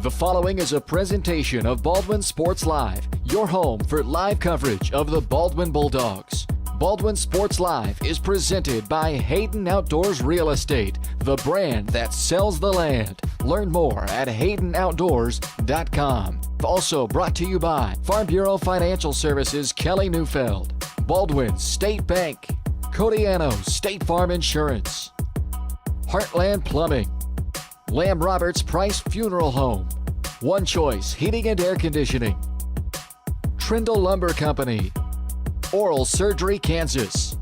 The following is a presentation of Baldwin Sports Live, your home for live coverage of the Baldwin Bulldogs. Baldwin Sports Live is presented by Hayden Outdoors Real Estate, the brand that sells the land. Learn more at HaydenOutdoors.com. Also brought to you by Farm Bureau Financial Services, Kelly Neufeld, Baldwin State Bank, Codiano State Farm Insurance, Heartland Plumbing, Lamb Roberts Price Funeral Home, One Choice Heating and Air Conditioning, Trindle Lumber Company, Oral Surgery Kansas,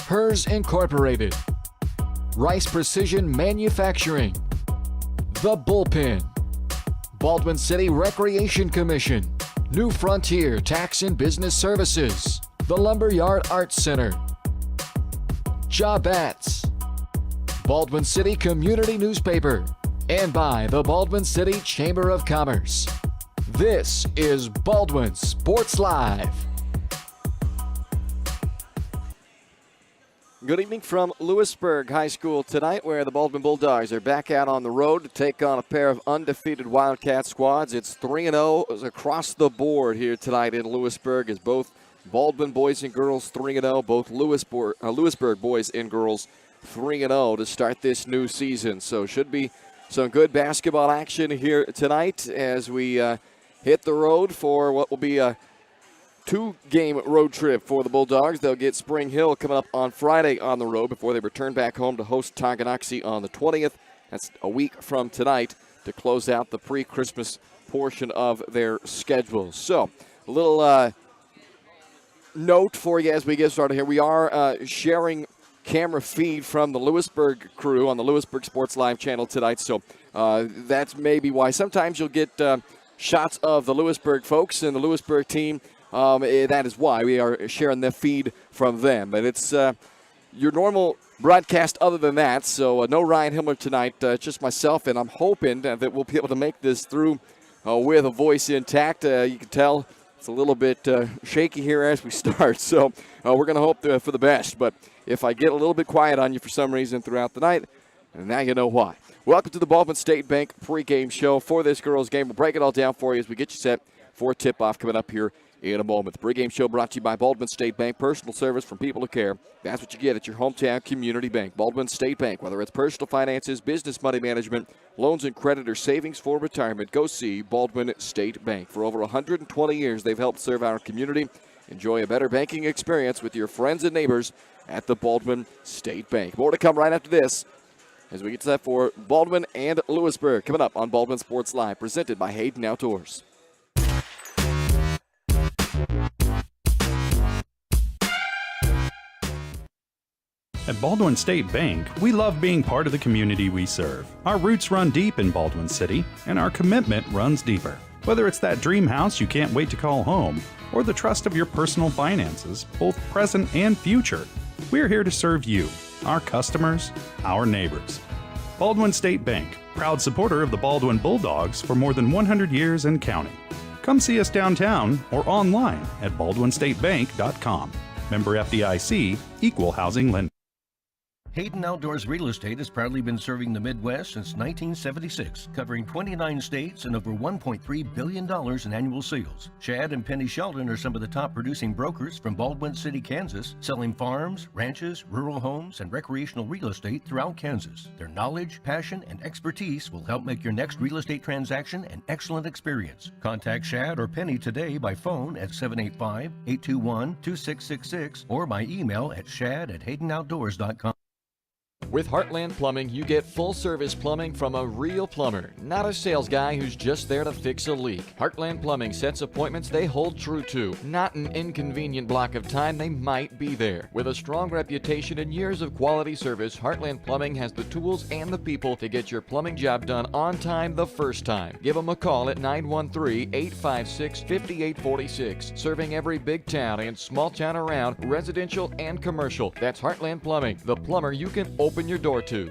Hers Incorporated, Rice Precision Manufacturing, The Bullpen, Baldwin City Recreation Commission, New Frontier Tax and Business Services, the Lumberyard Arts Center, Jobats, Baldwin City Community Newspaper, and by the Baldwin City Chamber of Commerce. This is Baldwin Sports Live. Good evening from Louisburg High School tonight, where the Baldwin Bulldogs are back out on the road to take on a pair of undefeated Wildcat squads. It's 3-0 across the board here tonight in Louisburg, as both Baldwin boys and girls 3-0, both Louisburg boys and girls 3-0 to start this new season. So should be some good basketball action here tonight as we hit the road for what will be a two-game road trip for the Bulldogs. They'll get Spring Hill coming up on Friday on the road before they return back home to host Tonganoxie on the 20th. That's a week from tonight to close out the pre-Christmas portion of their schedule. So a little note for you as we get started here. We are sharing camera feed from the Louisburg crew on the Louisburg Sports Live channel tonight. So that's maybe why sometimes you'll get shots of the Louisburg folks and the Louisburg team. That is why we are sharing the feed from them. But it's your normal broadcast other than that. So no Ryan Himmler tonight, just myself. And I'm hoping that we'll be able to make this through with a voice intact. You can tell it's a little bit shaky here as we start. So we're going to hope for the best. But if I get a little bit quiet on you for some reason throughout the night, now you know why. Welcome to the Baldwin State Bank pregame show for this girls' game. We'll break it all down for you as we get you set for tip-off coming up here in a moment. The pregame show brought to you by Baldwin State Bank. Personal service from people who care. That's what you get at your hometown community bank. Baldwin State Bank. Whether it's personal finances, business money management, loans and credit, or savings for retirement, go see Baldwin State Bank. For over 120 years, they've helped serve our community. Enjoy a better banking experience with your friends and neighbors at the Baldwin State Bank. More to come right after this as we get set for Baldwin and Louisburg. Coming up on Baldwin Sports Live, presented by Hayden Outdoors. At Baldwin State Bank, we love being part of the community we serve. Our roots run deep in Baldwin City, and our commitment runs deeper. Whether it's that dream house you can't wait to call home, or the trust of your personal finances, both present and future, we're here to serve you, our customers, our neighbors. Baldwin State Bank, proud supporter of the Baldwin Bulldogs for more than 100 years and counting. Come see us downtown or online at baldwinstatebank.com. Member FDIC, Equal Housing Lender. Hayden Outdoors Real Estate has proudly been serving the Midwest since 1976, covering 29 states and over $1.3 billion in annual sales. Chad and Penny Sheldon are some of the top producing brokers from Baldwin City, Kansas, selling farms, ranches, rural homes, and recreational real estate throughout Kansas. Their knowledge, passion, and expertise will help make your next real estate transaction an excellent experience. Contact Chad or Penny today by phone at 785-821-2666 or by email at shad@haydenoutdoors.com. With Heartland Plumbing, you get full-service plumbing from a real plumber, not a sales guy who's just there to fix a leak. Heartland Plumbing sets appointments they hold true to, not an inconvenient block of time they might be there. With a strong reputation and years of quality service, Heartland Plumbing has the tools and the people to get your plumbing job done on time the first time. Give them a call at 913-856-5846. Serving every big town and small town around, residential and commercial. That's Heartland Plumbing, the plumber you can open your door to.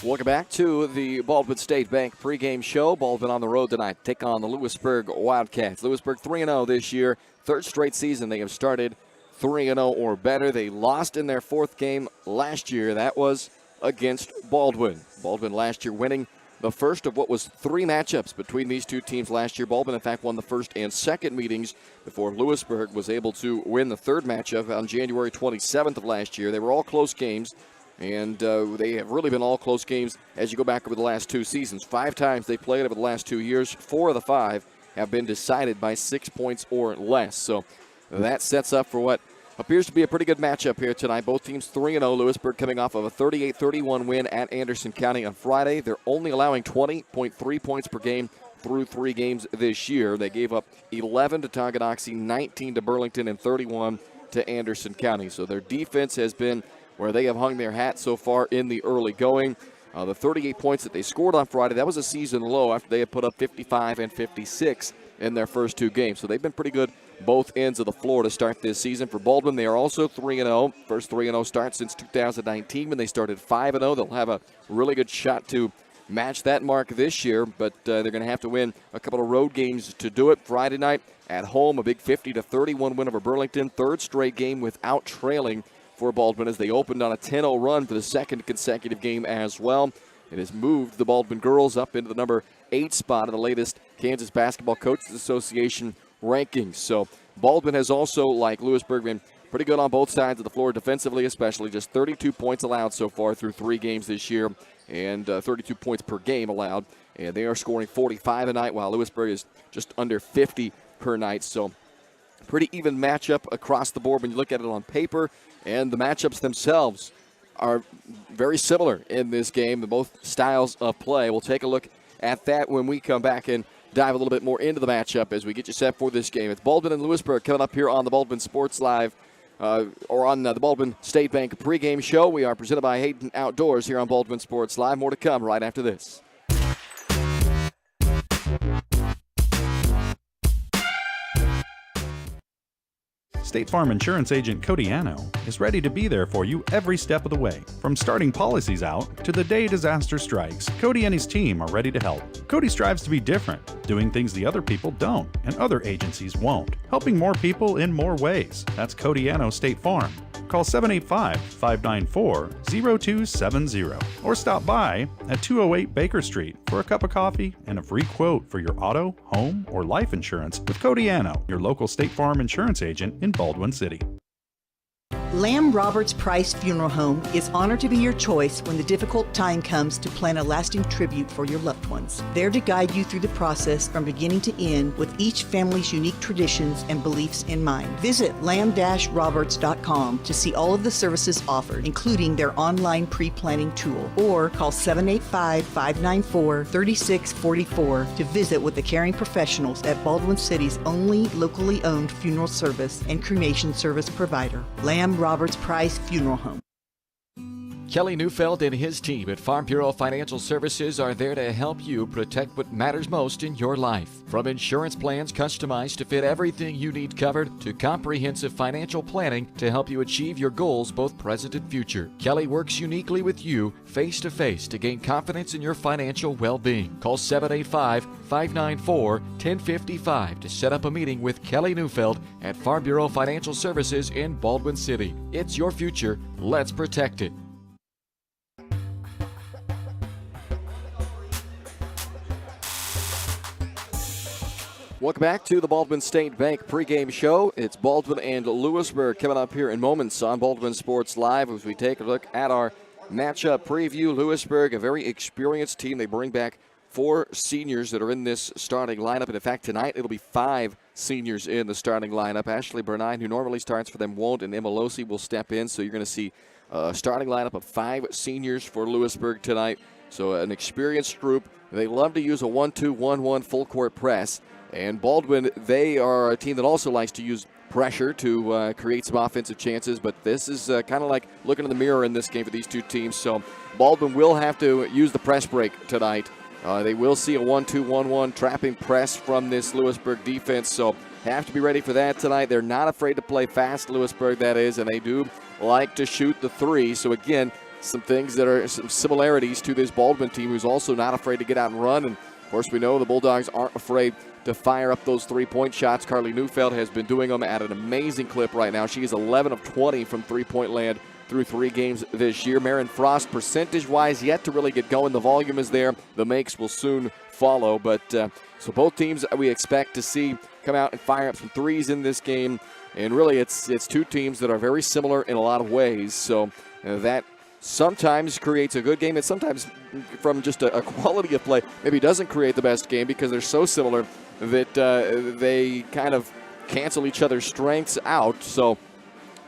Welcome back to the Baldwin State Bank pregame show. Baldwin on the road tonight, take on the Louisburg Wildcats. Louisburg 3-0 this year, third straight season they have started 3-0 or better. They lost in their fourth game last year. That was against Baldwin. Baldwin last year winning the first of what was 3 matchups between these two teams last year. Baldwin, in fact, won the first and second meetings before Louisburg was able to win the third matchup on January 27th of last year. They were all close games, and they have really been all close games as you go back over the last 2 seasons. 5 times they played over the last 2 years. 4 of the 5 have been decided by 6 points or less. So that sets up for what appears to be a pretty good matchup here tonight. Both teams 3-0. Louisburg coming off of a 38-31 win at Anderson County on Friday. They're only allowing 20.3 points per game through 3 games this year. They gave up 11 to Tonganoxie, 19 to Burlington, and 31 to Anderson County. So their defense has been where they have hung their hat so far in the early going. The 38 points that they scored on Friday, that was a season low after they had put up 55 and 56 in their first 2 games. So they've been pretty good both ends of the floor to start this season. For Baldwin, they are also 3-0. First 3-0 start since 2019 when they started 5-0. They'll have a really good shot to match that mark this year, but they're going to have to win a couple of road games to do it. Friday night at home, a big 50-31 win over Burlington. 3rd straight game without trailing for Baldwin as they opened on a 10-0 run for the 2nd consecutive game as well. It has moved the Baldwin girls up into the number 8 spot in the latest Kansas Basketball Coaches Association rankings. So Baldwin has also, like Louisburg, been pretty good on both sides of the floor, defensively especially. Just 32 points allowed so far through 3 games this year, and 32 points per game allowed. And they are scoring 45 a night, while Louisburg is just under 50 per night. So pretty even matchup across the board when you look at it on paper. And the matchups themselves are very similar in this game, both styles of play. We'll take a look at that when we come back and dive a little bit more into the matchup as we get you set for this game. It's Baldwin and Louisburg coming up here on the Baldwin Sports Live, or on the Baldwin State Bank pregame show. We are presented by Hayden Outdoors here on Baldwin Sports Live. More to come right after this. State Farm Insurance Agent Cody Anno is ready to be there for you every step of the way. From starting policies out to the day disaster strikes, Cody and his team are ready to help. Cody strives to be different, doing things the other people don't and other agencies won't, helping more people in more ways. That's Cody Anno State Farm. Call 785-594-0270 or stop by at 208 Baker Street for a cup of coffee and a free quote for your auto, home, or life insurance with Cody Anno, your local State Farm insurance agent in Baldwin City. Lamb Roberts Price Funeral Home is honored to be your choice when the difficult time comes to plan a lasting tribute for your loved ones. There to guide you through the process from beginning to end with each family's unique traditions and beliefs in mind. Visit lamb-roberts.com to see all of the services offered, including their online pre-planning tool, or call 785-594-3644 to visit with the caring professionals at Baldwin City's only locally owned funeral service and cremation service provider, Lamb Roberts Price Funeral Home. Kelly Neufeld and his team at Farm Bureau Financial Services are there to help you protect what matters most in your life. From insurance plans customized to fit everything you need covered to comprehensive financial planning to help you achieve your goals both present and future. Kelly works uniquely with you face-to-face to gain confidence in your financial well-being. Call 785-594-1055 to set up a meeting with Kelly Neufeld at Farm Bureau Financial Services in Baldwin City. It's your future. Let's protect it. Welcome back to the Baldwin State Bank pregame show. It's Baldwin and Louisburg coming up here in moments on Baldwin Sports Live as we take a look at our matchup preview. Louisburg, a very experienced team. They bring back 4 seniors that are in this starting lineup. And in fact, tonight it'll be 5 seniors in the starting lineup. Ashley Bernine, who normally starts for them, won't, and Emma Losi will step in. So you're going to see a starting lineup of 5 seniors for Louisburg tonight. So an experienced group. They love to use a 1-2-1-1 full court press. And Baldwin, they are a team that also likes to use pressure to create some offensive chances, but this is kind of like looking in the mirror in this game for these two teams. So Baldwin will have to use the press break tonight. They will see a 1-2-1-1 trapping press from this Louisburg defense, so have to be ready for that tonight. They're not afraid to play fast, Louisburg, that is, and they do like to shoot the 3. So again, some things that are some similarities to this Baldwin team, who's also not afraid to get out and run and Of course, we know the Bulldogs aren't afraid to fire up those three-point shots. Carly Neufeld has been doing them at an amazing clip right now. She is 11 of 20 from three-point land through 3 games this year. Marin Frost, percentage-wise, yet to really get going. The volume is there. The makes will soon follow. But so both teams we expect to see come out and fire up some threes in this game. And really, it's two teams that are very similar in a lot of ways. So that sometimes creates a good game, and sometimes from just a quality of play, maybe doesn't create the best game because they're so similar that they kind of cancel each other's strengths out. So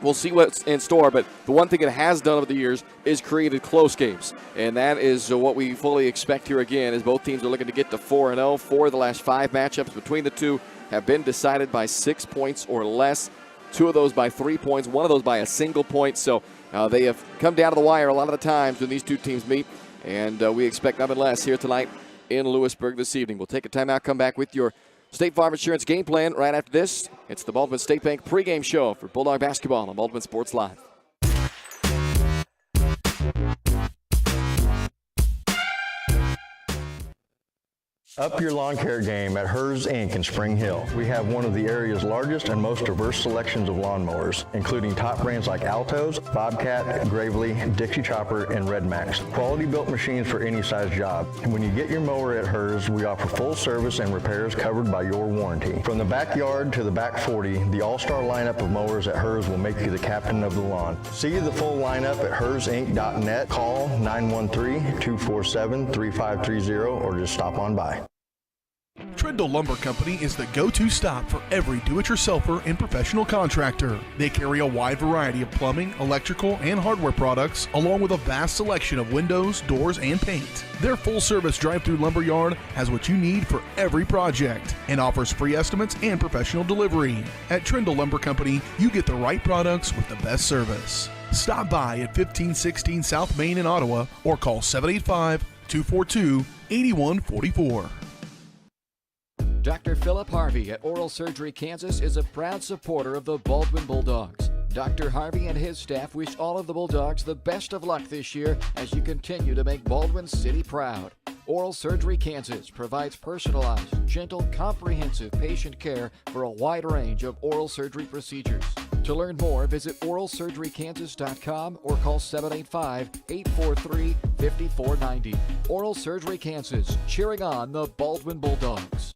we'll see what's in store, but the one thing it has done over the years is created close games, and that is what we fully expect here again, as both teams are looking to get to 4-0. 4 of the last 5 matchups between the two have been decided by 6 points or less. 2 of those by 3 points, 1 of those by a single point. So they have come down to the wire a lot of the times when these two teams meet, and we expect nothing less here tonight in Louisburg this evening. We'll take a timeout, come back with your State Farm Insurance game plan right after this. It's the Baldwin State Bank pregame show for Bulldog basketball on Baldwin Sports Live. Up your lawn care game at Hers Inc. in Spring Hill. We have one of the area's largest and most diverse selections of lawnmowers, including top brands like Altos, Bobcat, Gravely, Dixie Chopper, and Red Max. Quality built machines for any size job. And when you get your mower at Hers, we offer full service and repairs covered by your warranty. From the backyard to the back 40, the all-star lineup of mowers at Hers will make you the captain of the lawn. See the full lineup at hersinc.net. Call 913-247-3530 or just stop on by. Trindle Lumber Company is the go-to stop for every do-it-yourselfer and professional contractor. They carry a wide variety of plumbing, electrical, and hardware products, along with a vast selection of windows, doors, and paint. Their full-service drive-through lumber yard has what you need for every project and offers free estimates and professional delivery. At Trindle Lumber Company, you get the right products with the best service. Stop by at 1516 South Main in Ottawa or call 785-242-8144. Dr. Philip Harvey at Oral Surgery Kansas is a proud supporter of the Baldwin Bulldogs. Dr. Harvey and his staff wish all of the Bulldogs the best of luck this year as you continue to make Baldwin City proud. Oral Surgery Kansas provides personalized, gentle, comprehensive patient care for a wide range of oral surgery procedures. To learn more, visit oralsurgerykansas.com or call 785-843-5490. Oral Surgery Kansas, cheering on the Baldwin Bulldogs.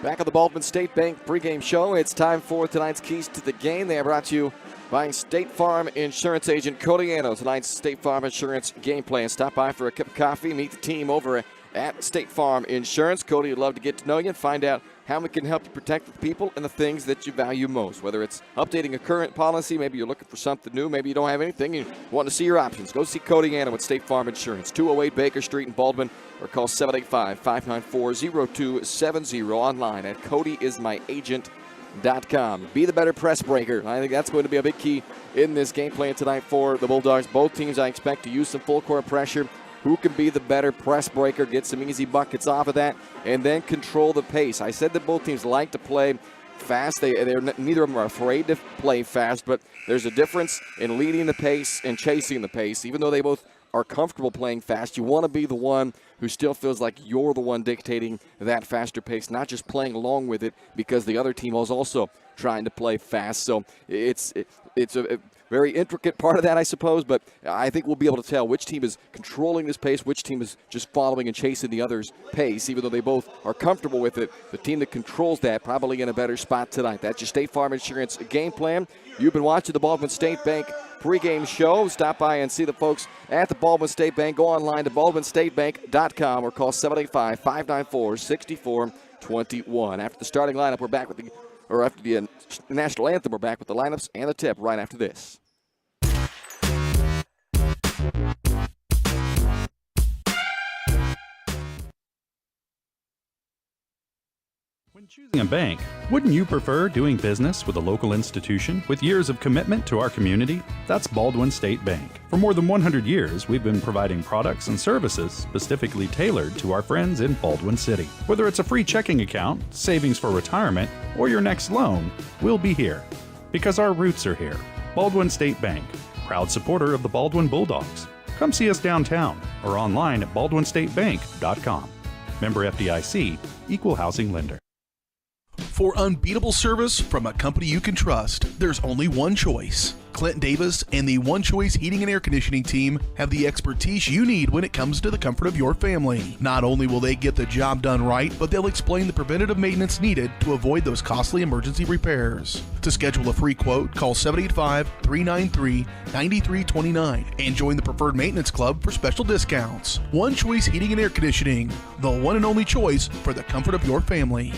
Back on the Baldwin State Bank pregame show, it's time for tonight's Keys to the Game. They are brought to you by State Farm Insurance Agent Cody Anno. Tonight's State Farm Insurance game plan. Stop by for a cup of coffee, meet the team over at State Farm Insurance. Cody would love to get to know you and find out how we can help you protect the people and the things that you value most. Whether it's updating a current policy, maybe you're looking for something new, maybe you don't have anything, you want to see your options. Go see Cody Anno at State Farm Insurance, 208 Baker Street in Baldwin, or call 785-594-0270 online at codyismyagent.com. Be the better press breaker. I think that's going to be a big key in this game plan tonight for the Bulldogs. Both teams I expect to use some full court pressure. Who can be the better press breaker, get some easy buckets off of that, and then control the pace. I said that both teams like to play fast. Neither of them are afraid to play fast, but there's a difference in leading the pace and chasing the pace. Even though they both are comfortable playing fast, you want to be the one who still feels like you're the one dictating that faster pace, not just playing along with it because the other team is also trying to play fast. So it's a very intricate part of that, I suppose, but I think we'll be able to tell which team is controlling this pace, which team is just following and chasing the other's pace. Even though they both are comfortable with it, the team that controls that probably in a better spot tonight. That's your State Farm Insurance game plan. You've been watching the Baldwin State Bank pregame show. Stop by and see the folks at the Baldwin State Bank. Go online to baldwinstatebank.com or call 785-594-6421. After the starting lineup, we're back with after the national anthem, we're back with the lineups and the tip right after this. When choosing a bank, wouldn't you prefer doing business with a local institution with years of commitment to our community? That's Baldwin State Bank. For more than 100 years, we've been providing products and services specifically tailored to our friends in Baldwin City. Whether it's a free checking account, savings for retirement, or your next loan, we'll be here. Because our roots are here. Baldwin State Bank, proud supporter of the Baldwin Bulldogs. Come see us downtown or online at baldwinstatebank.com. Member FDIC, Equal Housing Lender. For unbeatable service from a company you can trust, there's only one choice. Clint Davis and the One Choice Heating and Air Conditioning team have the expertise you need when it comes to the comfort of your family. Not only will they get the job done right, but they'll explain the preventative maintenance needed to avoid those costly emergency repairs. To schedule a free quote, call 785-393-9329 and join the Preferred Maintenance Club for special discounts. One Choice Heating and Air Conditioning, the one and only choice for the comfort of your family.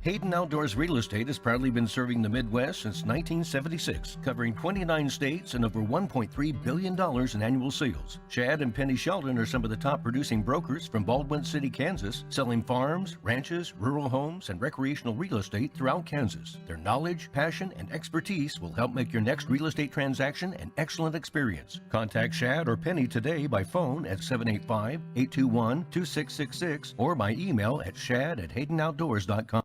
Hayden Outdoors Real Estate has proudly been serving the Midwest since 1976, covering 29 states and over $1.3 billion in annual sales. Chad and Penny Sheldon are some of the top producing brokers from Baldwin City, Kansas, selling farms, ranches, rural homes, and recreational real estate throughout Kansas. Their knowledge, passion, and expertise will help make your next real estate transaction an excellent experience. Contact Chad or Penny today by phone at 785-821-2666 or by email at shad@haydenoutdoors.com.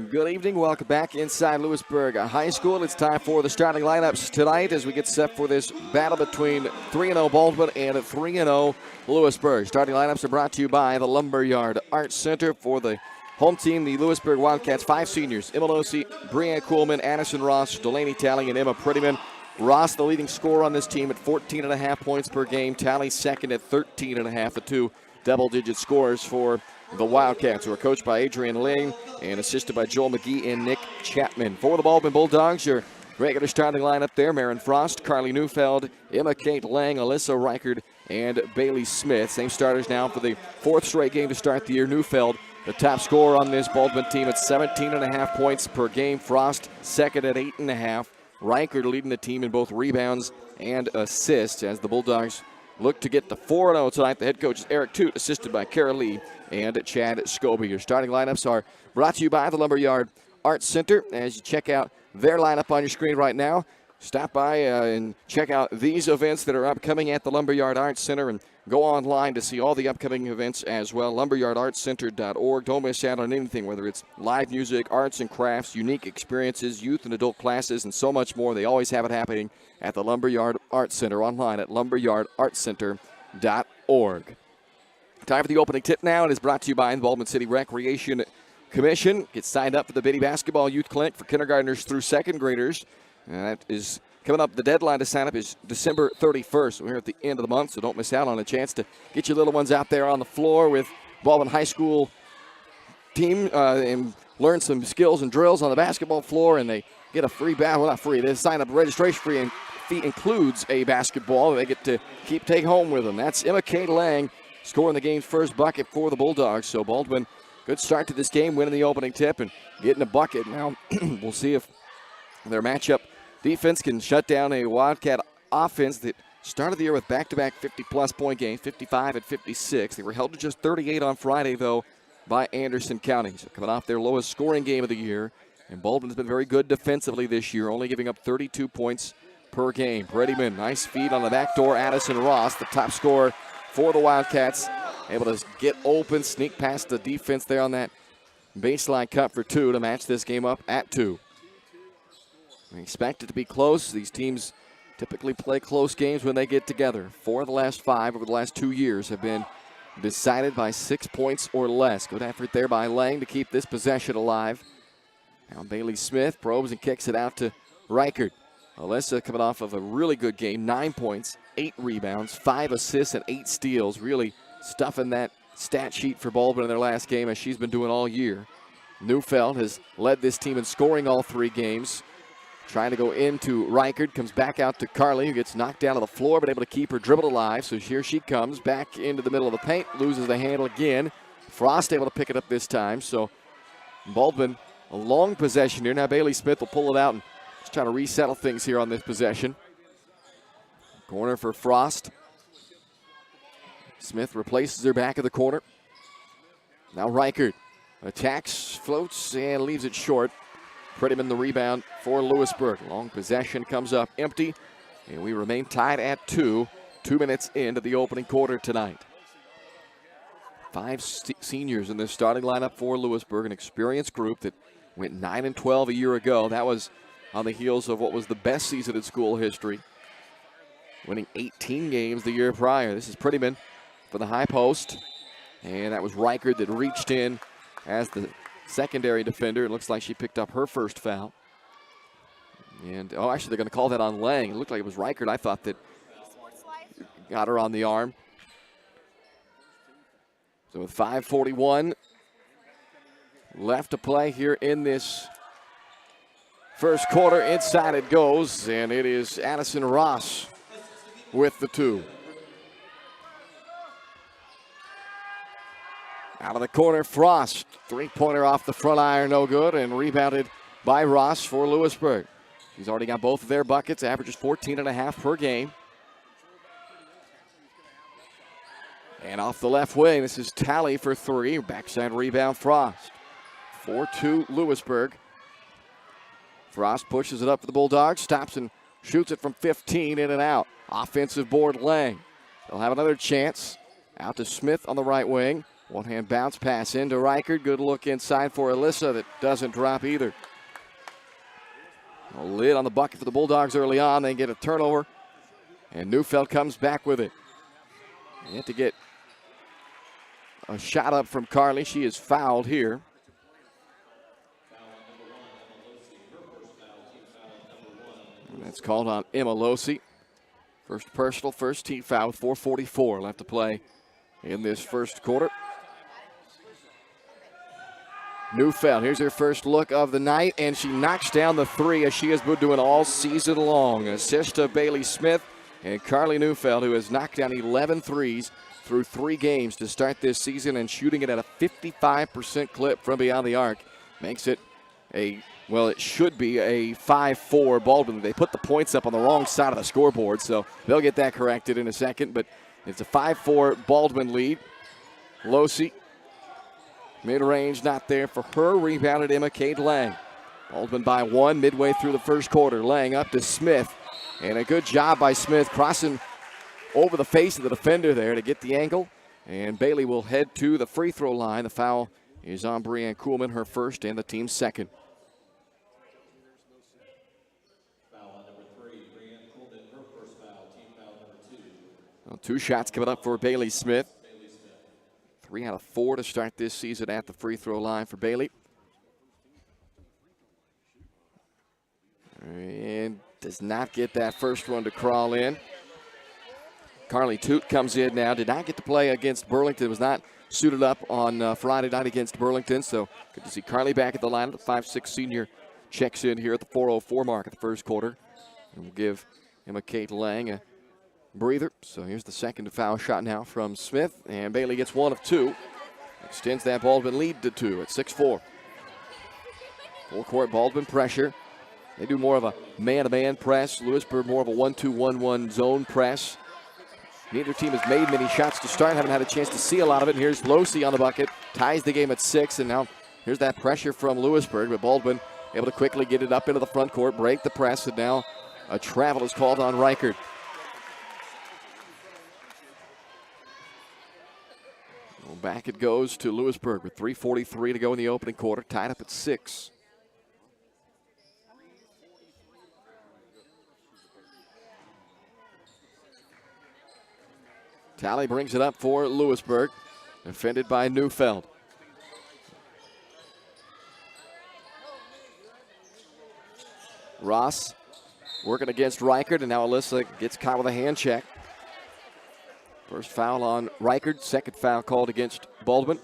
Good evening. Welcome back inside Louisburg High School. It's time for the starting lineups tonight as we get set for this battle between 3-0 Baldwin and 3-0 Louisburg. Starting lineups are brought to you by the Lumberyard Arts Center. For the home team, the Louisburg Wildcats, 5 seniors: Emma Losi, Brianne Kuhlman, Addison Ross, Delaney Talley, and Emma Prettyman. Ross, the leading scorer on this team at 14.5 points per game. Talley second at 13.5, the two double-digit scorers for the Wildcats, who are coached by Adrian Ling and assisted by Joel McGee and Nick Chapman. For the Baldwin Bulldogs, your regular starting lineup there: Marin Frost, Carly Neufeld, Emma Kate Lang, Alyssa Reichard, and Bailey Smith. Same starters now for the 4th straight game to start the year. Neufeld, the top scorer on this Baldwin team at 17.5 points per game. Frost second at 8.5. Reichard leading the team in both rebounds and assists as the Bulldogs look to get to 4-0 tonight. The head coach is Eric Toot, assisted by Kara Lee and Chad Scobie. Your starting lineups are brought to you by the Lumberyard Arts Center. As you check out their lineup on your screen right now, stop by and check out these events that are upcoming at the Lumberyard Arts Center, and go online to see all the upcoming events as well. LumberyardArtsCenter.org. Don't miss out on anything, whether it's live music, arts and crafts, unique experiences, youth and adult classes, and so much more. They always have it happening at the Lumberyard Arts Center, online at LumberyardArtsCenter.org. Time for the opening tip now. It is brought to you by the Baldwin City Recreation Commission. Get signed up for the Biddy Basketball Youth Clinic for kindergartners through 2nd graders. And that is coming up. The deadline to sign up is December 31st. We're here at the end of the month, so don't miss out on a chance to get your little ones out there on the floor with Baldwin High School team and learn some skills and drills on the basketball floor. And they get a free well, not free. They sign up. Registration fee includes a basketball they get to take home with them. That's Emma Kate Lang scoring the game's first bucket for the Bulldogs. So Baldwin, good start to this game, winning the opening tip and getting a bucket. Now we'll see if their matchup defense can shut down a Wildcat offense that started the year with back-to-back 50-plus point games, 55 and 56. They were held to just 38 on Friday, though, by Anderson County. So coming off their lowest scoring game of the year, and Baldwin's been very good defensively this year, only giving up 32 points per game. Prettyman, nice feed on the back door. Addison Ross, the top scorer for the Wildcats, able to get open, sneak past the defense there on that baseline cut for 2 to match this game up at 2. We expect it to be close. These teams typically play close games when they get together. 4 of the last 5 over the last 2 years have been decided by 6 points or less. Good effort there by Lang to keep this possession alive. Now Bailey Smith probes and kicks it out to Reichard. Alyssa coming off of a really good game, 9 points, 8 rebounds, 5 assists, and 8 steals. Really stuffing that stat sheet for Baldwin in their last game, as she's been doing all year. Neufeld has led this team in scoring all 3 games. Trying to go into Reichard, comes back out to Carly, who gets knocked down to the floor, but able to keep her dribble alive. So here she comes back into the middle of the paint, loses the handle again. Frost able to pick it up this time. So Baldwin, a long possession here. Now Bailey Smith will pull it out and just try to resettle things here on this possession. Corner for Frost. Smith replaces her back of the corner. Now Reichard attacks, floats, and leaves it short. Prettyman the rebound for Louisburg. Long possession comes up empty, and we remain tied at 2. 2 minutes into the opening quarter tonight. 5 seniors in this starting lineup for Louisburg, an experienced group that went 9-12 a year ago. That was on the heels of what was the best season in school history, winning 18 games the year prior. This is Prettyman for the high post, and that was Reichert that reached in as the secondary defender. It looks like she picked up her first foul. And, oh, actually, they're going to call that on Lang. It looked like it was Reichert. I thought that got her on the arm. So with 5:41 left to play here in this first quarter, inside it goes, and it is Addison Ross with the 2. Out of the corner, Frost. 3-pointer off the front iron, no good, and rebounded by Ross for Louisburg. He's already got both of their buckets, averages 14.5 per game. And off the left wing, this is Talley for 3. Backside rebound, Frost. 4-2 Louisburg. Frost pushes it up for the Bulldogs, stops and shoots it from 15, in and out. Offensive board, Lang. They'll have another chance. Out to Smith on the right wing. One-hand bounce pass into Reichert. Good look inside for Alyssa that doesn't drop either. A lid on the bucket for the Bulldogs early on. They get a turnover, and Neufeld comes back with it. They have to get a shot up from Carly. She is fouled here. And that's called on Emma Losi. First personal, first team foul with 4:44 left to play in this first quarter. Neufeld, here's her first look of the night, and she knocks down the 3 as she has been doing all season long. Assist to Bailey Smith and Carly Neufeld, who has knocked down 11 threes through 3 games to start this season and shooting it at a 55% clip from beyond the arc. Makes it it should be a 5-4 Baldwin. They put the points up on the wrong side of the scoreboard, so they'll get that corrected in a second, but it's a 5-4 Baldwin lead. Losi. Mid-range not there for her. Rebounded Emma Kate Lang. Baldwin by 1 midway through the first quarter. Lang up to Smith. And a good job by Smith crossing over the face of the defender there to get the angle. And Bailey will head to the free throw line. The foul is on Brianne Kuhlman, her first and the team's second. Foul on number 3, Brianne Kuhlman, her first foul. Team foul number 2. Well, 2 shots coming up for Bailey Smith. 3 out of 4 to start this season at the free throw line for Bailey. And does not get that first one to crawl in. Carly Toot comes in now. Did not get to play against Burlington. Was not suited up on Friday night against Burlington. So good to see Carly back at the line. The 5'6" senior checks in here at the 4:04 mark of the first quarter. And we'll give Emma Kate Lang a breather. So here's the second foul shot now from Smith, and Bailey gets 1 of 2. Extends that Baldwin lead to 2 at 6-4. Full court Baldwin pressure. They do more of a man-to-man press. Louisburg more of a 1-2-1-1 zone press. Neither team has made many shots to start. Haven't had a chance to see a lot of it. And here's Losi on the bucket. Ties the game at 6, and now here's that pressure from Louisburg, but Baldwin able to quickly get it up into the front court, break the press, and now a travel is called on Reichert. Well, back it goes to Louisburg with 3:43 to go in the opening quarter, tied up at 6. Talley brings it up for Louisburg, defended by Neufeld. Ross working against Reichert, and now Alyssa gets caught with a hand check. First foul on Reichert, second foul called against Baldwin.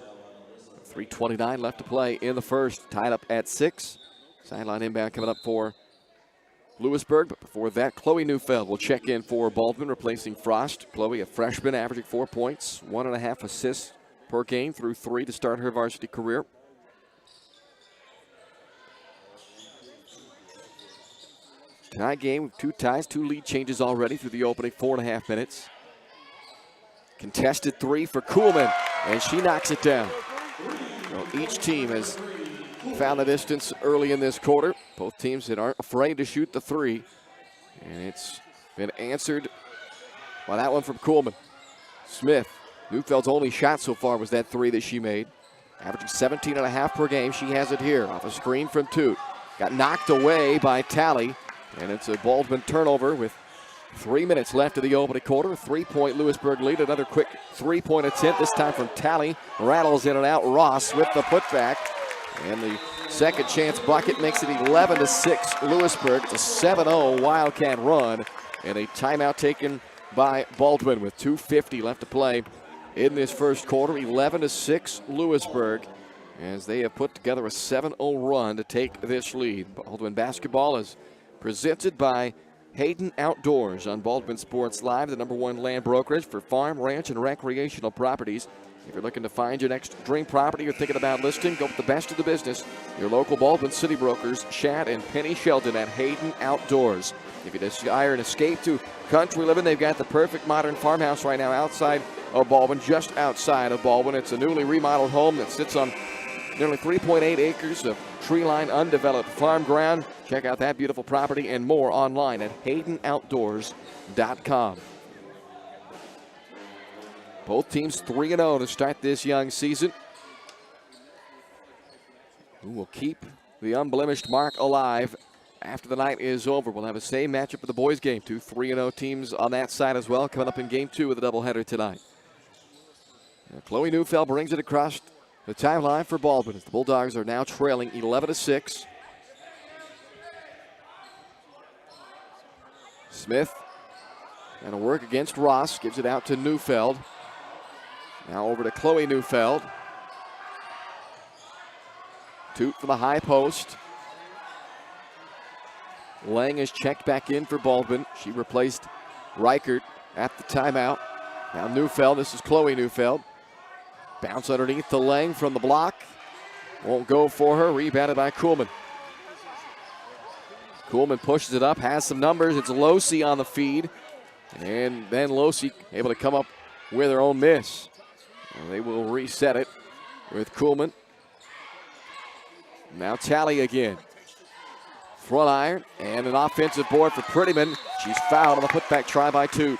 3:29 left to play in the first, tied up at 6. Sideline inbound coming up for Louisburg, but before that, Chloe Neufeld will check in for Baldwin, replacing Frost. Chloe, a freshman, averaging 4 points, 1.5 assists per game through 3 to start her varsity career. Tie game with 2 ties, 2 lead changes already through the opening 4.5 minutes. Contested 3 for Kuhlman, and she knocks it down. Well, each team has found the distance early in this quarter. Both teams that aren't afraid to shoot the 3. And it's been answered by that one from Kuhlman. Smith Neufeld's only shot so far was that three that she made. Averaging 17.5 per game. She has it here off a screen from Toot. Got knocked away by Talley, and it's a Baldwin turnover with 3 minutes left of the opening quarter. A 3-point Louisburg lead. Another quick three-point attempt, this time from Talley. Rattles in and out. Ross with the putback. And the second chance bucket makes it 11-6 Louisburg. It's a 7-0 Wildcat run. And a timeout taken by Baldwin with 2:50 left to play in this first quarter. 11-6 Louisburg, as they have put together a 7-0 run to take this lead. Baldwin basketball is presented by Hayden Outdoors on Baldwin Sports Live, the #1 land brokerage for farm, ranch, and recreational properties. If you're looking to find your next dream property or thinking about listing, go with the best of the business. Your local Baldwin City brokers, Shad and Penny Sheldon at Hayden Outdoors. If you desire an escape to country living, they've got the perfect modern farmhouse right now outside of Baldwin, just outside of Baldwin. It's a newly remodeled home that sits on nearly 3.8 acres of tree-lined, undeveloped farm ground. Check out that beautiful property and more online at HaydenOutdoors.com. Both teams 3-0 to start this young season. Who will keep the unblemished mark alive after the night is over? We'll have the same matchup for the boys' game. Two 3-0 teams on that side as well, coming up in game 2 with a doubleheader tonight. Now, Chloe Neufeld brings it across the timeline for Baldwin as the Bulldogs are now trailing 11-6. Smith and a work against Ross, gives it out to Neufeld. Now over to Chloe Neufeld. Toot for the high post. Lang is checked back in for Baldwin. She replaced Reichert at the timeout. Now Neufeld, this is Chloe Neufeld. Bounce underneath to Lang from the block. Won't go for her, rebounded by Kuhlman. Kuhlman pushes it up, has some numbers. It's Losey on the feed. And then Losey able to come up with her own miss. And they will reset it with Kuhlman. Now Talley again. Front iron and an offensive board for Prettyman. She's fouled on the putback try by Toot.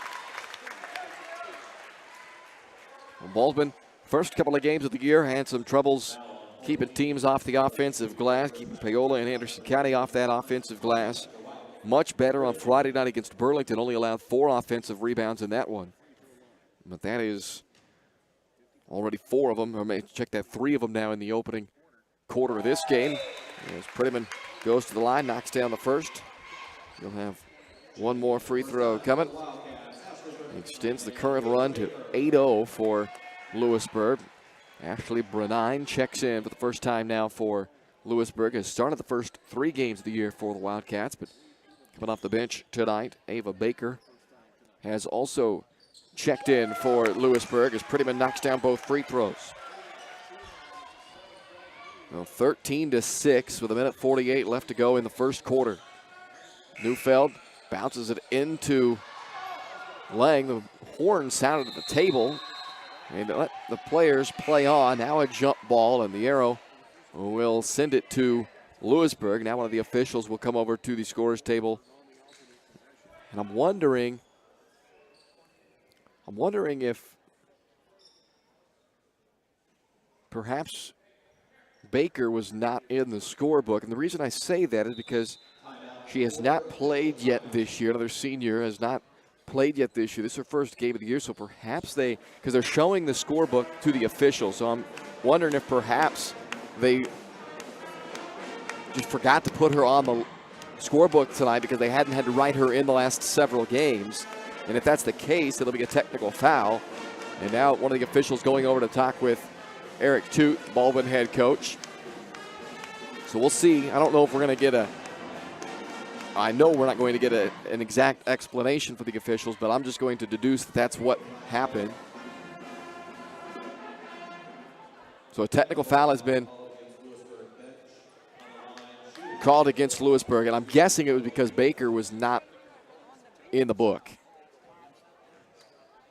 Baldwin, first couple of games of the year, had some troubles keeping teams off the offensive glass, keeping Paola and Anderson County off that offensive glass. Much better on Friday night against Burlington, only allowed 4 offensive rebounds in that one. But that is already 4 of them, or maybe check that, 3 of them now in the opening quarter of this game. As Prettyman goes to the line, knocks down the first. He'll have one more free throw coming. Extends the current run to 8-0 for Louisburg. Ashley Brenine checks in for the first time now for Louisburg. Has started the first 3 games of the year for the Wildcats, but coming off the bench tonight, Ava Baker has also checked in for Louisburg as Prettyman knocks down both free throws. Well, 13-6 with 1:48 left to go in the first quarter. Neufeld bounces it into Lang. The horn sounded at the table, and let the players play on. Now a jump ball, and the arrow will send it to Louisburg. Now one of the officials will come over to the scorer's table, and I'm wondering if perhaps Baker was not in the scorebook. And the reason I say that is because she has not played yet this year. Another senior has not played yet this year. This is her first game of the year, so perhaps because they're showing the scorebook to the officials, so I'm wondering if perhaps they just forgot to put her on the scorebook tonight because they hadn't had to write her in the last several games. And if that's the case, it'll be a technical foul. And now one of the officials going over to talk with Eric Toot, Baldwin head coach. So we'll see. I don't know if we're going to get I know we're not going to get an exact explanation for the officials, but I'm just going to deduce that that's what happened. So a technical foul has been called against Louisburg, and I'm guessing it was because Baker was not in the book.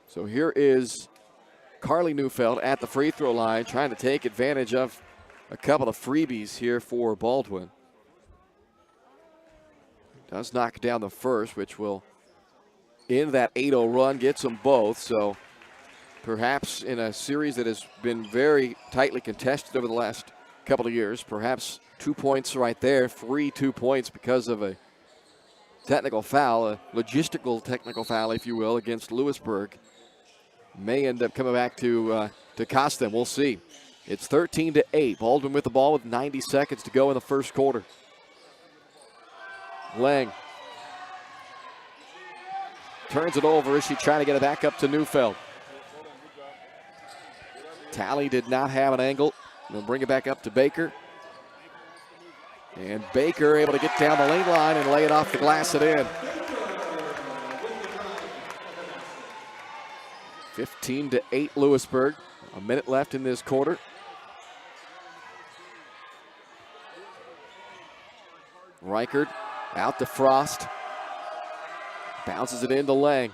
So here is Carly Neufeld at the free throw line, trying to take advantage of a couple of freebies here for Baldwin. Does knock down the first, which will end that 8-0 run, gets them both. So perhaps in a series that has been very tightly contested over the last couple of years. Perhaps 2 points right there, free 2 points because of a technical foul, a logistical technical foul, if you will, against Louisburg. May end up coming back to cost them. We'll see. It's 13-8. Baldwin with the ball with 90 seconds to go in the first quarter. Lang turns it over as she trying to get it back up to Neufeld. Talley did not have an angle. They'll bring it back up to Baker. And Baker able to get down the lane line and lay it off the glass and in. 15-8 Louisburg. A minute left in this quarter. Reichard out to Frost. Bounces it into Lang.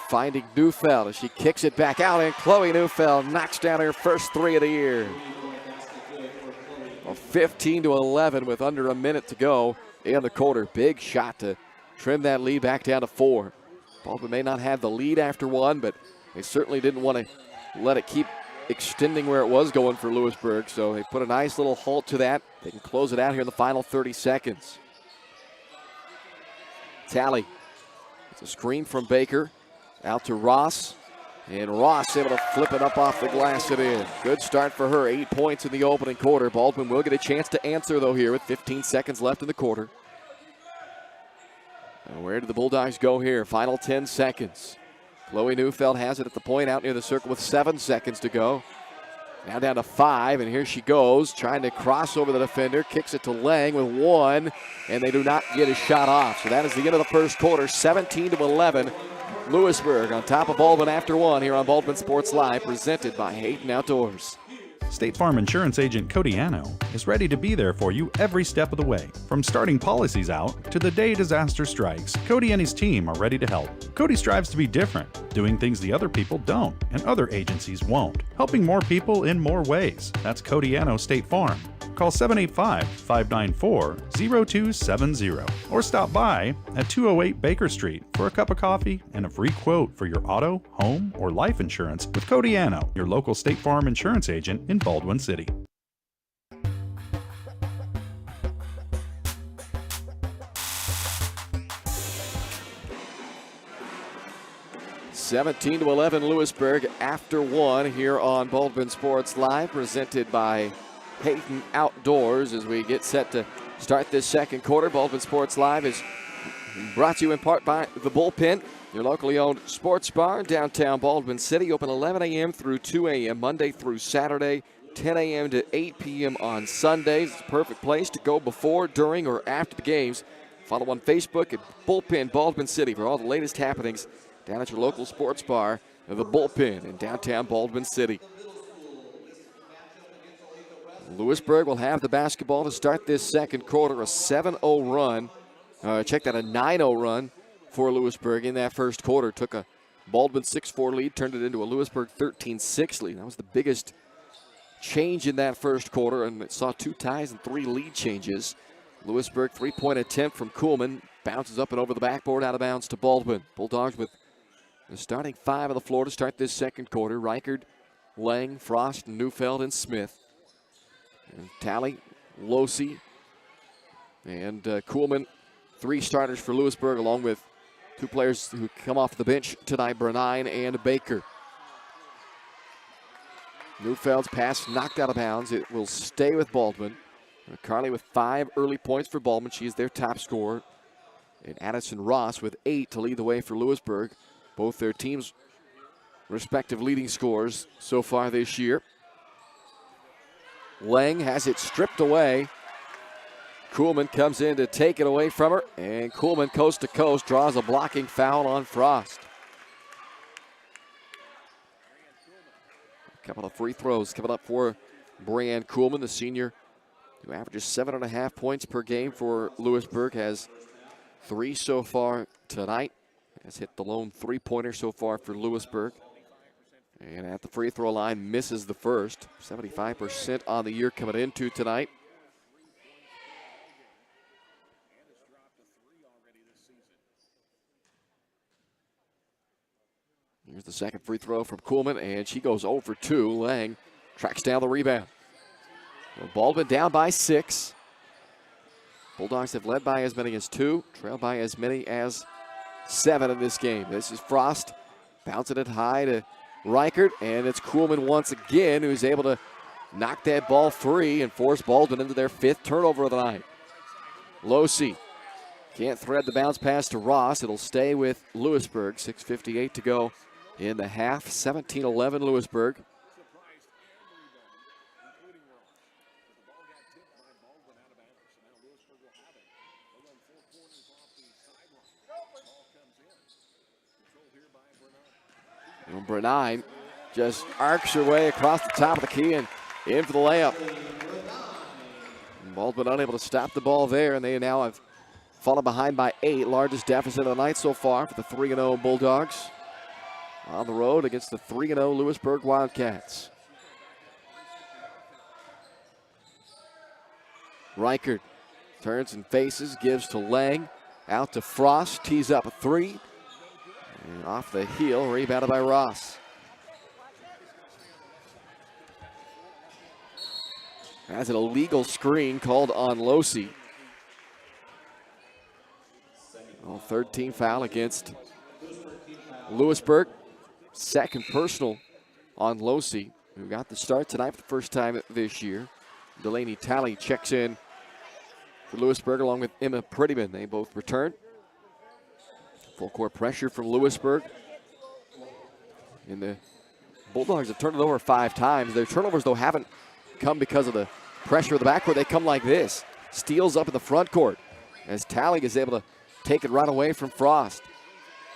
Finding Neufeld as she kicks it back out, and Chloe Neufeld knocks down her first three of the year. 15-11 with under a minute to go in the quarter. Big shot to trim that lead back down to 4. Baldwin may not have the lead after one, but they certainly didn't want to let it keep extending where it was going for Louisburg, so they put a nice little halt to that. They can close it out here in the final 30 seconds. Talley. It's a screen from Baker. Out to Ross. And Ross able to flip it up off the glass and in. Good start for her. 8 points in the opening quarter. Baldwin will get a chance to answer, though, here with 15 seconds left in the quarter. And where did the Bulldogs go here? Final 10 seconds. Chloe Neufeld has it at the point out near the circle with 7 seconds to go. Now down to 5, and here she goes, trying to cross over the defender. Kicks it to Lang with 1, and they do not get a shot off. So that is the end of the first quarter, 17-11. Louisburg on top of Baldwin after 1 here on Baldwin Sports Live, presented by Hayden Outdoors. State Farm Insurance Agent Cody Anno is ready to be there for you every step of the way. From starting policies out to the day disaster strikes, Cody and his team are ready to help. Cody strives to be different, doing things the other people don't and other agencies won't, helping more people in more ways. That's Cody Anno State Farm. Call 785-594-0270 or stop by at 208 Baker Street for a cup of coffee and a free quote for your auto, home, or life insurance with Cody Anno, your local State Farm insurance agent in Baldwin City. (17-11) Louisburg after 1 here on Baldwin Sports Live, presented by Hayden Outdoors as we get set to start this second quarter. Baldwin Sports Live is brought to you in part by The Bullpen, your locally owned sports bar in downtown Baldwin City. Open 11 a.m. through 2 a.m. Monday through Saturday, 10 a.m. to 8 p.m. on Sundays. It's a perfect place to go before, during, or after the games. Follow on Facebook at Bullpen Baldwin City for all the latest happenings down at your local sports bar, The Bullpen in downtown Baldwin City. Louisburg will have the basketball to start this second quarter. A 7-0 run. Check that, a 9-0 run for Louisburg in that first quarter. Took a Baldwin 6-4 lead, turned it into a Louisburg 13-6 lead. That was the biggest change in that first quarter, and it saw 2 ties and 3 lead changes. Louisburg 3-point attempt from Kuhlman. Bounces up and over the backboard, out of bounds to Baldwin. Bulldogs with the starting 5 on the floor to start this second quarter. Reichard, Lang, Frost, Neufeld, and Smith. And Talley, Losey, and Kuhlman, 3 starters for Louisburg, along with 2 players who come off the bench tonight, Bernine and Baker. Neufeld's pass knocked out of bounds. It will stay with Baldwin. Carly with 5 early points for Baldwin. She is their top scorer. And Addison Ross with 8 to lead the way for Louisburg. Both their teams' respective leading scorers so far this year. Lang has it stripped away. Kuhlman comes in to take it away from her, and Kuhlman coast to coast draws a blocking foul on Frost. A couple of free throws coming up for Brianne Kuhlman, the senior, who averages 7.5 points per game for Louisburg, has 3 so far tonight. Has hit the lone 3-pointer so far for Louisburg. And at the free throw line, misses the first. 75% on the year coming into tonight. Here's the second free throw from Kuhlman, and she goes 0 for 2. Lang tracks down the rebound. Well, Baldwin down by 6. Bulldogs have led by as many as 2, trailed by as many as 7 in this game. This is Frost bouncing it high to Reichert, and it's Kuhlman once again who's able to knock that ball free and force Baldwin into their 5th turnover of the night. Losey can't thread the bounce pass to Ross. It'll stay with Louisburg. 6:58 to go in the half. 17-11 Louisburg. And Bernine just arcs her way across the top of the key and in for the layup. And Baldwin unable to stop the ball there, and they now have fallen behind by 8. Largest deficit of the night so far for the 3-0 Bulldogs. On the road against the 3-0 Louisburg Wildcats. Reichert turns and faces, gives to Lang. Out to Frost, tees up a 3. And off the heel, rebounded by Ross. Has an illegal screen called on Losey. 13 foul against Louisburg. Second personal on Losey, who got the start tonight for the first time this year. Delaney Talley checks in for Louisburg along with Emma Prettyman. They both return. Full court pressure from Louisburg. And the Bulldogs have turned it over 5 times. Their turnovers, though, haven't come because of the pressure of the backcourt. They come like this. Steals up in the front court as Talley is able to take it right away from Frost.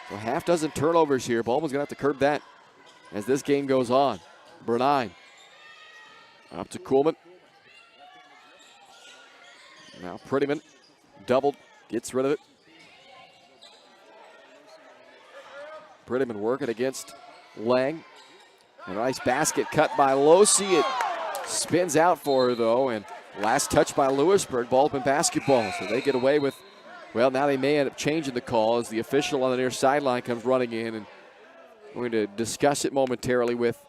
So half dozen turnovers here. Baldwin's going to have to curb that as this game goes on. Bernine up to Kuhlman. Now Prettyman doubled, gets rid of it. Prettyman working against Lang. A nice basket cut by Losey. It spins out for her, though, and last touch by Louisburg. Baldwin basketball, so they get away with, well, now they may end up changing the call as the official on the near sideline comes running in, and we're going to discuss it momentarily with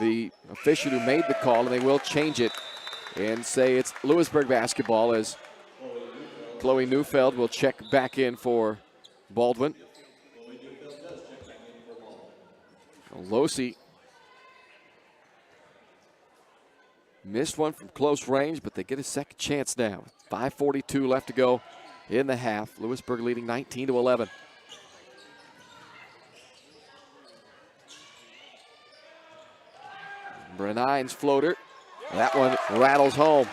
the official who made the call, and they will change it and say it's Louisburg basketball as Chloe Neufeld will check back in for Baldwin. Losey missed one from close range, but they get a second chance now. 5:42 left to go in the half. Louisburg leading 19-11. Bernine's floater. That one rattles home.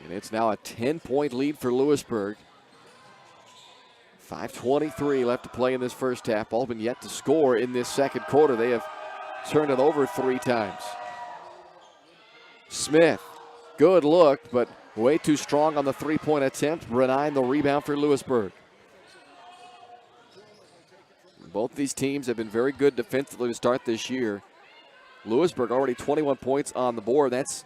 And it's now a 10-point lead for Louisburg. 5:23 left to play in this first half. Baldwin yet to score in this second quarter. They have turned it over 3 times. Smith, good look, but way too strong on the 3-point attempt. Bernine, the rebound for Louisburg. Both these teams have been very good defensively to start this year. Louisburg already 21 points on the board. That's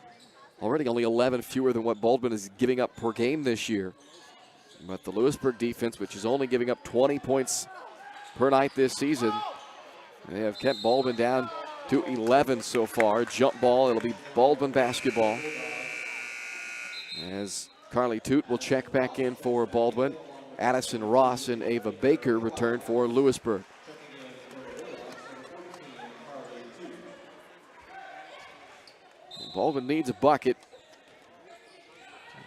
already only 11 fewer than what Baldwin is giving up per game this year. But the Louisburg defense, which is only giving up 20 points per night this season, they have kept Baldwin down to 11 so far. Jump ball, it'll be Baldwin basketball. As Carly Toot will check back in for Baldwin. Addison Ross and Ava Baker return for Louisburg. Baldwin needs a bucket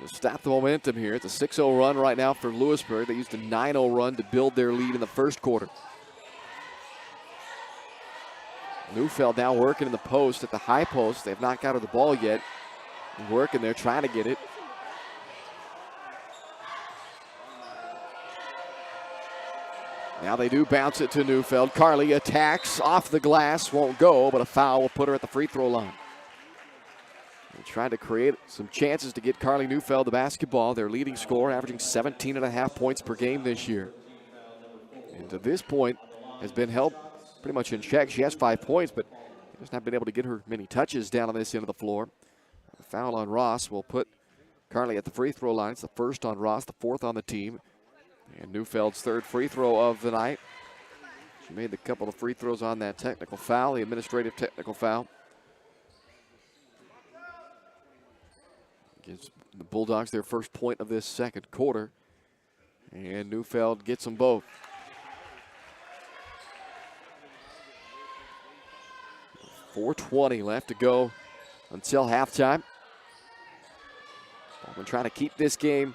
to stop the momentum here. It's a 6-0 run right now for Louisburg. They used a 9-0 run to build their lead in the first quarter. Neufeld now working in the post at the high post. They've not got her the ball yet. Working there, trying to get it. Now they do bounce it to Neufeld. Carly attacks off the glass, won't go, but a foul will put her at the free throw line. They're trying to create some chances to get Carly Neufeld the basketball. Their leading scorer, averaging 17.5 points per game this year. And to this point, has been held pretty much in check. She has 5 points, but has not been able to get her many touches down on this end of the floor. A foul on Ross will put Carly at the free throw line. It's the first on Ross, the 4th on the team. And Neufeld's third free throw of the night. She made a couple of free throws on that technical foul, the administrative technical foul. Gives the Bulldogs their first point of this second quarter. And Neufeld gets them both. .420 left to go until halftime. Baldwin trying to keep this game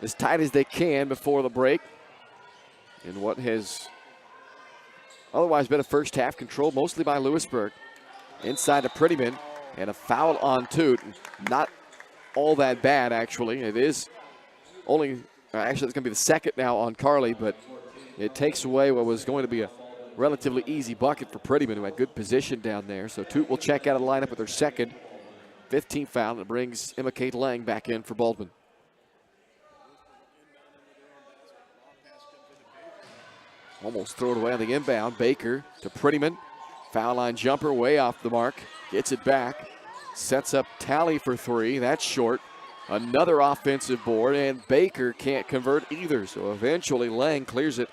as tight as they can before the break. In what has otherwise been a first half controlled mostly by Louisburg. Inside to Prettyman, and a foul on Toot. Not all that bad, actually. It is only, actually it's going to be the second now on Carly, but it takes away what was going to be a relatively easy bucket for Prettyman, who had good position down there. So Toot will check out of the lineup with her second 15th foul, and it brings Emma Kate Lang back in for Baldwin. Almost throw it away on the inbound. Baker to Prettyman. Foul line jumper way off the mark. Gets it back. Sets up Talley for three. That's short. Another offensive board, and Baker can't convert either. So eventually Lang clears it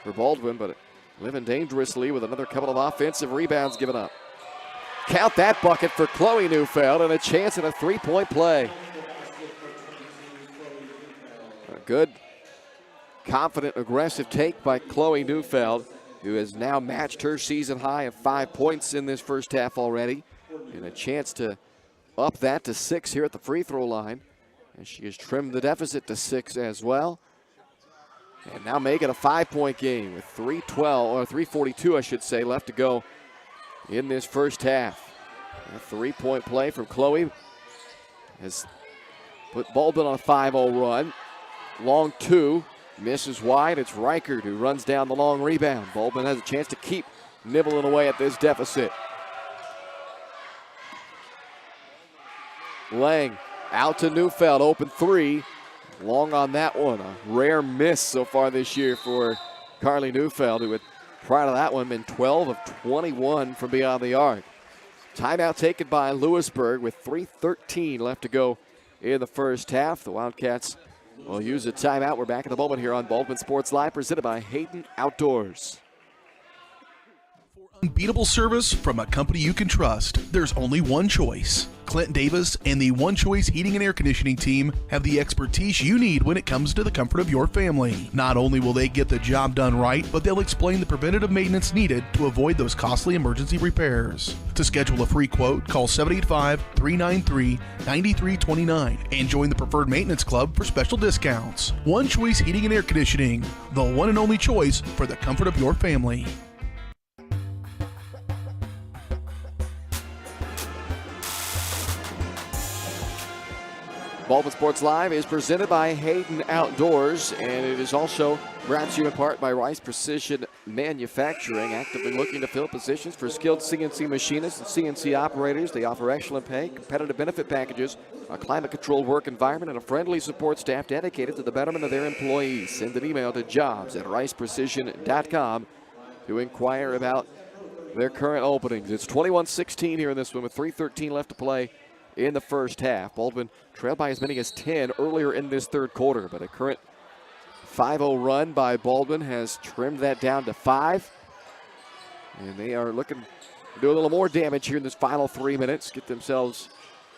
for Baldwin, but living dangerously with another couple of offensive rebounds given up. Count that bucket for Chloe Neufeld, and a chance at a three-point play. A good, confident, aggressive take by Chloe Neufeld, who has now matched her season high of 5 points in this first half already, and a chance to up that to 6 here at the free throw line. And she has trimmed the deficit to 6 as well. And now make it a 5-point game with 3:42, I should say, left to go in this first half. A 3-point play from Chloe has put Baldwin on a 5-0 run. Long two, misses wide. It's Reichert who runs down the long rebound. Baldwin has a chance to keep nibbling away at this deficit. Lang out to Neufeld, open three. Long on that one. A rare miss so far this year for Carly Neufeld, who had, prior to that one, been 12 of 21 from beyond the arc. Timeout taken by Louisburg with 3:13 left to go in the first half. The Wildcats will use a timeout. We're back in a moment here on Baldwin Sports Live, presented by Hayden Outdoors. Unbeatable service from a company you can trust. There's only one choice. Clint Davis and the One Choice Heating and Air Conditioning team have the expertise you need when it comes to the comfort of your family. Not only will they get the job done right, but they'll explain the preventative maintenance needed to avoid those costly emergency repairs. To schedule a free quote, call 785-393-9329 and join the Preferred Maintenance Club for special discounts. One Choice Heating and Air Conditioning, the one and only choice for the comfort of your family. Baldwin Sports Live is presented by Hayden Outdoors, and it is also brought to you in part by Rice Precision Manufacturing, actively looking to fill positions for skilled CNC machinists and CNC operators. They offer excellent pay, competitive benefit packages, a climate-controlled work environment, and a friendly support staff dedicated to the betterment of their employees. Send an email to jobs@riceprecision.com to inquire about their current openings. It's 21-16 here in this one with 3:13 left to play in the first half. Baldwin trailed by as many as 10 earlier in this third quarter, but a current 5-0 run by Baldwin has trimmed that down to 5. And they are looking to do a little more damage here in this final 3 minutes, get themselves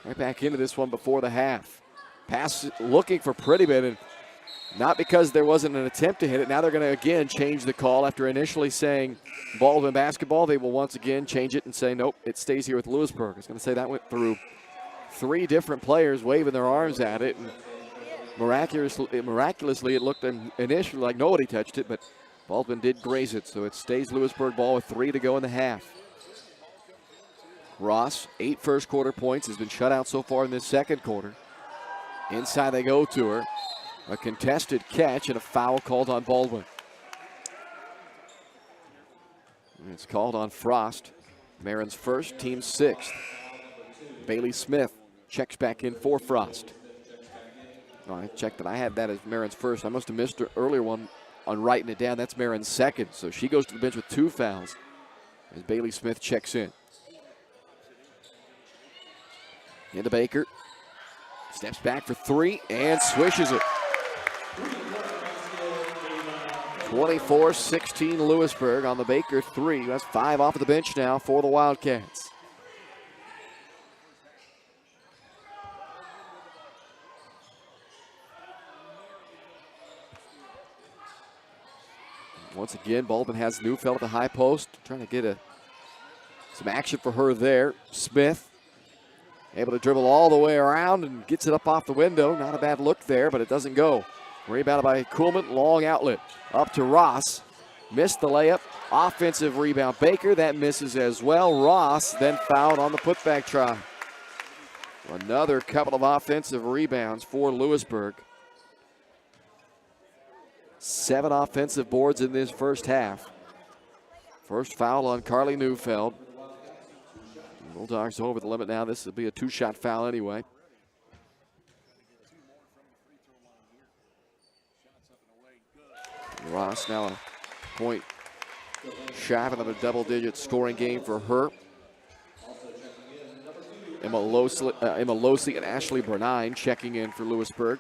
right back into this one before the half. Pass looking for Prettyman, and not because there wasn't an attempt to hit it. Now they're going to again change the call after initially saying Baldwin basketball. They will once again change it and say, nope, it stays here with Louisburg. I was going to say that went through 3 different players waving their arms at it, and miraculously it looked initially like nobody touched it, but Baldwin did graze it, so it stays Louisburg ball with 3 to go in the half. Ross, 8 first quarter points, has been shut out so far in this second quarter. Inside they go to her. A contested catch and a foul called on Baldwin. And it's called on Frost. Marin's first, team's 6th. Bailey Smith checks back in for Frost. Oh, I checked that. I had that as Marin's first. I must have missed her earlier one on writing it down. That's Marin's second. So she goes to the bench with 2 fouls as Bailey Smith checks in. Into Baker. Steps back for 3 and swishes it. 24-16 Louisburg on the Baker three. That's 5 off of the bench now for the Wildcats. Once again, Baldwin has Neufeld at the high post, trying to get some action for her there. Smith able to dribble all the way around and gets it up off the window. Not a bad look there, but it doesn't go. Rebounded by Kuhlman, long outlet. Up to Ross. Missed the layup. Offensive rebound. Baker, that misses as well. Ross then fouled on the putback try. Another couple of offensive rebounds for Louisburg. 7 offensive boards in this first half. First foul on Carly Neufeld. Bulldogs over the limit now. This will be a 2-shot foul anyway. Ross now a point shy of another double-digit scoring game for her. Emma Losley and Ashley Bernine checking in for Louisburg.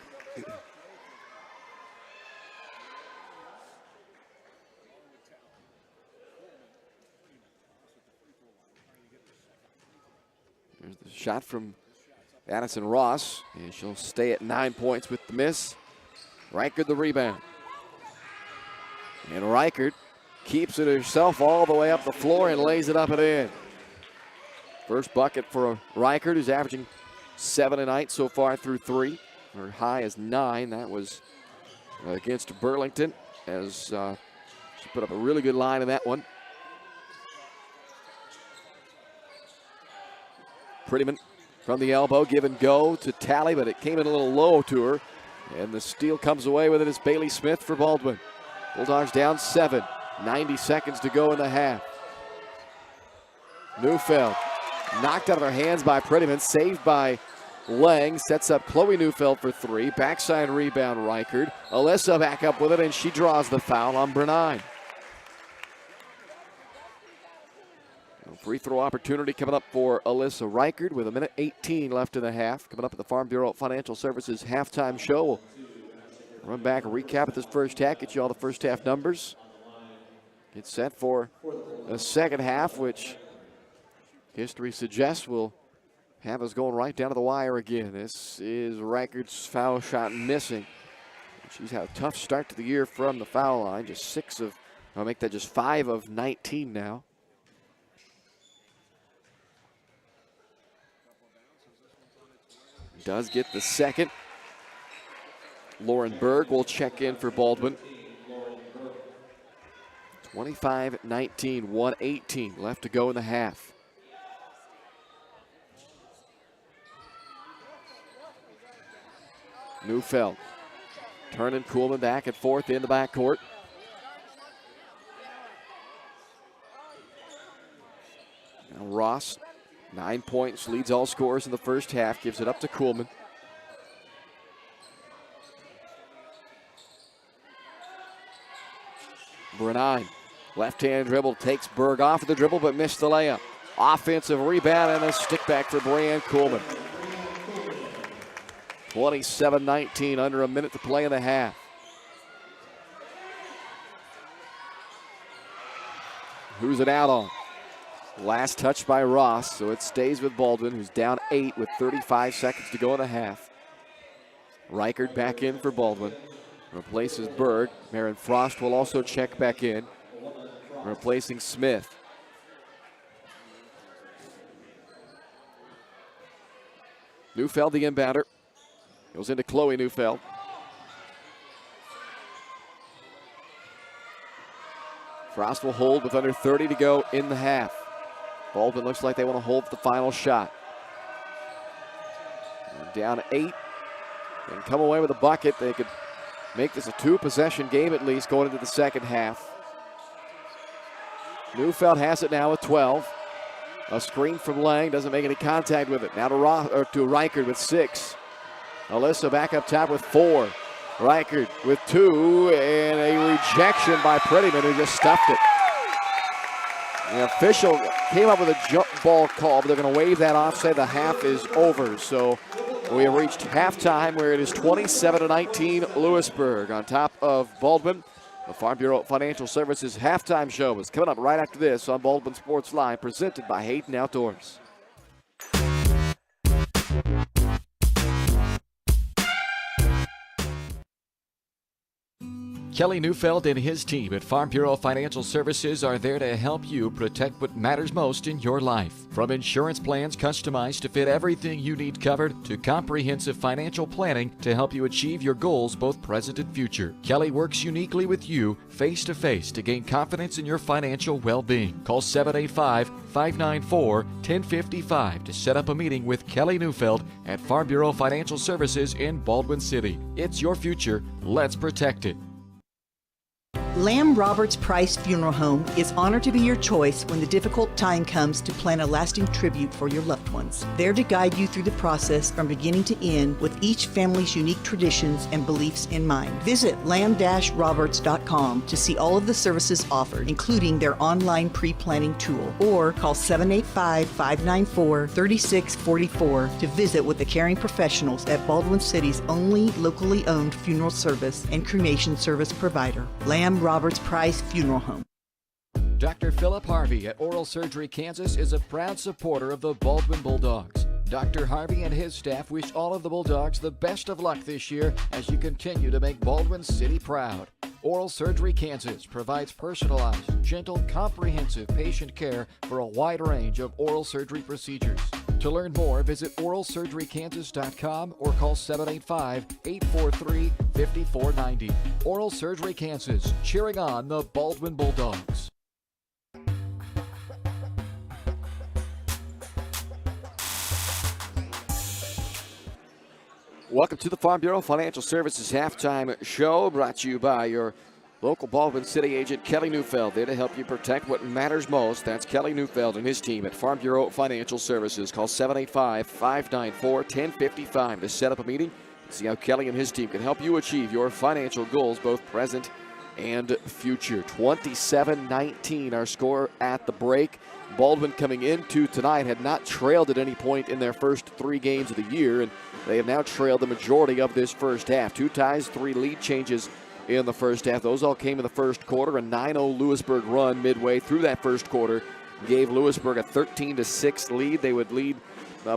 There's the shot from Addison Ross, and she'll stay at 9 points with the miss. Reichert the rebound. And Reichert keeps it herself all the way up the floor and lays it up and in. First bucket for Reichert, who's averaging 7 a night so far through 3. Her high is 9. That was against Burlington, as she put up a really good line in that one. Prettyman from the elbow, give and go to Talley, but it came in a little low to her. And the steal comes away with it as Bailey Smith for Baldwin. Bulldogs down 7. 90 seconds to go in the half. Neufeld knocked out of her hands by Prettyman, saved by Lang. Sets up Chloe Neufeld for 3. Backside rebound, Reichert. Alyssa back up with it, and she draws the foul on Bernine. Free throw opportunity coming up for Alyssa Reichert with 1:18 left in the half. Coming up at the Farm Bureau Financial Services halftime show. We'll run back and recap at this first half, get you all the first half numbers. Get set for a second half, which history suggests will have us going right down to the wire again. This is Reichert's foul shot missing. She's had a tough start to the year from the foul line. Just 5 of 19 now. Does get the second. Lauren Berg will check in for Baldwin. 25-19, 1:18 left to go in the half. Neufeld turning Kuhlman back and forth in the backcourt. Now Ross, 9 points, leads all scorers in the first half, gives it up to Kuhlman. Bernine, left-hand dribble, takes Berg off of the dribble, but missed the layup. Offensive rebound and a stick back for Brianne Kuhlman. 27-19, under a minute to play in the half. Who's it out on? Last touch by Ross, so it stays with Baldwin, who's down 8 with 35 seconds to go in the half. Reichert back in for Baldwin. Replaces Berg. Marin Frost will also check back in, replacing Smith. Neufeld, the inbounder. Goes into Chloe Neufeld. Frost will hold with under 30 to go in the half. Baldwin looks like they want to hold the final shot. And down 8 and come away with a bucket. They could make this a 2-possession game at least going into the second half. Neufeld has it now with 12. A screen from Lang, doesn't make any contact with it. Now to Reichert with 6. Alyssa back up top with 4. Reichert with 2, and a rejection by Prettyman, who just stuffed it. The official came up with a jump ball call, but they're going to wave that off, say the half is over. So we have reached halftime, where it is 27-19 Louisburg on top of Baldwin. The Farm Bureau Financial Services halftime show is coming up right after this on Baldwin Sports Live, presented by Hayden Outdoors. Kelly Neufeld and his team at Farm Bureau Financial Services are there to help you protect what matters most in your life. From insurance plans customized to fit everything you need covered to comprehensive financial planning to help you achieve your goals both present and future. Kelly works uniquely with you face to face to gain confidence in your financial well-being. Call 785-594-1055 to set up a meeting with Kelly Neufeld at Farm Bureau Financial Services in Baldwin City. It's your future. Let's protect it. Lamb Roberts Price Funeral Home is honored to be your choice when the difficult time comes to plan a lasting tribute for your loved ones. There to guide you through the process from beginning to end with each family's unique traditions and beliefs in mind. Visit lamb-roberts.com to see all of the services offered, including their online pre-planning tool, or call 785-594-3644 to visit with the caring professionals at Baldwin City's only locally owned funeral service and cremation service provider, Lamb Roberts Price Funeral Home. Dr. Philip Harvey at Oral Surgery Kansas is a proud supporter of the Baldwin Bulldogs. Dr. Harvey and his staff wish all of the Bulldogs the best of luck this year as you continue to make Baldwin City proud. Oral Surgery Kansas provides personalized, gentle, comprehensive patient care for a wide range of oral surgery procedures. To learn more, visit oralsurgerykansas.com or call 785-843-5490. Oral Surgery Kansas, cheering on the Baldwin Bulldogs. Welcome to the Farm Bureau Financial Services halftime show, brought to you by your local Baldwin City agent, Kelly Neufeld, there to help you protect what matters most. That's Kelly Neufeld and his team at Farm Bureau Financial Services. Call 785-594-1055 to set up a meeting and see how Kelly and his team can help you achieve your financial goals, both present and future. 27-19, our score at the break. Baldwin coming into tonight had not trailed at any point in their first 3 games of the year, and they have now trailed the majority of this first half. 2 ties, 3 lead changes in the first half. Those all came in the first quarter. A 9-0 Louisburg run midway through that first quarter gave Louisburg a 13-6 lead. They would lead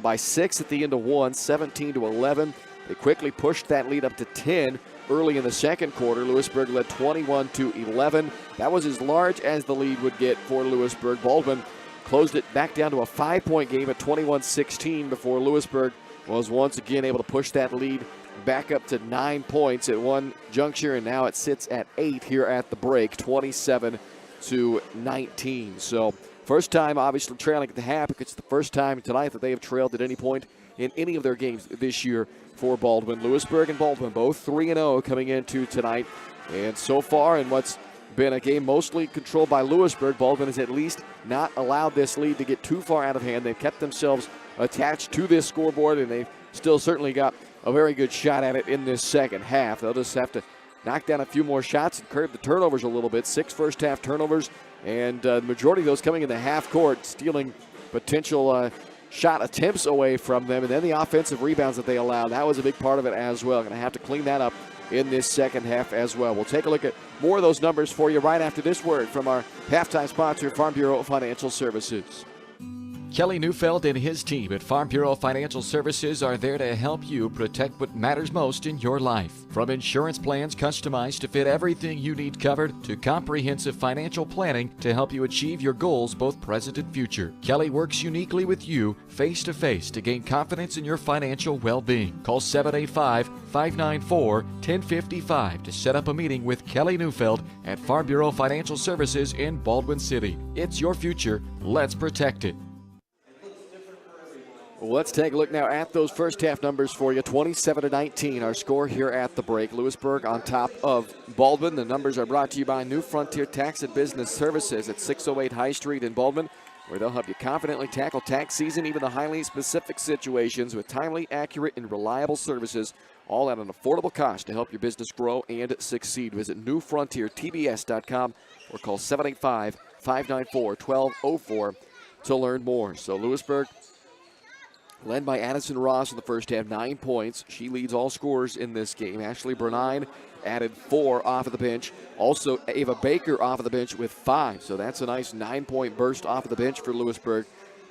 by 6 at the end of one, 17-11. They quickly pushed that lead up to 10 early in the second quarter. Louisburg led 21-11. That was as large as the lead would get for Louisburg. Baldwin closed it back down to a 5-point game at 21-16 before Louisburg was once again able to push that lead back up to 9 points at one juncture, and now it sits at 8 here at the break, 27-19. So first time obviously trailing at the half. It's the first time tonight that they have trailed at any point in any of their games this year for Baldwin. Louisburg and Baldwin both 3-0 coming into tonight. And so far in what's been a game mostly controlled by Louisburg, Baldwin has at least not allowed this lead to get too far out of hand. They've kept themselves attached to this scoreboard, and they've still certainly got a very good shot at it in this second half. They'll just have to knock down a few more shots and curb the turnovers a little bit. 6 first half turnovers, and the majority of those coming in the half court, stealing potential shot attempts away from them. And then the offensive rebounds that they allowed, that was a big part of it as well. Going to have to clean that up in this second half as well. We'll take a look at more of those numbers for you right after this word from our halftime sponsor, Farm Bureau Financial Services. Kelly Neufeld and his team at Farm Bureau Financial Services are there to help you protect what matters most in your life. From insurance plans customized to fit everything you need covered to comprehensive financial planning to help you achieve your goals both present and future. Kelly works uniquely with you face to face to gain confidence in your financial well-being. Call 785-594-1055 to set up a meeting with Kelly Neufeld at Farm Bureau Financial Services in Baldwin City. It's your future. Let's protect it. Well, let's take a look now at those first half numbers for you. 27-19, our score here at the break. Louisburg on top of Baldwin. The numbers are brought to you by New Frontier Tax and Business Services at 608 High Street in Baldwin, where they'll help you confidently tackle tax season, even the highly specific situations, with timely, accurate, and reliable services, all at an affordable cost to help your business grow and succeed. Visit newfrontiertbs.com or call 785-594-1204 to learn more. So Louisburg led by Addison Ross in the first half, 9 points. She leads all scorers in this game. Ashley Bernine added 4 off of the bench. Also, Ava Baker off of the bench with 5. So that's a nice 9-point burst off of the bench for Louisburg.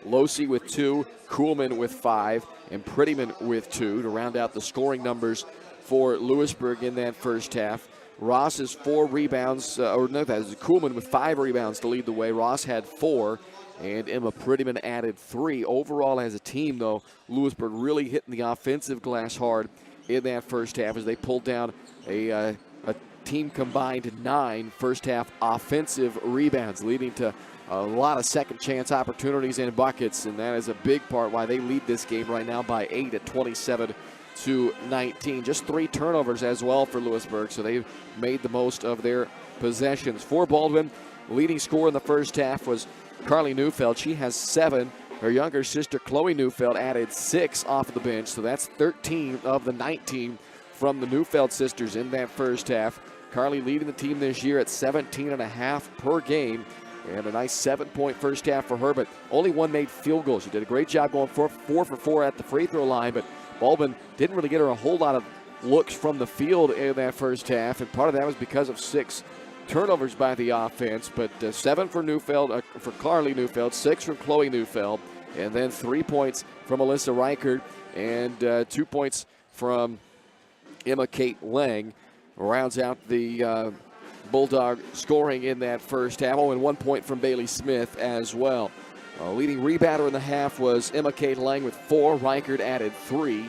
Losey with 2, Kuhlman with 5, and Prettyman with 2 to round out the scoring numbers for Louisburg in that first half. Ross has 4 rebounds, Kuhlman with 5 rebounds to lead the way. Ross had 4, and Emma Prettyman added 3. Overall, as a team, though, Louisburg really hitting the offensive glass hard in that first half as they pulled down a team combined 9 first-half offensive rebounds, leading to a lot of second-chance opportunities and buckets, and that is a big part why they lead this game right now by 8 at 27-19. Just 3 turnovers as well for Lewisburg, so they've made the most of their possessions. For Baldwin, leading scorer in the first half was Carly Neufeld. She has 7. Her younger sister, Chloe Neufeld, added 6 off of the bench, so that's 13 of the 19 from the Neufeld sisters in that first half. Carly leading the team this year at 17.5 per game, and a nice 7-point first half for her, but only 1 made field goal. She did a great job going 4 for 4 at the free throw line, but Baldwin didn't really get her a whole lot of looks from the field in that first half, and part of that was because of 6 turnovers by the offense, but 7 for Neufeld, for Carly Neufeld, 6 from Chloe Neufeld, and then 3 points from Alyssa Reichert, and 2 points from Emma Kate Lang. Rounds out the Bulldog scoring in that first half. Oh, and 1 point from Bailey Smith as well. Leading rebounder in the half was Emma Kate Lang with 4. Reichert added 3.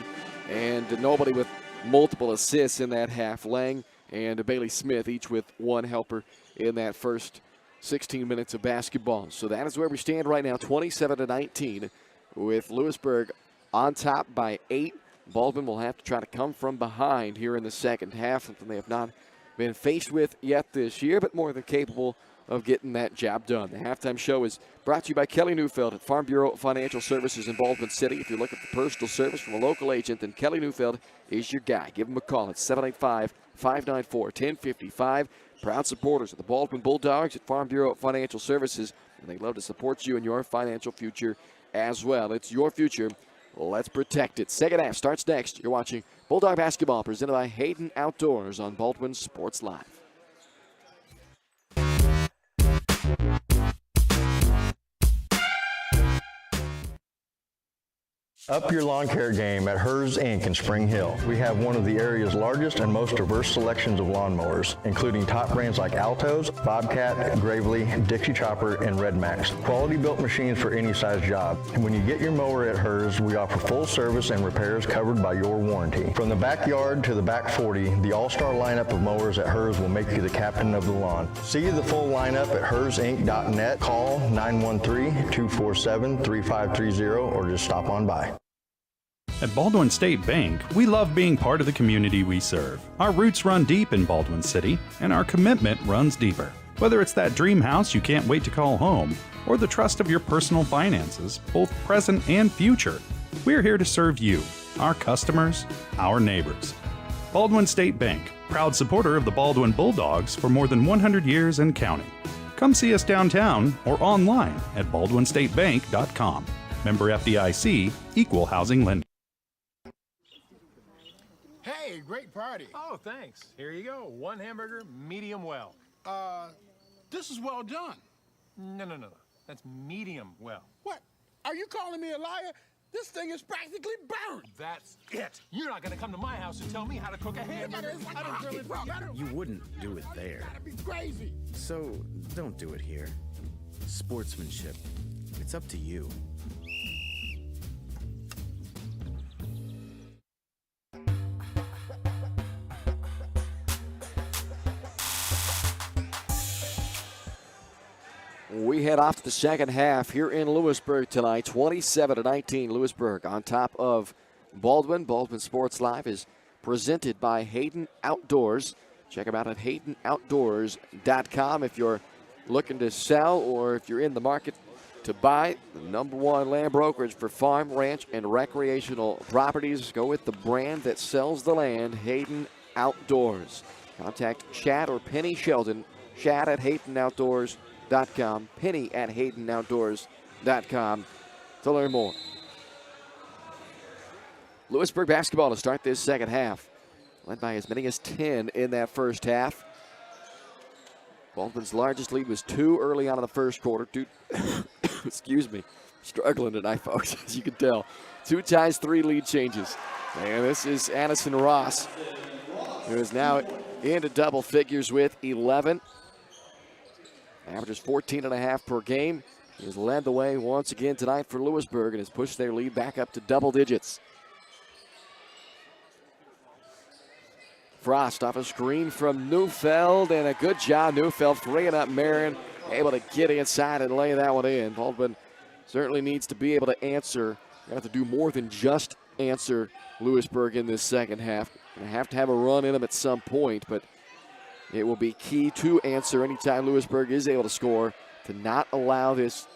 And nobody with multiple assists in that half. Lang and Bailey Smith each with 1 helper in that first 16 minutes of basketball. So that is where we stand right now, 27-19, with Louisburg on top by 8. Baldwin will have to try to come from behind here in the second half, something they have not been faced with yet this year, but more than capable of getting that job done. The halftime show is brought to you by Kelly Neufeld at Farm Bureau Financial Services in Baldwin City. If you're looking for personal service from a local agent, then Kelly Neufeld is your guy. Give them a call at 785-594-1055. Proud supporters of the Baldwin Bulldogs at Farm Bureau Financial Services, and they love to support you in your financial future as well. It's your future. Let's protect it. Second half starts next. You're watching Bulldog Basketball presented by Hayden Outdoors on Baldwin Sports Live. Up your lawn care game at Hers Inc. in Spring Hill. We have one of the area's largest and most diverse selections of lawnmowers, including top brands like Altos, Bobcat, Gravely, Dixie Chopper, and Red Max. Quality built machines for any size job. And when you get your mower at Hers, we offer full service and repairs covered by your warranty. From the backyard to the back 40, the all-star lineup of mowers at Hers will make you the captain of the lawn. See the full lineup at hersinc.net. Call 913-247-3530 or just stop on by. At Baldwin State Bank, we love being part of the community we serve. Our roots run deep in Baldwin City, and our commitment runs deeper. Whether it's that dream house you can't wait to call home, or the trust of your personal finances, both present and future, we're here to serve you, our customers, our neighbors. Baldwin State Bank, proud supporter of the Baldwin Bulldogs for more than 100 years and counting. Come see us downtown or online at baldwinstatebank.com. Member FDIC, Equal Housing Lender. Hey, great party. Oh, thanks. Here you go. 1 hamburger, medium well. This is well done. No. That's medium well. What? Are you calling me a liar? This thing is practically burned. That's it. You're not going to come to my house and tell me how to cook a hamburger. I don't really You wouldn't do it there. That'd be crazy. So don't do it here. Sportsmanship. It's up to you. We head off to the second half here in Louisburg tonight, 27-19. Louisburg on top of Baldwin. Baldwin Sports Live is presented by Hayden Outdoors. Check them out at HaydenOutdoors.com if you're looking to sell or if you're in the market to buy. The #1 land brokerage for farm, ranch, and recreational properties. Go with the brand that sells the land, Hayden Outdoors. Contact Chad or Penny Sheldon. Chad at HaydenOutdoors.com, Penny at HaydenOutdoors.com to learn more. Louisburg basketball to start this second half. led by as many as 10 in that first half. Baldwin's largest lead was 2 early on in the first quarter. Excuse me, struggling tonight, folks, as you can tell. 2 ties, 3 lead changes. And this is Addison Ross, who is now into double figures with 11. Averages 14.5 per game. He has led the way once again tonight for Louisburg and has pushed their lead back up to double digits. Frost off a screen from Neufeld, and a good job, Neufeld freeing up Marin, able to get inside and lay that one in. Baldwin certainly needs to be able to answer. You have to do more than just answer Louisburg in this second half. Going to have a run in them at some point, but it will be key to answer anytime Louisburg is able to score, to not allow this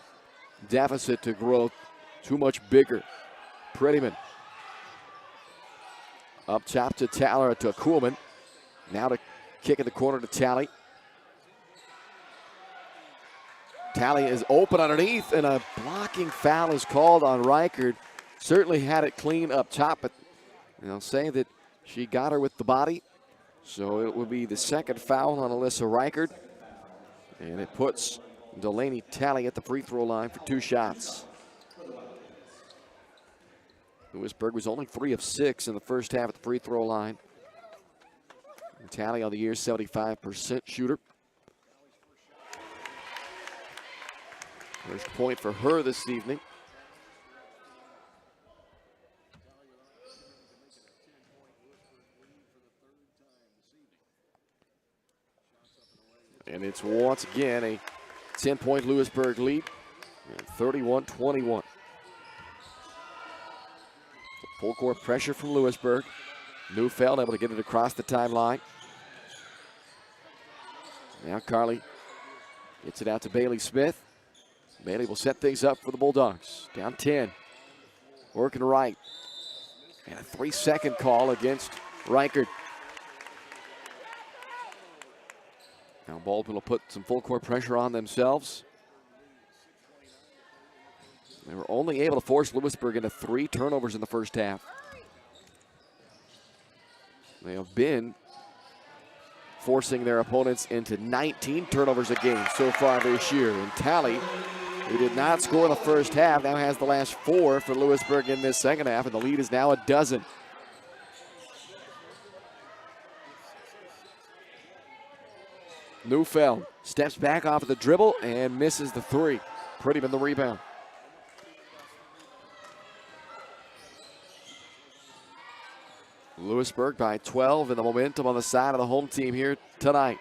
deficit to grow too much bigger. Prettyman up top to Taller, to Kuhlman. Now to kick in the corner to Talley. Talley is open underneath, and a blocking foul is called on Reichard. Certainly had it clean up top, but saying that she got her with the body. So it will be the second foul on Alyssa Reichard. And it puts Delaney Talley at the free throw line for 2 shots. Louisburg was only 3 of 6 in the first half at the free throw line. And Talley on the year, 75% shooter. First point for her this evening. And it's once again a 10-point Louisburg lead, 31-21. Full court pressure from Louisburg. Neufeld able to get it across the timeline. Now Carly gets it out to Bailey Smith. Bailey will set things up for the Bulldogs. Down 10. Working right. And a 3-second call against Reichard. Now Baldwin will put some full court pressure on themselves. They were only able to force Louisburg into 3 turnovers in the first half. They have been forcing their opponents into 19 turnovers a game so far this year. And Talley, who did not score in the first half, now has the last 4 for Louisburg in this second half, and the lead is now 12. Neufeld steps back off of the dribble and misses the 3. Prettyman the rebound. Louisburg by 12, and the momentum on the side of the home team here tonight.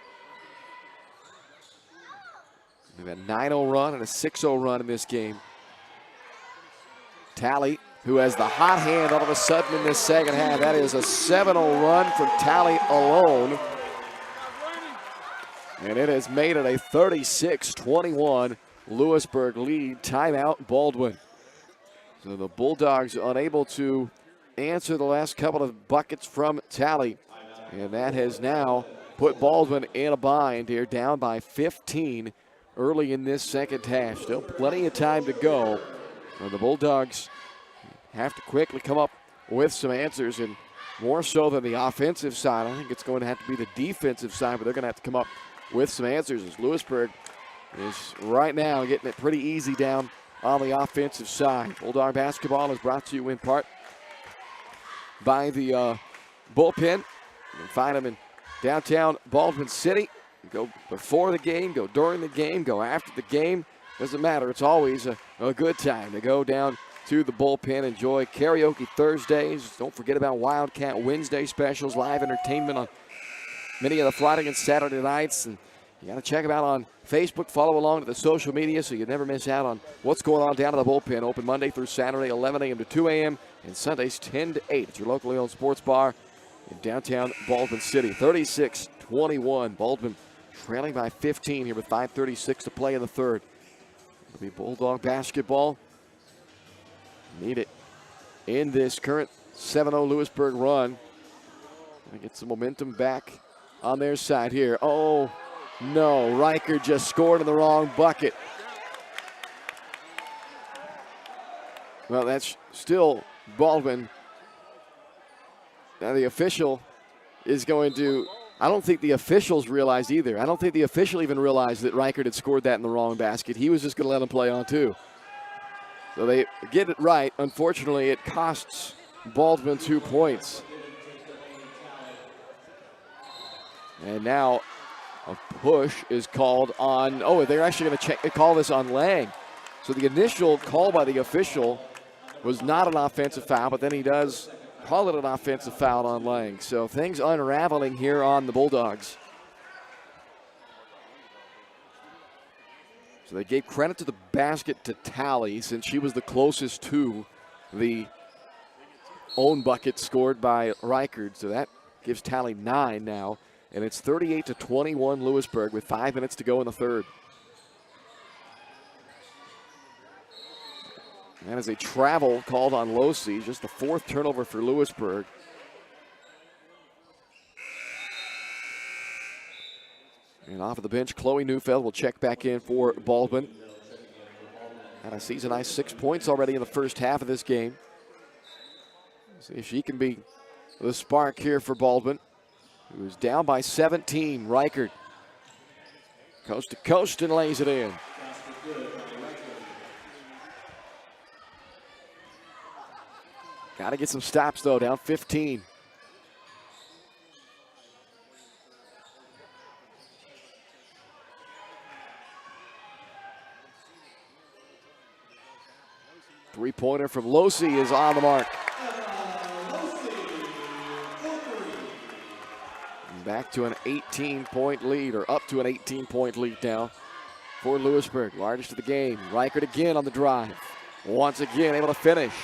They've had a 9-0 run and a 6-0 run in this game. Talley, who has the hot hand all of a sudden in this second half. That is a 7-0 run for Talley alone. And it has made it a 36-21 Louisburg lead. Timeout Baldwin. So the Bulldogs unable to answer the last couple of buckets from Talley. And that has now put Baldwin in a bind here, down by 15 early in this second half. Still plenty of time to go. And the Bulldogs have to quickly come up with some answers, and more so than the offensive side. I think it's going to have to be the defensive side, but they're going to have to come up with some answers, as Lewisburg is right now getting it pretty easy down on the offensive side. Bulldog basketball is brought to you in part by the bullpen. You can find them in downtown Baldwin City. Go before the game, go during the game, go after the game. Doesn't matter. It's always a good time to go down to the bullpen. Enjoy karaoke Thursdays. Don't forget about Wildcat Wednesday specials, live entertainment on many of the Friday and Saturday nights. And you got to check them out on Facebook. Follow along to the social media so you never miss out on what's going on down at the bullpen. Open Monday through Saturday, 11 a.m. to 2 a.m. and Sundays 10 to 8. It's your locally owned sports bar in downtown Baldwin City. 36-21. Baldwin trailing by 15 here with 5:36 to play in the third. It'll be Bulldog basketball. Need it in this current 7-0 Louisburg run. Gonna get some momentum back on their side here. Oh, no. Riker just scored in the wrong bucket. Well, that's still Baldwin. Now the official is going to, I don't think the officials realized either. I don't think the official even realized that Reichert had scored that in the wrong basket. He was just going to let him play on two. So they get it right. Unfortunately, it costs Baldwin 2 points. And now a push is called on, they're actually going to call this on Lang. So the initial call by the official was not an offensive foul, but then he does call it an offensive foul on Lang. So things unraveling here on the Bulldogs. So they gave credit to the basket to Tally since she was the closest to the own bucket scored by Reichert. So that gives Tally 9 now. And it's 38-21 Louisburg with 5 minutes to go in the third. That is a travel called on Losey, just the 4th turnover for Louisburg. And off of the bench, Chloe Neufeld will check back in for Baldwin. And sees a nice 6 points already in the first half of this game. See if she can be the spark here for Baldwin, who is down by 17. Reichert coast to coast and lays it in. Got to get some stops, though, down 15. Three-pointer from Losey is on the mark. Back to an 18-point lead, or up to an 18-point lead now for Louisburg. Largest of the game. Reichert again on the drive. Once again able to finish.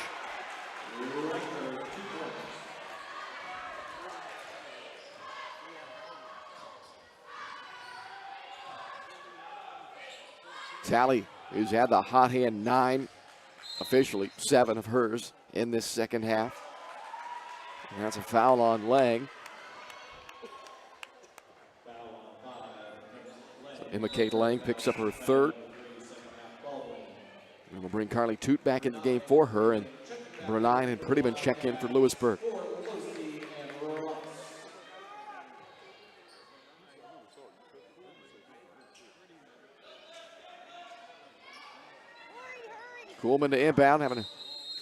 Tally, who's had the hot hand 9, officially 7 of hers in this second half. And that's a foul on Lang. So Emma Kate Lang picks up her 3rd. And we'll bring Carly Toot back into the game for her, and Bernine and Prettyman check in for Louisburg. Kuhlman to inbound, having a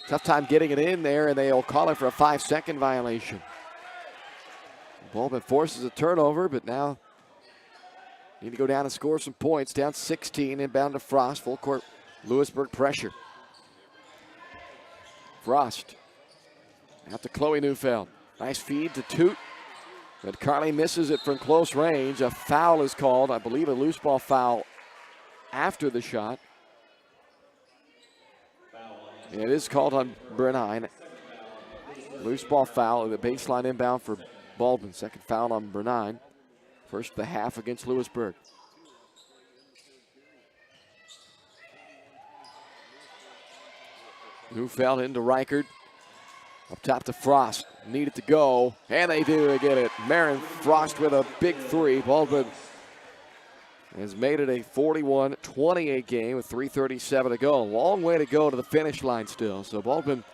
tough time getting it in there, and they'll call it for a 5-second violation. Baldwin forces a turnover, but now need to go down and score some points. Down 16, inbound to Frost. Full court Louisburg pressure. Frost out to Chloe Neufeld. Nice feed to Toot, but Carly misses it from close range. A foul is called, I believe a loose ball foul after the shot. And it is called on Bernine. Loose ball foul, the baseline inbound for Baldwin. Second foul on Bernine. First of the half against Louisburg. Neufeld into Reichert. Up top to Frost. Needed to go, and they do. They get it. Marin Frost with a big 3. Baldwin has made it a 41-28 game with 3:37 to go. A long way to go to the finish line still. So Baldwin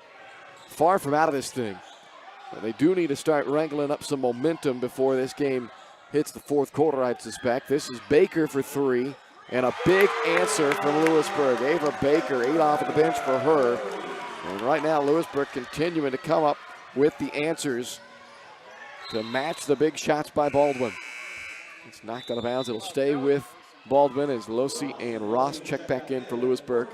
far from out of this thing. But they do need to start wrangling up some momentum before this game hits the 4th quarter, I'd suspect. This is Baker for 3, and a big answer from Louisburg. Ava Baker, 8 off of the bench for her. And right now, Louisburg continuing to come up with the answers to match the big shots by Baldwin. It's knocked out of bounds. It'll stay with Baldwin as Losey and Ross check back in for Louisburg.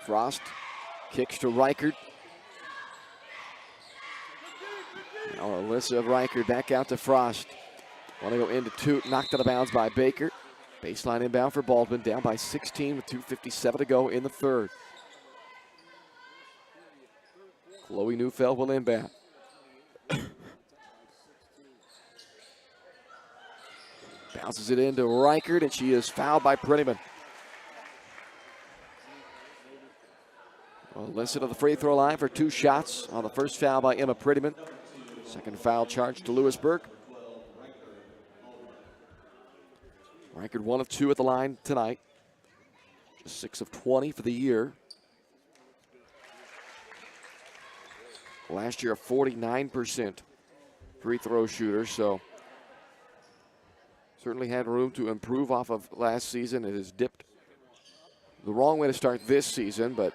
Frost kicks to Reichert. Now Alyssa Reichert back out to Frost. Want to go into Toot, knocked out of bounds by Baker. Baseline inbound for Baldwin, down by 16 with 2:57 to go in the third. Chloe Neufeld will inbound. Bounces it into Reichert, and she is fouled by Prettyman. Alyssa to the free throw line for 2 shots on the first foul by Emma Prettyman. Second foul charged to Louisburg. Reichard 1 of 2 at the line tonight. Just 6 of 20 for the year. Last year, a 49% free throw shooter, so certainly had room to improve off of last season. It has dipped the wrong way to start this season, but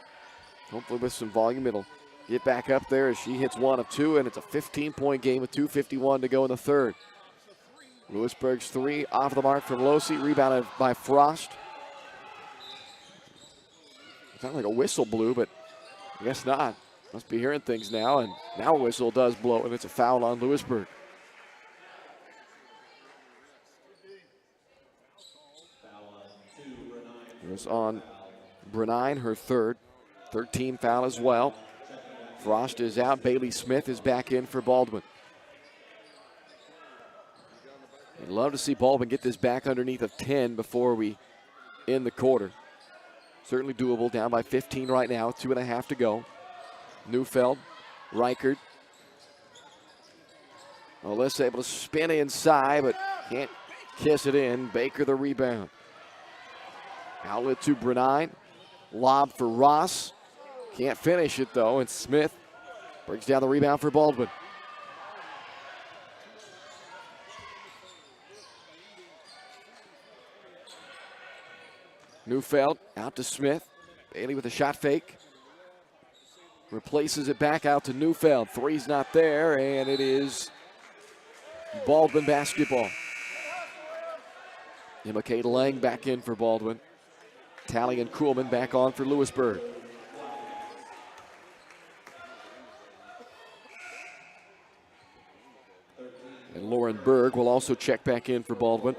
hopefully with some volume, it'll get back up there as she hits 1 of 2, and it's a 15-point game with 2:51 to go in the third. Louisburg's 3 off the mark from Losi, rebounded by Frost. It sounded like a whistle blew, but I guess not. Must be hearing things now, and now a whistle does blow, and it's a foul on Louisburg. It was on Brenine, her third. 13 foul as well. Frost is out. Bailey Smith is back in for Baldwin. I'd love to see Baldwin get this back underneath of 10 before we end the quarter. Certainly doable, down by 15 right now, 2.5 to go. Neufeld, Reichard. Alyssa able to spin inside, but can't kiss it in. Baker the rebound. Outlet to Brenine. Lob for Ross. Can't finish it though, and Smith breaks down the rebound for Baldwin. Neufeld out to Smith. Bailey with a shot fake. Replaces it back out to Neufeld. Three's not there, and it is Baldwin basketball. Emma Kate Lang back in for Baldwin. Talley and Kuhlman back on for Louisburg. And Lauren Berg will also check back in for Baldwin.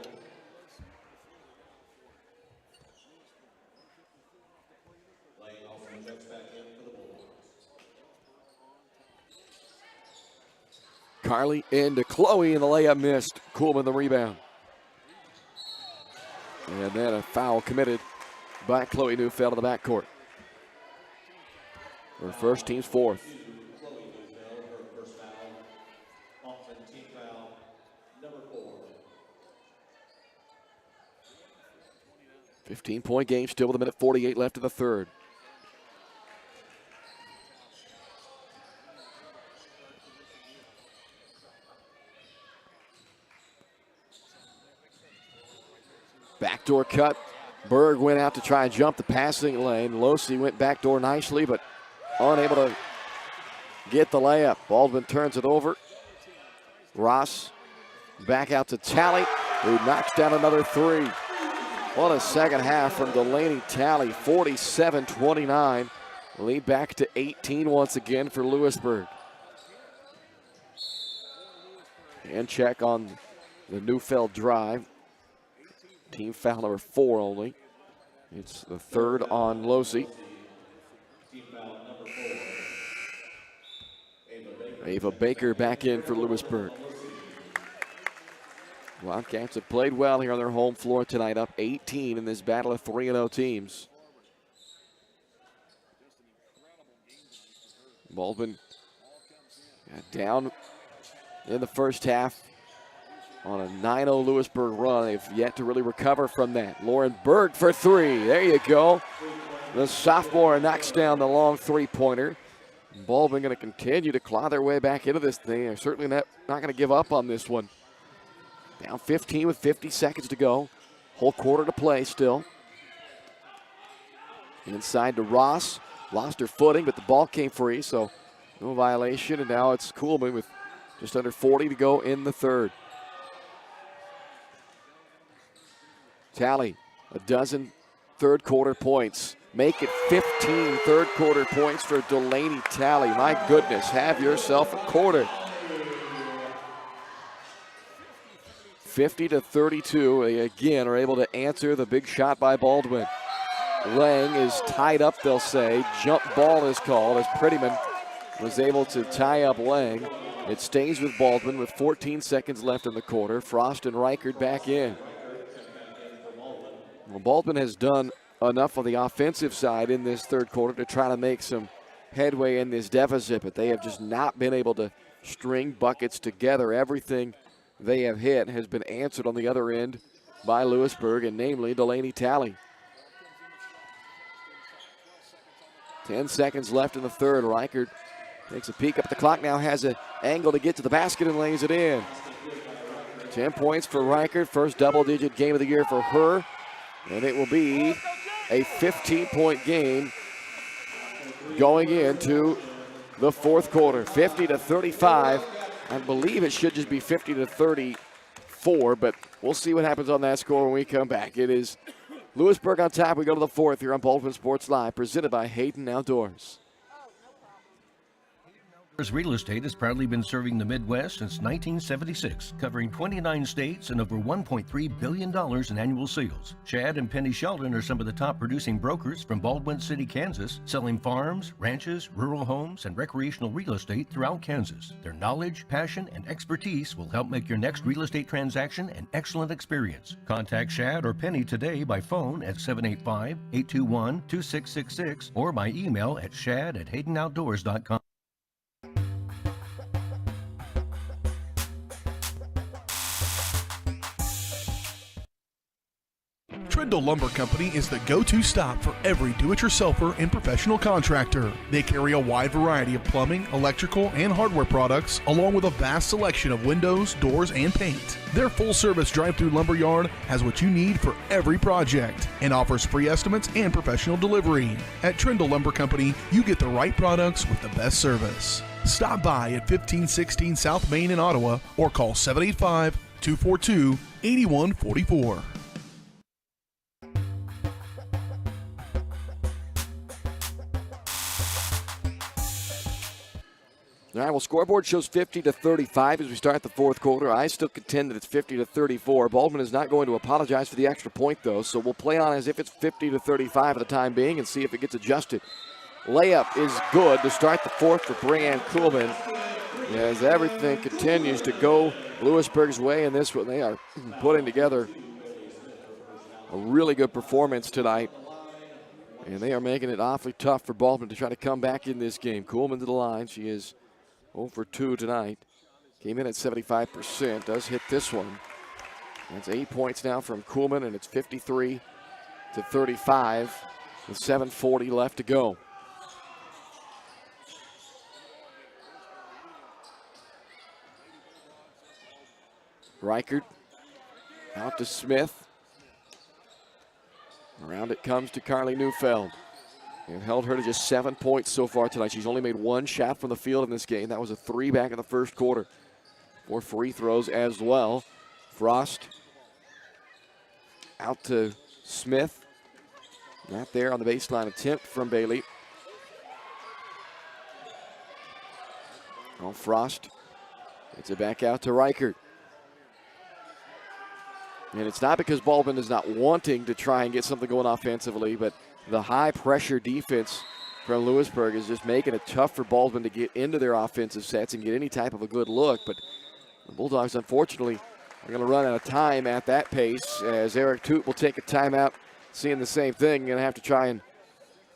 Carly into Chloe, and the layup missed. Kuhlman the rebound. And then a foul committed by Chloe Neufeld in the backcourt. Her first, team's fourth. 15-point game still with 1:48 left in the third. Backdoor cut. Berg went out to try and jump the passing lane. Losi went backdoor nicely, but unable to get the layup. Baldwin turns it over. Ross back out to Talley, who knocks down another three. What a second half from Delaney Talley, 47-29. Lead back to 18 once again for Louisburg. And check on the Neufeld drive. Team foul number 4 only. It's the third on Losi. Ava Baker back in for Louisburg. Wildcats have played well here on their home floor tonight, up 18 in this battle of 3-0 teams. Baldwin down in the first half on a 9-0 Louisburg run. They've yet to really recover from that. Lauren Berg for three. There you go. The sophomore knocks down the long three-pointer. Baldwin going to continue to claw their way back into this thing. They're certainly not going to give up on this one. Down 15 with 50 seconds to go. Whole quarter to play still. Inside to Ross. Lost her footing, but the ball came free, so no violation. And now it's Kuhlman with just under 40 to go in the third. Talley, a dozen third quarter points. Make it 15 third quarter points for Delaney Talley. My goodness, have yourself a quarter. 50-32, they again are able to answer the big shot by Baldwin. Lang is tied up, they'll say. Jump ball is called as Prettyman was able to tie up Lang. It stays with Baldwin with 14 seconds left in the quarter. Frost and Reichard back in. Well, Baldwin has done enough on the offensive side in this third quarter to try to make some headway in this deficit, but they have just not been able to string buckets together. Everything they have hit has been answered on the other end by Louisburg, and namely Delaney Talley. 10 seconds left in the third. Reichert takes a peek up at the clock, now has an angle to get to the basket and lays it in. 10 points for Reichert, first double-digit game of the year for her, and it will be a 15-point game going into the fourth quarter. 50-35. I believe it should just be 50-34, but we'll see what happens on that score when we come back. It is Louisburg on top. We go to the fourth here on Baldwin Sports Live, presented by Hayden Outdoors. Real Estate has proudly been serving the Midwest since 1976, covering 29 states and over $1.3 billion in annual sales. Chad and Penny Sheldon are some of the top producing brokers from Baldwin City, Kansas, selling farms, ranches, rural homes, and recreational real estate throughout Kansas. Their knowledge, passion, and expertise will help make your next real estate transaction an excellent experience. Contact Chad or Penny today by phone at 785-821-2666 or by email at shad@haydenoutdoors.com. Trindle Lumber Company is the go-to stop for every do-it-yourselfer and professional contractor. They carry a wide variety of plumbing, electrical, and hardware products, along with a vast selection of windows, doors, and paint. Their full-service drive-through lumber yard has what you need for every project and offers free estimates and professional delivery. At Trindle Lumber Company, you get the right products with the best service. Stop by at 1516 South Main in Ottawa or call 785-242-8144. All right, well, scoreboard shows 50-35 as we start the fourth quarter. I still contend that it's 50-34. Baldwin is not going to apologize for the extra point, though, so we'll play on as if it's 50-35 for the time being and see if it gets adjusted. Layup is good to start the fourth for Brianne Kuhlman as everything continues to go Louisburg's way in this one. They are putting together a really good performance tonight, and they are making it awfully tough for Baldwin to try to come back in this game. Kuhlman to the line. She is 0 for 2 tonight. Came in at 75%. Does hit this one. That's 8 points now from Kuhlman, and it's 53-35 with 7:40 left to go. Reichert out to Smith. Around it comes to Carly Neufeld. And held her to just 7 points so far tonight. She's only made one shot from the field in this game. That was a 3 back in the first quarter. 4 free throws as well. Frost out to Smith. Not there on the baseline attempt from Bailey. Oh, Frost gets it back out to Reichert. And it's not because Baldwin is not wanting to try and get something going offensively, but the high-pressure defense from Louisburg is just making it tough for Baldwin to get into their offensive sets and get any type of a good look. But the Bulldogs, unfortunately, are going to run out of time at that pace as Eric Toot will take a timeout, seeing the same thing. Going to have to try and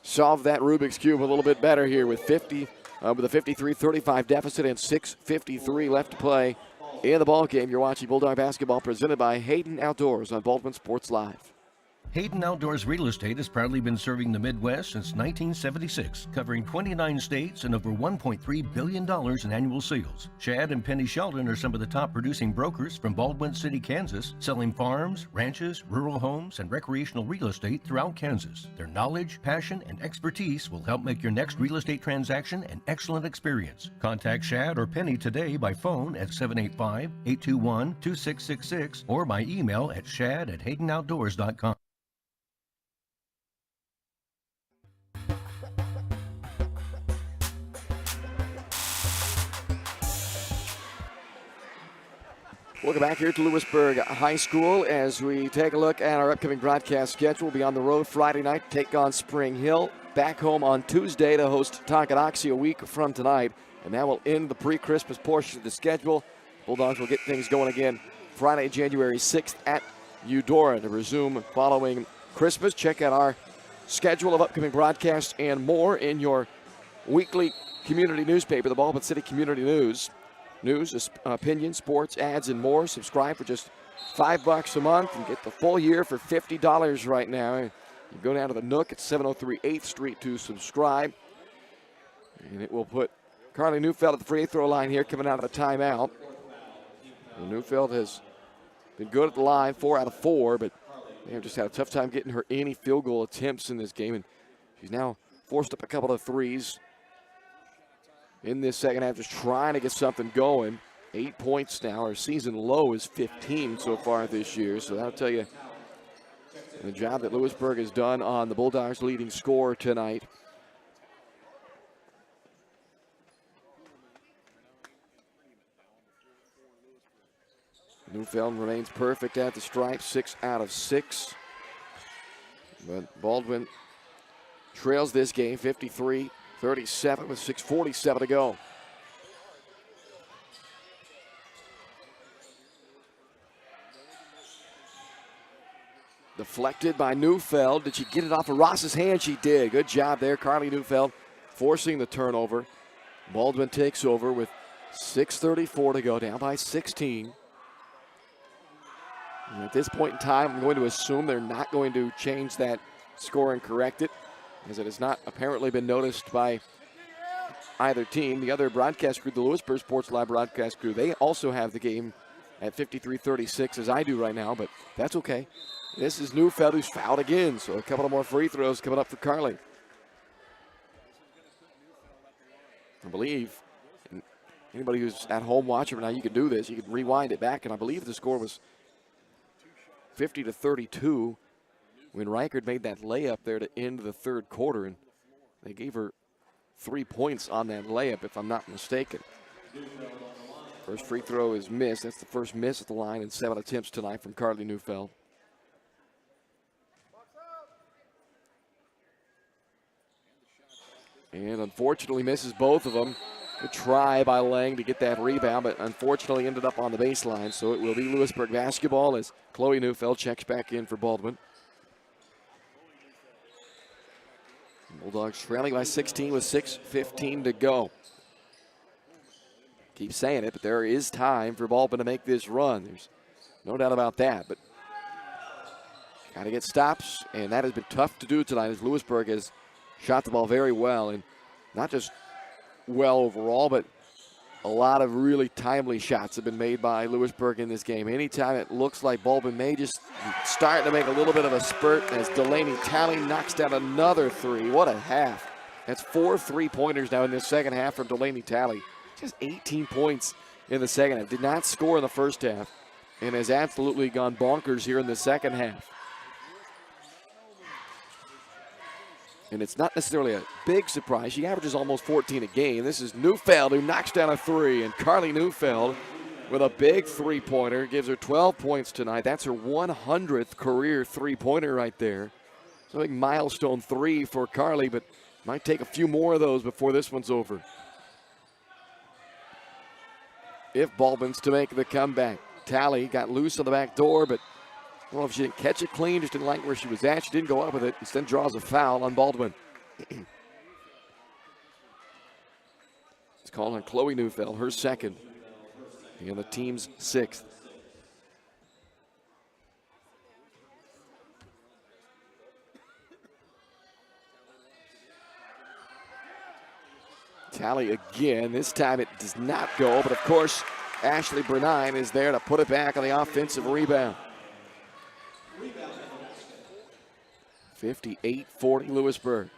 solve that Rubik's Cube a little bit better here with a 53-35 deficit and 6:53 left to play in the ball game. You're watching Bulldog basketball presented by Hayden Outdoors on Baldwin Sports Live. Hayden Outdoors Real Estate has proudly been serving the Midwest since 1976, covering 29 states and over $1.3 billion in annual sales. Chad and Penny Sheldon are some of the top producing brokers from Baldwin City, Kansas, selling farms, ranches, rural homes, and recreational real estate throughout Kansas. Their knowledge, passion, and expertise will help make your next real estate transaction an excellent experience. Contact Chad or Penny today by phone at 785-821-2666 or by email at shad@haydenoutdoors.com. Welcome back here to Louisburg High School as we take a look at our upcoming broadcast schedule. We'll be on the road Friday night to take on Spring Hill. Back home on Tuesday to host Tonganoxie a week from tonight. And that will end the pre-Christmas portion of the schedule. Bulldogs will get things going again Friday, January 6th at Eudora to resume following Christmas. Check out our schedule of upcoming broadcasts and more in your weekly community newspaper, the Baldwin City Community News. News, opinion, sports, ads, and more. Subscribe for just $5 a month and get the full year for $50 right now. You go down to the Nook at 703 8th Street to subscribe. And it will put Carly Neufeld at the free throw line here coming out of the timeout. Well, Neufeld has been good at the line, 4 out of 4, but they have just had a tough time getting her any field goal attempts in this game. And she's now forced up a couple of threes in this second half, just trying to get something going. 8 points now. Her season low is 15 so far this year. So that'll tell you the job that Louisburg has done on the Bulldogs' leading scorer tonight. Neufeld remains perfect at the stripe, 6 out of 6. But Baldwin trails this game 53-37 with 6:47 to go. Deflected by Neufeld. Did she get it off of Ross's hand? She did. Good job there, Carly Neufeld, forcing the turnover. Baldwin takes over with 6:34 to go, down by 16. And at this point in time, I'm going to assume they're not going to change that score and correct it, as it has not apparently been noticed by either team. The other broadcast crew, the Louisburg Sports Live broadcast crew, they also have the game at 53-36 as I do right now, but that's okay. This is Neufeld, who's fouled again, so a couple of more free throws coming up for Carly. I believe anybody who's at home watching right now, you can do this. You can rewind it back, and I believe the score was 50-32 when Reichard made that layup there to end the third quarter, and they gave her 3 points on that layup, if I'm not mistaken. First free throw is missed. That's the first miss at the line in 7 attempts tonight from Carly Neufeld. And unfortunately misses both of them. Good try by Lang to get that rebound, but unfortunately ended up on the baseline. So it will be Louisburg basketball as Chloe Neufeld checks back in for Baldwin. Bulldogs trailing by 16 with 6:15 to go. Keep saying it, but there is time for Baldwin to make this run. There's no doubt about that, but got to get stops, and that has been tough to do tonight as Louisburg has shot the ball very well, and not just well overall, but a lot of really timely shots have been made by Louisburg in this game. Anytime it looks like Baldwin may just start to make a little bit of a spurt as Delaney Talley knocks down another three. What a half. That's 4 3-pointers now in this second half from Delaney Talley. Just 18 points in the second half. Did not score in the first half and has absolutely gone bonkers here in the second half. And it's not necessarily a big surprise. She averages almost 14 a game. This is Neufeld who knocks down a three, and Carly Neufeld with a big three-pointer gives her 12 points tonight. That's her 100th career three-pointer right there. It's a big milestone three for Carly, but might take a few more of those before this one's over. If Baldwin's to make the comeback. Talley got loose on the back door, but I don't know if she didn't catch it clean, just didn't like where she was at. She didn't go up with it. Instead draws a foul on Baldwin. It's called on Chloe Neufeld, her second, and the team's 6th. Talley again. This time it does not go, but of course, Ashley Bernine is there to put it back on the offensive rebound. 58-40 Louisburg.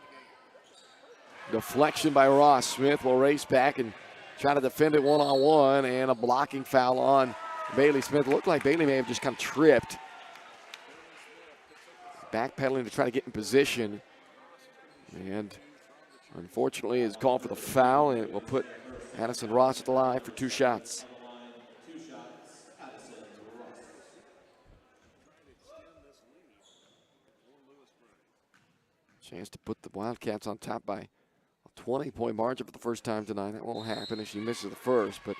Deflection by Ross. Smith will race back and try to defend it one-on-one, and a blocking foul on Bailey Smith. Looked like Bailey may have just kind of tripped. Backpedaling to try to get in position. And unfortunately is called for the foul, and it will put Addison Ross at the line for 2 shots. Chance to put the Wildcats on top by a 20-point margin for the first time tonight. That won't happen if she misses the first, but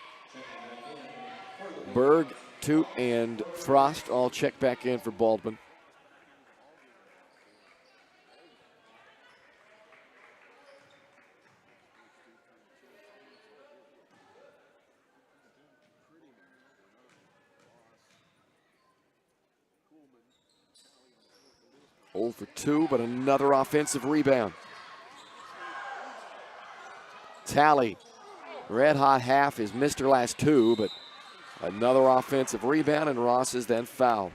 Berg, Toot, and Frost all check back in for Baldwin. 0 for 2, but another offensive rebound. Tally, red hot half, has missed her last 2, but another offensive rebound, and Ross is then fouled.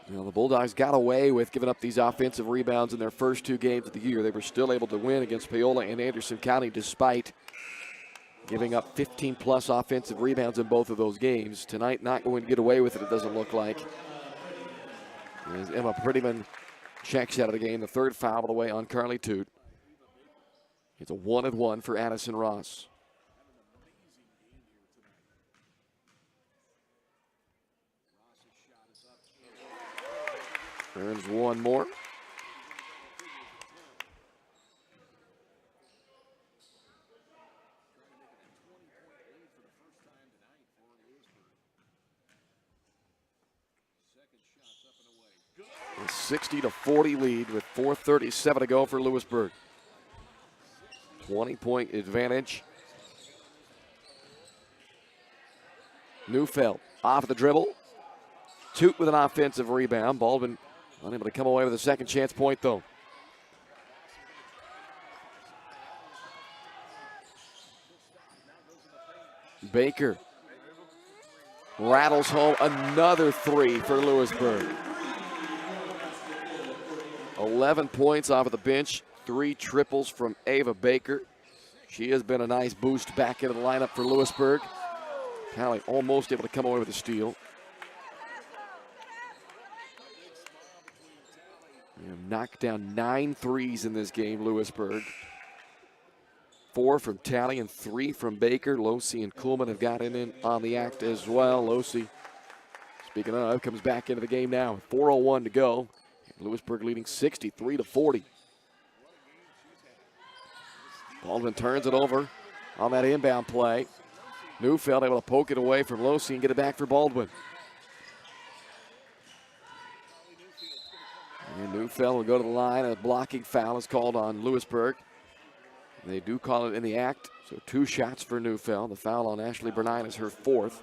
You know, the Bulldogs got away with giving up these offensive rebounds in their first 2 games of the year. They were still able to win against Paola and Anderson County despite giving up 15-plus offensive rebounds in both of those games. Tonight, not going to get away with it, it doesn't look like. As Emma Prettyman checks out of the game, the 3rd foul of the way on Carly Toot. It's a 1-and-1 for Addison Ross. Earns 1 more. A 60-40 lead with 4:37 to go for Louisburg. 20-point advantage. Neufeld off the dribble. Toot with an offensive rebound. Baldwin unable to come away with a second chance point, though. Baker rattles home another 3 for Louisburg. 11 points off of the bench, 3 triples from Ava Baker. She has been a nice boost back into the lineup for Louisburg. Tally almost able to come away with a steal. We have knocked down 9 threes in this game, Louisburg. 4 from Tally and 3 from Baker. Losey and Kuhlman have gotten in on the act as well. Losey, speaking of, comes back into the game now. 4:01 to go. Louisburg leading 63-40. Baldwin turns it over on that inbound play. Neufeld able to poke it away from Losey and get it back for Baldwin. And Neufeld will go to the line. A blocking foul is called on Louisburg. They do call it in the act, so 2 shots for Neufeld. The foul on Ashley Bernine is her 4th.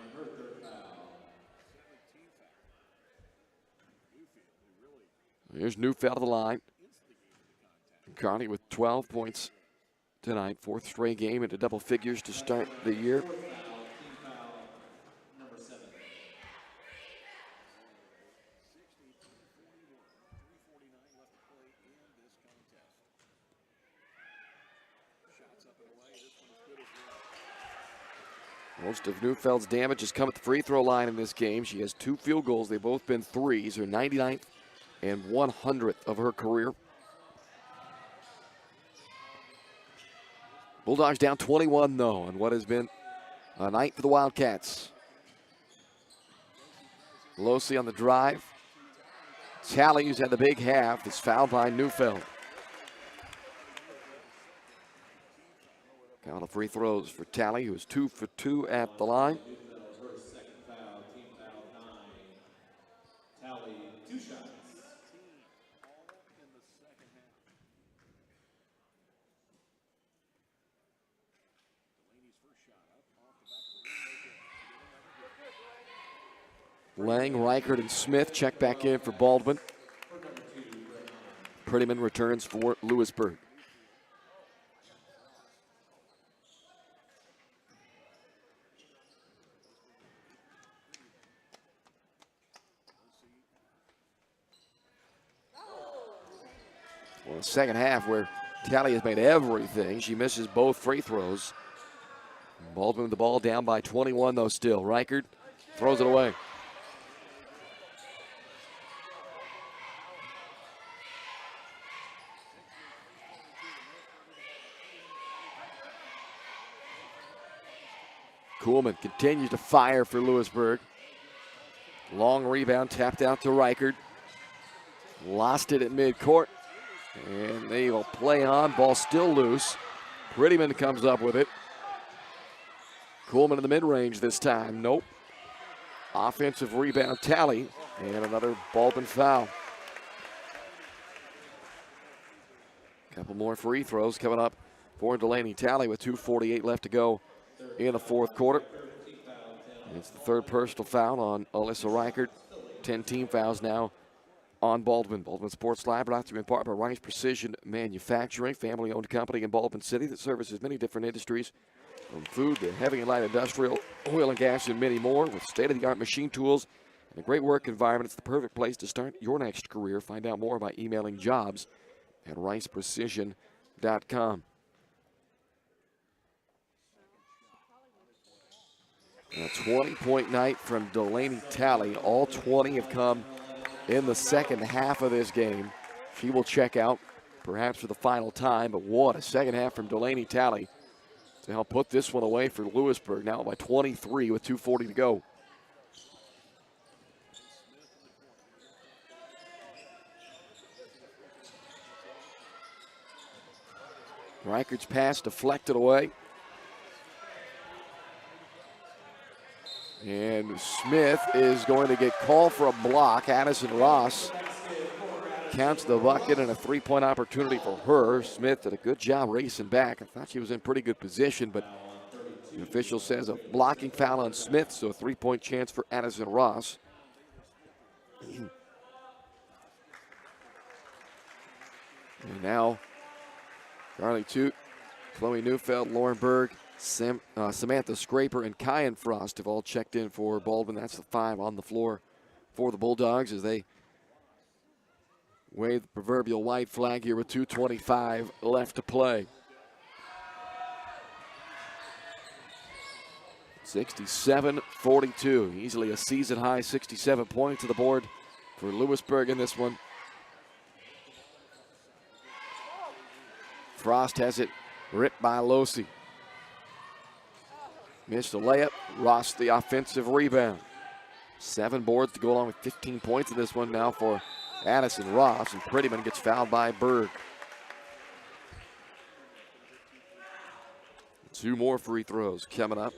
Here's Neufeld to the line. Carney with 12 points tonight. 4th straight game into double figures to start the year. Most of Neufeld's damage has come at the free throw line in this game. She has 2 field goals. They've both been threes. Her 99th and 100th of her career. Bulldogs down 21, though, on what has been a night for the Wildcats. Losey on the drive. Tally, who's had the big half, is fouled by Neufeld. Count of free throws for Tally, who is 2 for 2 at the line. Her second foul, team foul 9. Tally, 2 shots. Lang, Reichert, and Smith check back in for Baldwin. Prettyman returns for Louisburg. Well, the second half where Tally has made everything. She misses both free throws. Baldwin with the ball down by 21, though, still. Reichert throws it away. Kuhlman continues to fire for Louisburg. Long rebound, tapped out to Reichert. Lost it at midcourt. And they will play on. Ball still loose. Prettyman comes up with it. Kuhlman in the mid-range this time. Nope. Offensive rebound, Tally. And another Baldwin foul. Couple more free throws coming up for Delaney. Tally with 2:48 left to go in the 4th quarter. It's the 3rd personal foul on Alyssa Reichert. 10 team fouls now on Baldwin. Baldwin Sports Live brought to you in part by Rice Precision Manufacturing, family-owned company in Baldwin City that services many different industries, from food to heavy and light industrial, oil and gas, and many more. With state-of-the-art machine tools and a great work environment, it's the perfect place to start your next career. Find out more by emailing jobs@riceprecision.com. A 20-point night from Delaney Talley. All 20 have come in the second half of this game. She will check out perhaps for the final time, but what a second half from Delaney Talley to help put this one away for Louisburg, now by 23 with 2:40 to go. Reichert's pass deflected away. And Smith is going to get called for a block. Addison Ross counts the bucket and a three-point opportunity for her. Smith did a good job racing back. I thought she was in pretty good position, but the official says a blocking foul on Smith, so a three-point chance for Addison Ross. And now Carly Toot, Chloe Neufeld, Lauren Berg, Samantha Scraper, and Kyan Frost have all checked in for Baldwin. That's the 5 on the floor for the Bulldogs as they wave the proverbial white flag here with 2:25 left to play. 67-42, easily a season-high 67 points to the board for Louisburg in this one. Frost has it ripped by Losi. Missed the layup. Ross the offensive rebound. 7 boards to go along with 15 points in this one now for Addison Ross, and Prettyman gets fouled by Berg. 2 more free throws coming up.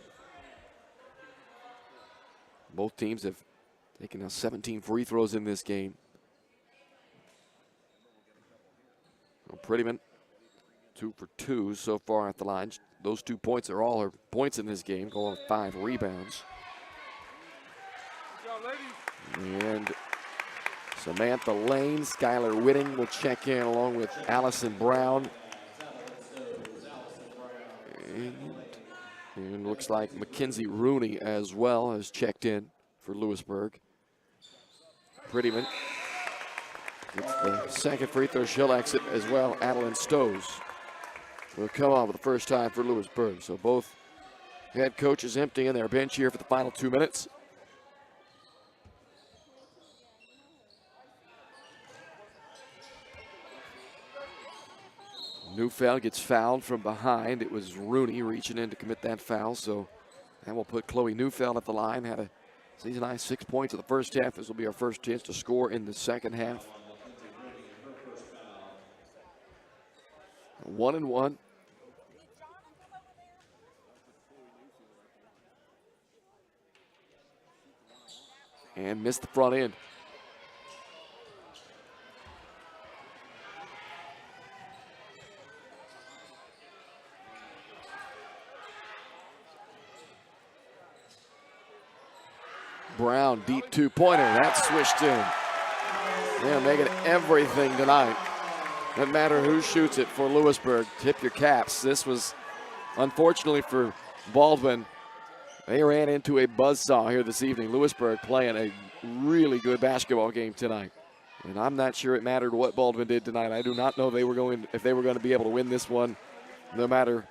Both teams have taken now 17 free throws in this game. Prettyman 2 for 2 so far at the line. Those 2 points are all her points in this game, going with 5 rebounds. And Samantha Lane, Skylar Whitting will check in along with Allison Brown. And looks like Mackenzie Rooney as well has checked in for Louisburg. Prettyman gets the second free throw. She'll exit as well. Adeline Stows will come on for the first time for Louisburg. So both head coaches emptying their bench here for the final 2 minutes. Neufeld gets fouled from behind. It was Rooney reaching in to commit that foul. So that will put Chloe Neufeld at the line. Had a season-high 6 points in the first half. This will be our first chance to score in the second half. 1-1. And missed the front end. Brown, deep 2-pointer. That's swished in. Yeah, making everything tonight. Doesn't matter who shoots it for Louisburg. Tip your caps. This was, unfortunately for Baldwin, they ran into a buzzsaw here this evening. Louisburg playing a really good basketball game tonight. And I'm not sure it mattered what Baldwin did tonight. I do not know if they were going to be able to win this one, no matter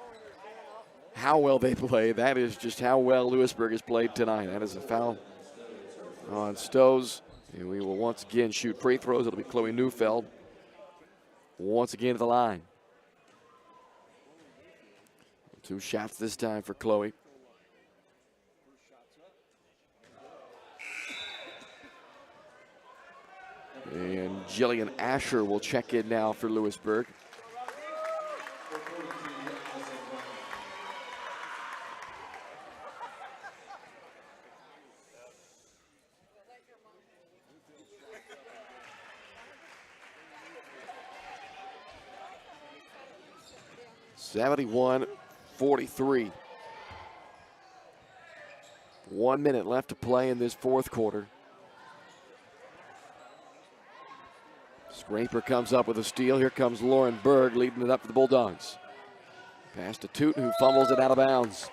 how well they play. That is just how well Louisburg has played tonight. That is a foul on Stows. And we will once again shoot free throws. It'll be Chloe Neufeld once again to the line. 2 shots this time for Chloe. And Jillian Asher will check in now for Louisburg. (71-43). 1 minute left to play in this fourth quarter. Scraper comes up with a steal. Here comes Lauren Berg leading it up for the Bulldogs. Pass to Tootin, who fumbles it out of bounds.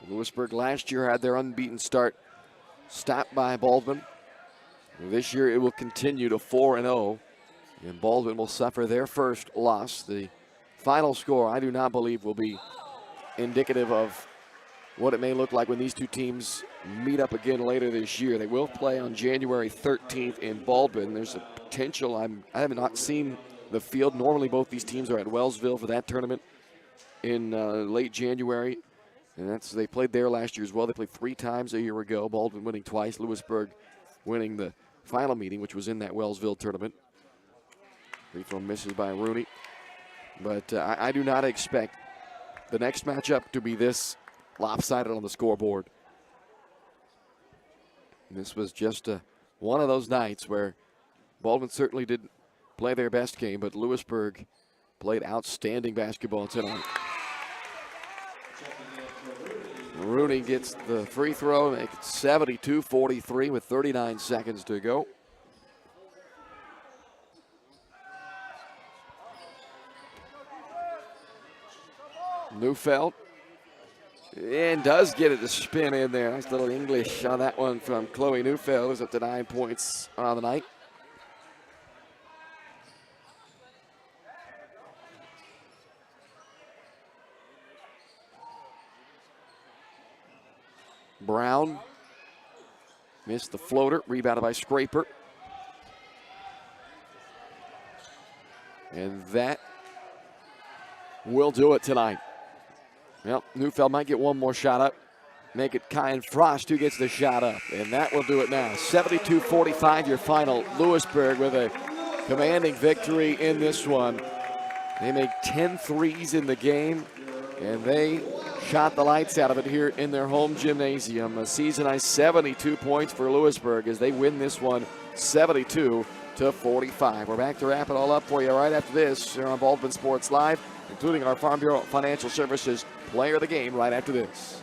Louisburg last year had their unbeaten start stopped by Baldwin. This year it will continue to 4-0, and Baldwin will suffer their first loss. The final score, I do not believe, will be indicative of what it may look like when these two teams meet up again later this year. They will play on January 13th in Baldwin. There's a potential. I have not seen the field. Normally both these teams are at Wellsville for that tournament in late January. And they played there last year as well. They played 3 times a year ago. Baldwin winning twice. Louisburg winning the final meeting, which was in that Wellsville tournament. Free throw misses by Rooney. But I do not expect the next matchup to be this lopsided on the scoreboard. This was just one of those nights where Baldwin certainly didn't play their best game, but Louisburg played outstanding basketball tonight. Rooney gets the free throw, make it 72-43 with 39 seconds to go. Neufeld, and does get it to spin in there. Nice little English on that one from Chloe Neufeld, who's up to 9 points on the night. Brown missed the floater, rebounded by Scraper. And that will do it tonight. Well, Neufeld might get one more shot up. Make it Kyan Frost who gets the shot up. And that will do it now. 72-45 your final. Louisburg with a commanding victory in this one. They make 10 threes in the game, and they shot the lights out of it here in their home gymnasium. A season-high 72 points for Louisburg as they win this one 72-45. We're back to wrap it all up for you right after this here on Baldwin Sports Live, including our Farm Bureau Financial Services Player of the Game right after this.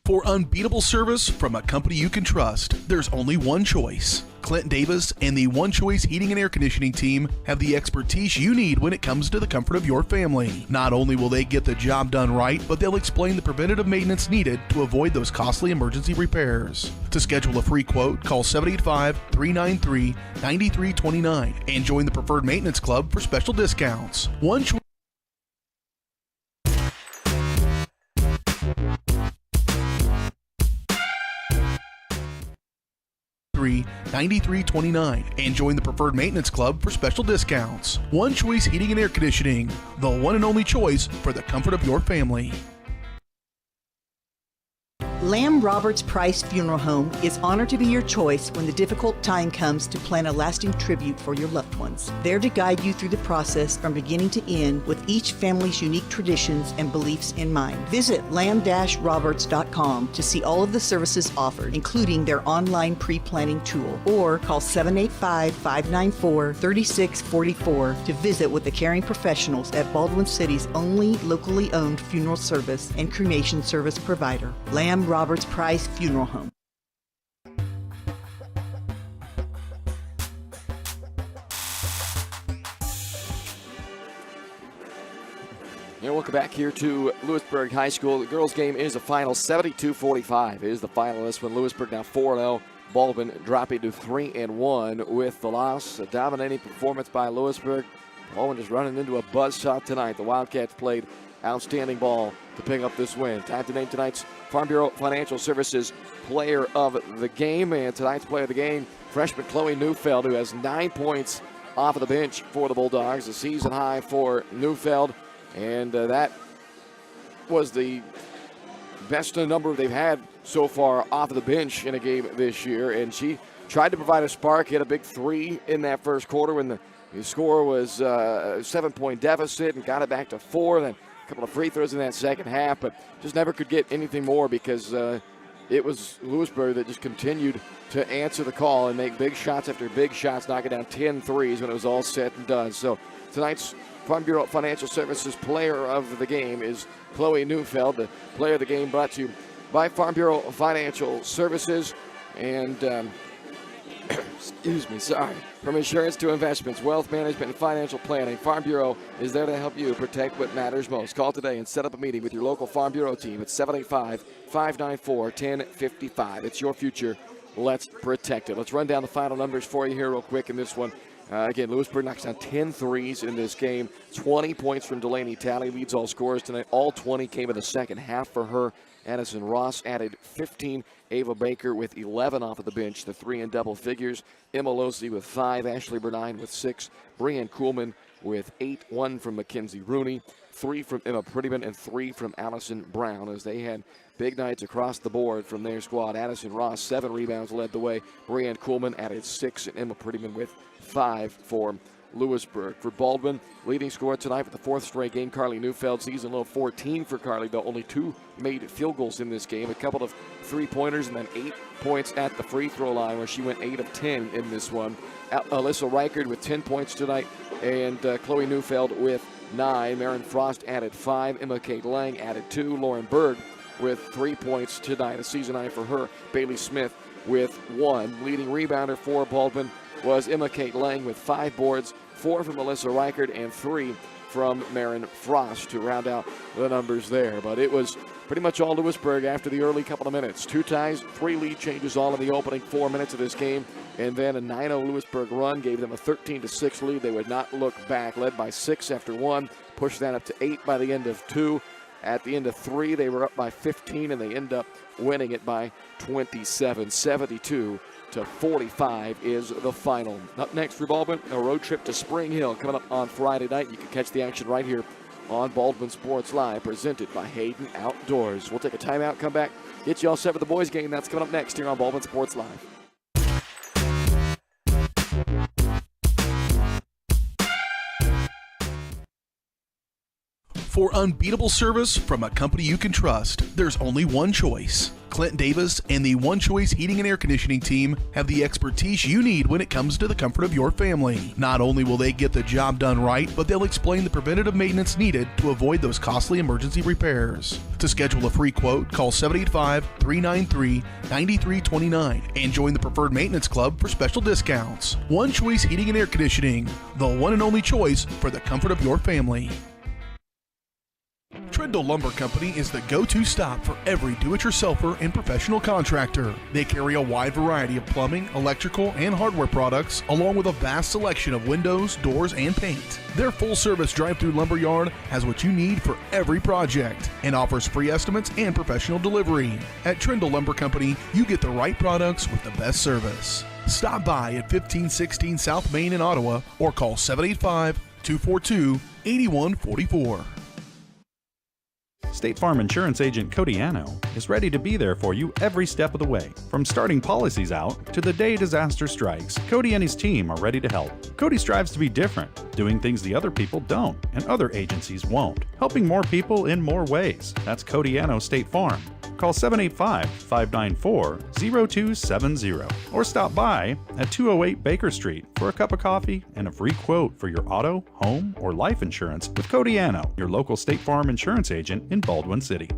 For unbeatable service from a company you can trust, there's only one choice. Clint Davis and the One Choice Heating and Air Conditioning team have the expertise you need when it comes to the comfort of your family. Not only will they get the job done right, but they'll explain the preventative maintenance needed to avoid those costly emergency repairs. To schedule a free quote, call 785-393-9329 and join the Preferred Maintenance Club for special discounts. One Choice 9329 and join the Preferred Maintenance Club for special discounts. One Choice Heating and Air Conditioning, the one and only choice for the comfort of your family. Lamb Roberts Price Funeral Home is honored to be your choice when the difficult time comes to plan a lasting tribute for your loved ones. There to guide you through the process from beginning to end with each family's unique traditions and beliefs in mind. Visit lamb-roberts.com to see all of the services offered, including their online pre-planning tool, or call 785-594-3644 to visit with the caring professionals at Baldwin City's only locally owned funeral service and cremation service provider, Lamb Roberts Price Funeral Home. And welcome back here to Louisburg High School. The girls' game is a final 72-45 is the final of this one. Louisburg now 4-0. Baldwin dropping to 3-1 with the loss. A dominating performance by Louisburg. Baldwin just running into a buzzsaw tonight. The Wildcats played outstanding ball to pick up this win. Time to name tonight's Farm Bureau Financial Services Player of the Game. And tonight's Player of the Game, freshman Chloe Neufeld, who has 9 points off of the bench for the Bulldogs. A season high for Neufeld. And that was the best number they've had so far off of the bench in a game this year. And she tried to provide a spark, hit a big three in that first quarter when the score was a 7-point deficit and got it back to 4. Then a couple of free throws in that second half, but just never could get anything more because it was Louisburg that just continued to answer the call and make big shots after big shots, knocking down 10 threes when it was all said and done. So tonight's Farm Bureau Financial Services player of the game is Chloe Neufeld. The player of the game brought to you by Farm Bureau Financial Services. And, from insurance to investments, wealth management, and financial planning, Farm Bureau is there to help you protect what matters most. Call today and set up a meeting with your local Farm Bureau team at 785-594-1055. It's your future. Let's protect it. Let's run down the final numbers for you here real quick in this one. Again, Louisburg knocks down 10 threes in this game. 20 points from Delaney Talley, leads all scorers tonight. All 20 came in the second half for her. Addison Ross added 15. Ava Baker with 11 off of the bench, the 3 in double figures. Emma Losey with 5. Ashley Bernine with 6. Brianne Kuhlman with 8. 1 from Mackenzie Rooney. 3 from Emma Prettyman and 3 from Allison Brown, as they had big nights across the board from their squad. Addison Ross, 7 rebounds, led the way. Brianne Kuhlman added 6, and Emma Prettyman with 5 for Louisburg. For Baldwin, leading scorer tonight for the 4th straight game, Carly Neufeld. Season low 14 for Carly, though only 2 made field goals in this game. A couple of three-pointers and then 8 points at the free throw line, where she went 8 of 10 in this one. Alyssa Reichard with 10 points tonight, and Chloe Neufeld with 9. Marin Frost added 5. Emma Kate Lang added 2. Lauren Berg with 3 points tonight, a season high for her. Bailey Smith with 1. Leading rebounder for Baldwin was Emma Kate Lang with 5 boards, 4 from Alyssa Reichard and 3 from Marin Frost to round out the numbers there. But it was pretty much all Louisburg after the early couple of minutes. 2 ties, 3 lead changes all in the opening 4 minutes of this game, and then a 9-0 Louisburg run gave them a 13-6 lead. They would not look back, led by 6 after 1, pushed that up to 8 by the end of 2. At the end of 3, they were up by 15, and they end up winning it by 27. 72-45 is the final. Up next for Baldwin, a road trip to Spring Hill coming up on Friday night. You can catch the action right here on Baldwin Sports Live, presented by Hayden Outdoors. We'll take a timeout, come back, get you all set for the boys game. That's coming up next here on Baldwin Sports Live. For unbeatable service from a company you can trust, there's only one choice. Clint Davis and the One Choice Heating and Air Conditioning team have the expertise you need when it comes to the comfort of your family. Not only will they get the job done right, but they'll explain the preventative maintenance needed to avoid those costly emergency repairs. To schedule a free quote, call 785-393-9329 and join the Preferred Maintenance Club for special discounts. One Choice Heating and Air Conditioning, the one and only choice for the comfort of your family. Trindle Lumber Company is the go-to stop for every do-it-yourselfer and professional contractor. They carry a wide variety of plumbing, electrical, and hardware products, along with a vast selection of windows, doors, and paint. Their full-service drive-through lumber yard has what you need for every project and offers free estimates and professional delivery. At Trindle Lumber Company, you get the right products with the best service. Stop by at 1516 South Main in Ottawa or call 785-242-8144. State Farm Insurance Agent Cody Anno is ready to be there for you every step of the way. From starting policies out to the day disaster strikes, Cody and his team are ready to help. Cody strives to be different, doing things the other people don't and other agencies won't, helping more people in more ways. That's Cody Anno State Farm. Call 785-594-0270 or stop by at 208 Baker Street for a cup of coffee and a free quote for your auto, home, or life insurance with Cody Anno, your local State Farm insurance agent in Baldwin City.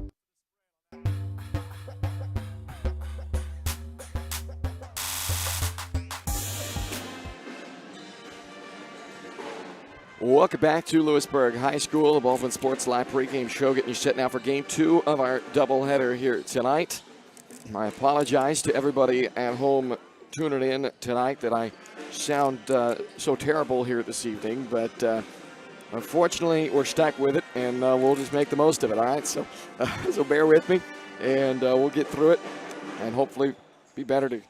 Welcome back to Louisburg High School, the Baldwin Sports Live pregame show, getting you set now for Game 2 of our doubleheader here tonight. I apologize to everybody at home tuning in tonight that I sound so terrible here this evening, but unfortunately we're stuck with it, and we'll just make the most of it, all right? So bear with me, and we'll get through it, and hopefully be better to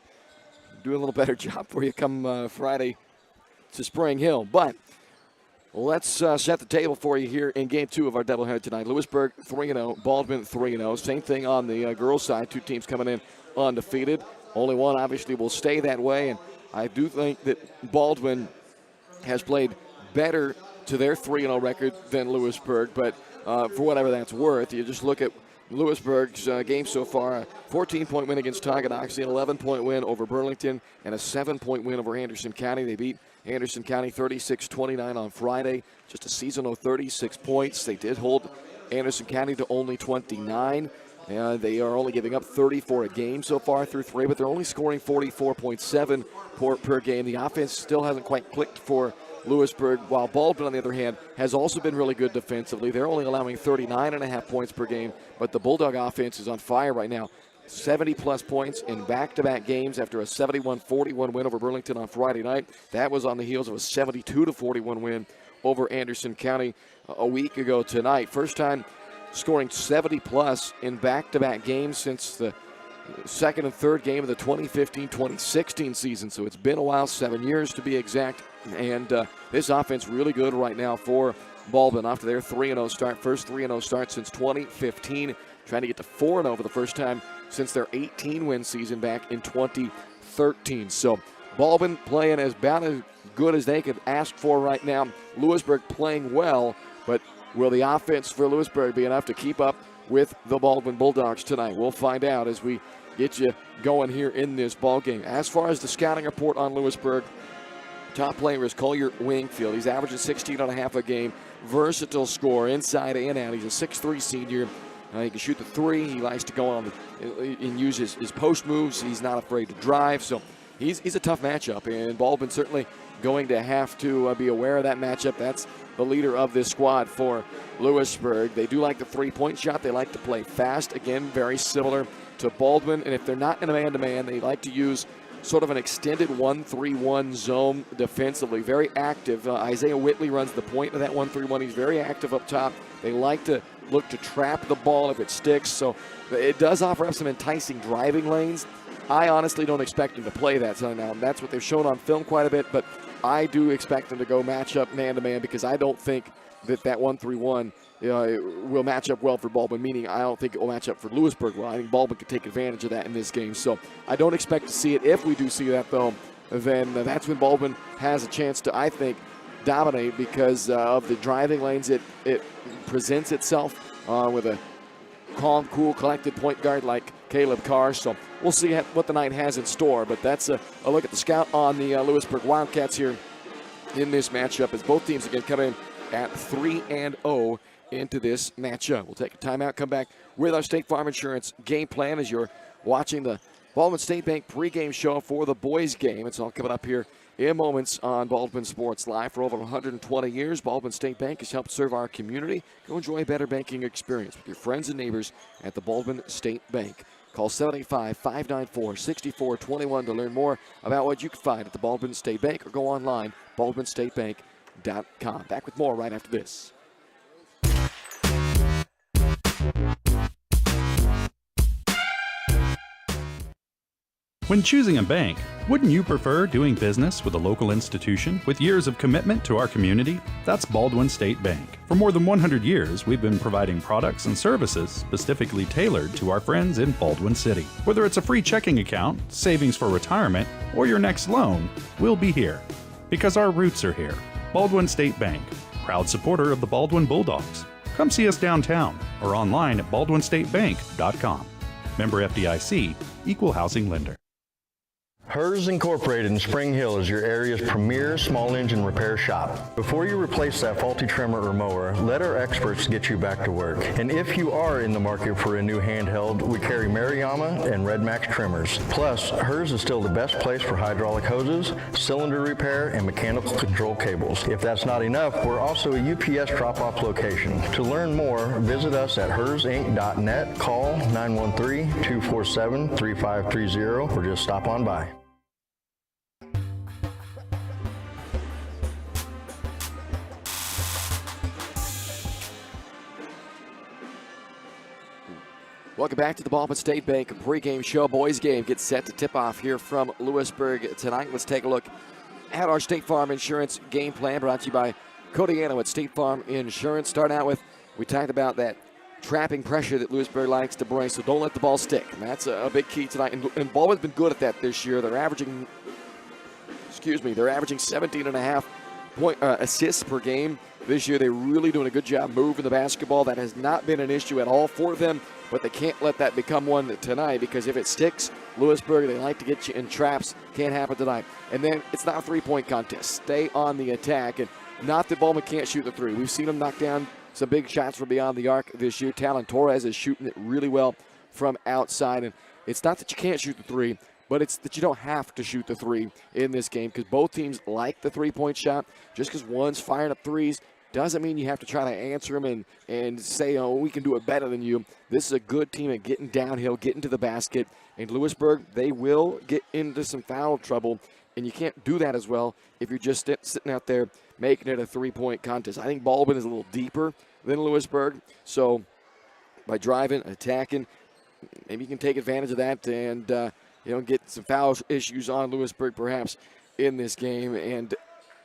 do a little better job for you come Friday to Spring Hill. But let's set the table for you here in Game 2 of our doubleheader tonight. Louisburg 3-0, Baldwin 3-0. Same thing on the girls' side. 2 teams coming in undefeated. Only one obviously will stay that way, and I do think that Baldwin has played better to their 3-0 record than Louisburg, but for whatever that's worth. You just look at Louisburg's game so far, a 14-point win against Tonganoxie, an 11-point win over Burlington, and a 7-point win over Anderson County. They beat Anderson County 36-29 on Friday, just a seasonal 36 points. They did hold Anderson County to only 29. They are only giving up 34 a game so far through 3, but they're only scoring 44.7 per game. The offense still hasn't quite clicked for Louisburg, while Baldwin, on the other hand, has also been really good defensively. They're only allowing 39.5 points per game, but the Bulldog offense is on fire right now. 70-plus points in back-to-back games after a 71-41 win over Burlington on Friday night. That was on the heels of a 72-41 win over Anderson County a week ago tonight. First time scoring 70-plus in back-to-back games since the second and third game of the 2015-2016 season. So it's been a while, 7 years to be exact. And this offense really good right now for Baldwin after their 3-0 start. First 3-0 start since 2015. Trying to get to 4-0 for the first time since their 18-win season back in 2013. So Baldwin playing about as good as they could ask for right now. Louisburg playing well, but will the offense for Louisburg be enough to keep up with the Baldwin Bulldogs tonight? We'll find out as we get you going here in this ball game. As far as the scouting report on Louisburg, top player is Collier Wingfield. He's averaging 16.5 a game. Versatile scorer inside and out. He's a 6'3 senior. He can shoot the three. He likes to go on and use his post moves. He's not afraid to drive. So he's a tough matchup, and Baldwin certainly going to have to be aware of that matchup. That's the leader of this squad for Louisburg. They do like the three-point shot. They like to play fast. Again, very similar to Baldwin. And if they're not in a man-to-man, they like to use sort of an extended 1-3-1 zone defensively. Very active. Isaiah Whitley runs the point of that 1-3-1. He's very active up top. They like to look to trap the ball if it sticks. So it does offer up some enticing driving lanes. I honestly don't expect them to play that. So now that's what they've shown on film quite a bit, but I do expect them to go match up man-to-man because I don't think that 1-3-1 will match up well for Baldwin, meaning I don't think it will match up for Louisburg well. I think Baldwin could take advantage of that in this game. So I don't expect to see it. If we do see that, though, then that's when Baldwin has a chance to, I think, dominate because of the driving lanes it presents itself with a calm, cool, collected point guard like Caleb Carr. So we'll see what the night has in store. But that's a look at the scout on the Louisburg Wildcats here in this matchup as both teams again come in at 3-0 into this matchup. We'll take a timeout, come back with our State Farm Insurance game plan as you're watching the Baldwin State Bank pregame show for the boys game. It's all coming up here in moments on Baldwin Sports Live. For over 120 years, Baldwin State Bank has helped serve our community. Go enjoy a better banking experience with your friends and neighbors at the Baldwin State Bank. Call 785-594-6421 to learn more about what you can find at the Baldwin State Bank or go online, baldwinstatebank.com. Back with more right after this. When choosing a bank, wouldn't you prefer doing business with a local institution with years of commitment to our community? That's Baldwin State Bank. For more than 100 years, we've been providing products and services specifically tailored to our friends in Baldwin City. Whether it's a free checking account, savings for retirement, or your next loan, we'll be here. Because our roots are here. Baldwin State Bank, proud supporter of the Baldwin Bulldogs. Come see us downtown or online at baldwinstatebank.com. Member FDIC, Equal Housing Lender. Hers Incorporated in Spring Hill is your area's premier small engine repair shop. Before you replace that faulty trimmer or mower, let our experts get you back to work. And if you are in the market for a new handheld, we carry Maruyama and Red Max trimmers. Plus, Hers is still the best place for hydraulic hoses, cylinder repair, and mechanical control cables. If that's not enough, we're also a UPS drop-off location. To learn more, visit us at hersinc.net, call 913-247-3530, or just stop on by. Welcome back to the Baldwin State Bank pregame show. Boys game gets set to tip off here from Louisburg tonight. Let's take a look at our State Farm Insurance game plan brought to you by Codiano at State Farm Insurance. Start out with, we talked about that trapping pressure that Louisburg likes to bring, so don't let the ball stick. And that's a big key tonight. And Baldwin's been good at that this year. They're averaging 17.5 point assists per game. this year. They're really doing a good job moving the basketball. That has not been an issue at all for them, but they can't let that become one tonight, because if it sticks, Louisburg, they like to get you in traps. Can't happen tonight. And then it's not a three-point contest. Stay on the attack. And not that Baldwin can't shoot the three. We've seen them knock down some big shots from beyond the arc this year. Talon Torres is shooting it really well from outside. And it's not that you can't shoot the three, but it's that you don't have to shoot the three in this game, because both teams like the three-point shot. Just because one's firing up threes doesn't mean you have to try to answer them and say, oh, we can do it better than you. This is a good team at getting downhill, getting to the basket. And Louisburg, they will get into some foul trouble, and you can't do that as well if you're just sitting out there making it a three-point contest. I think Baldwin is a little deeper than Louisburg, so by driving, attacking, maybe you can take advantage of that and get some foul issues on Louisburg perhaps in this game. And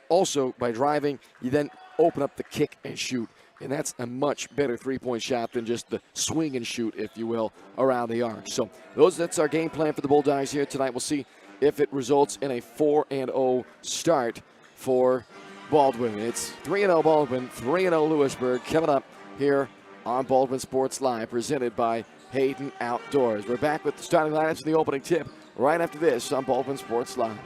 also by driving, you then open up the kick and shoot, and that's a much better three-point shot than just the swing and shoot, if you will, around the arc. So that's our game plan for the Bulldogs here tonight. We'll see if it results in a 4-0 start for Baldwin. It's 3-0 Baldwin, 3-0 Louisburg coming up here on Baldwin Sports Live, presented by Hayden Outdoors. We're back with the starting lineups and the opening tip right after this on Baldwin Sports Live.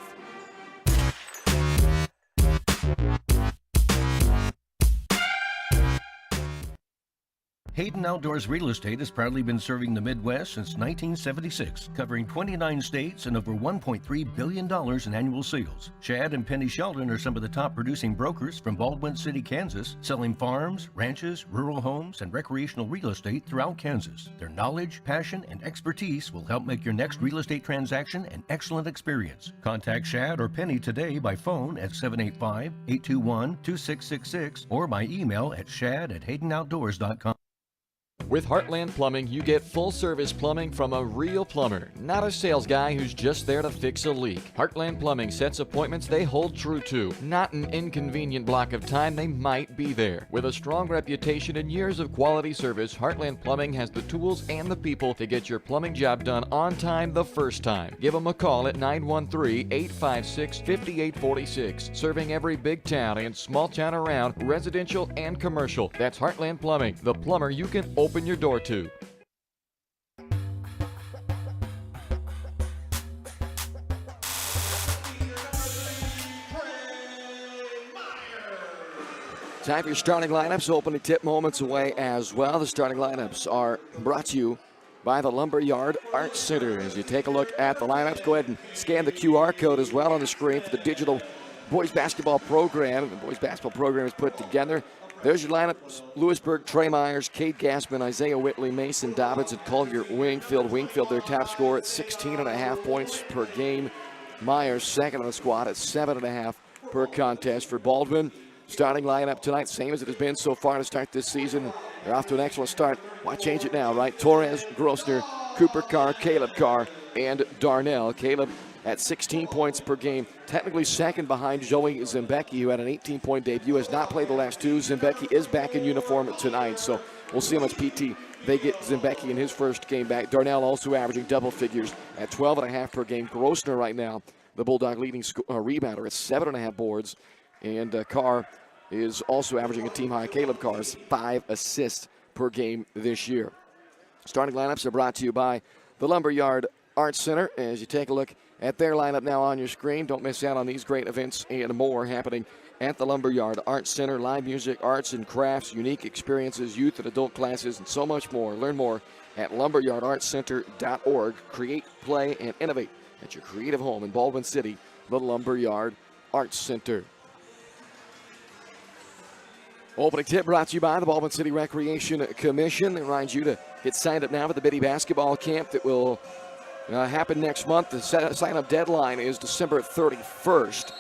Hayden Outdoors Real Estate has proudly been serving the Midwest since 1976, covering 29 states and over $1.3 billion in annual sales. Chad and Penny Sheldon are some of the top producing brokers from Baldwin City, Kansas, selling farms, ranches, rural homes, and recreational real estate throughout Kansas. Their knowledge, passion, and expertise will help make your next real estate transaction an excellent experience. Contact Chad or Penny today by phone at 785-821-2666 or by email at shad@haydenoutdoors.com. With Heartland Plumbing, you get full-service plumbing from a real plumber, not a sales guy who's just there to fix a leak. Heartland Plumbing sets appointments they hold true to, not an inconvenient block of time they might be there. With a strong reputation and years of quality service, Heartland Plumbing has the tools and the people to get your plumbing job done on time the first time. Give them a call at 913-856-5846, serving every big town and small town around, residential and commercial. That's Heartland Plumbing, the plumber you can open your door to. Time for your starting lineups. Opening tip moments away as well. The starting lineups are brought to you by the Lumberyard Arts Center. As you take a look at the lineups, go ahead and scan the QR code as well on the screen for the digital boys basketball program. The boys basketball program is put together. There's your lineup. Louisburg, Trey Myers, Cade Gassman, Isaiah Whitley, Mason Dobbins, and Collier Wingfield. Wingfield, their top scorer at 16.5 points per game. Myers, second on the squad at 7.5 per contest. For Baldwin, starting lineup tonight, same as it has been so far to start this season. They're off to an excellent start. Why change it now, right? Torres, Grossner, Cooper Carr, Caleb Carr, and Darnell. Caleb at 16 points per game, technically second behind Joey Zembecki, who had an 18-point debut, has not played the last two. Zembecki is back in uniform tonight, so we'll see how much PT they get Zembecki in his first game back. Darnell also averaging double figures at 12.5 per game. Grossner right now, the Bulldog leading rebounder at 7.5 boards, and Carr is also averaging a team high. Caleb Carr's 5 assists per game this year. Starting lineups are brought to you by the Lumberyard Arts Center. As you take a look at their lineup now on your screen, don't miss out on these great events and more happening at the Lumberyard Arts Center. Live music, arts and crafts, unique experiences, youth and adult classes, and so much more. Learn more at lumberyardartscenter.org. Create, play, and innovate at your creative home in Baldwin City, the Lumberyard Arts Center. Opening tip brought to you by the Baldwin City Recreation Commission. They remind you to get signed up now for the Biddy Basketball Camp that will happen next month. The sign-up deadline is December 31st.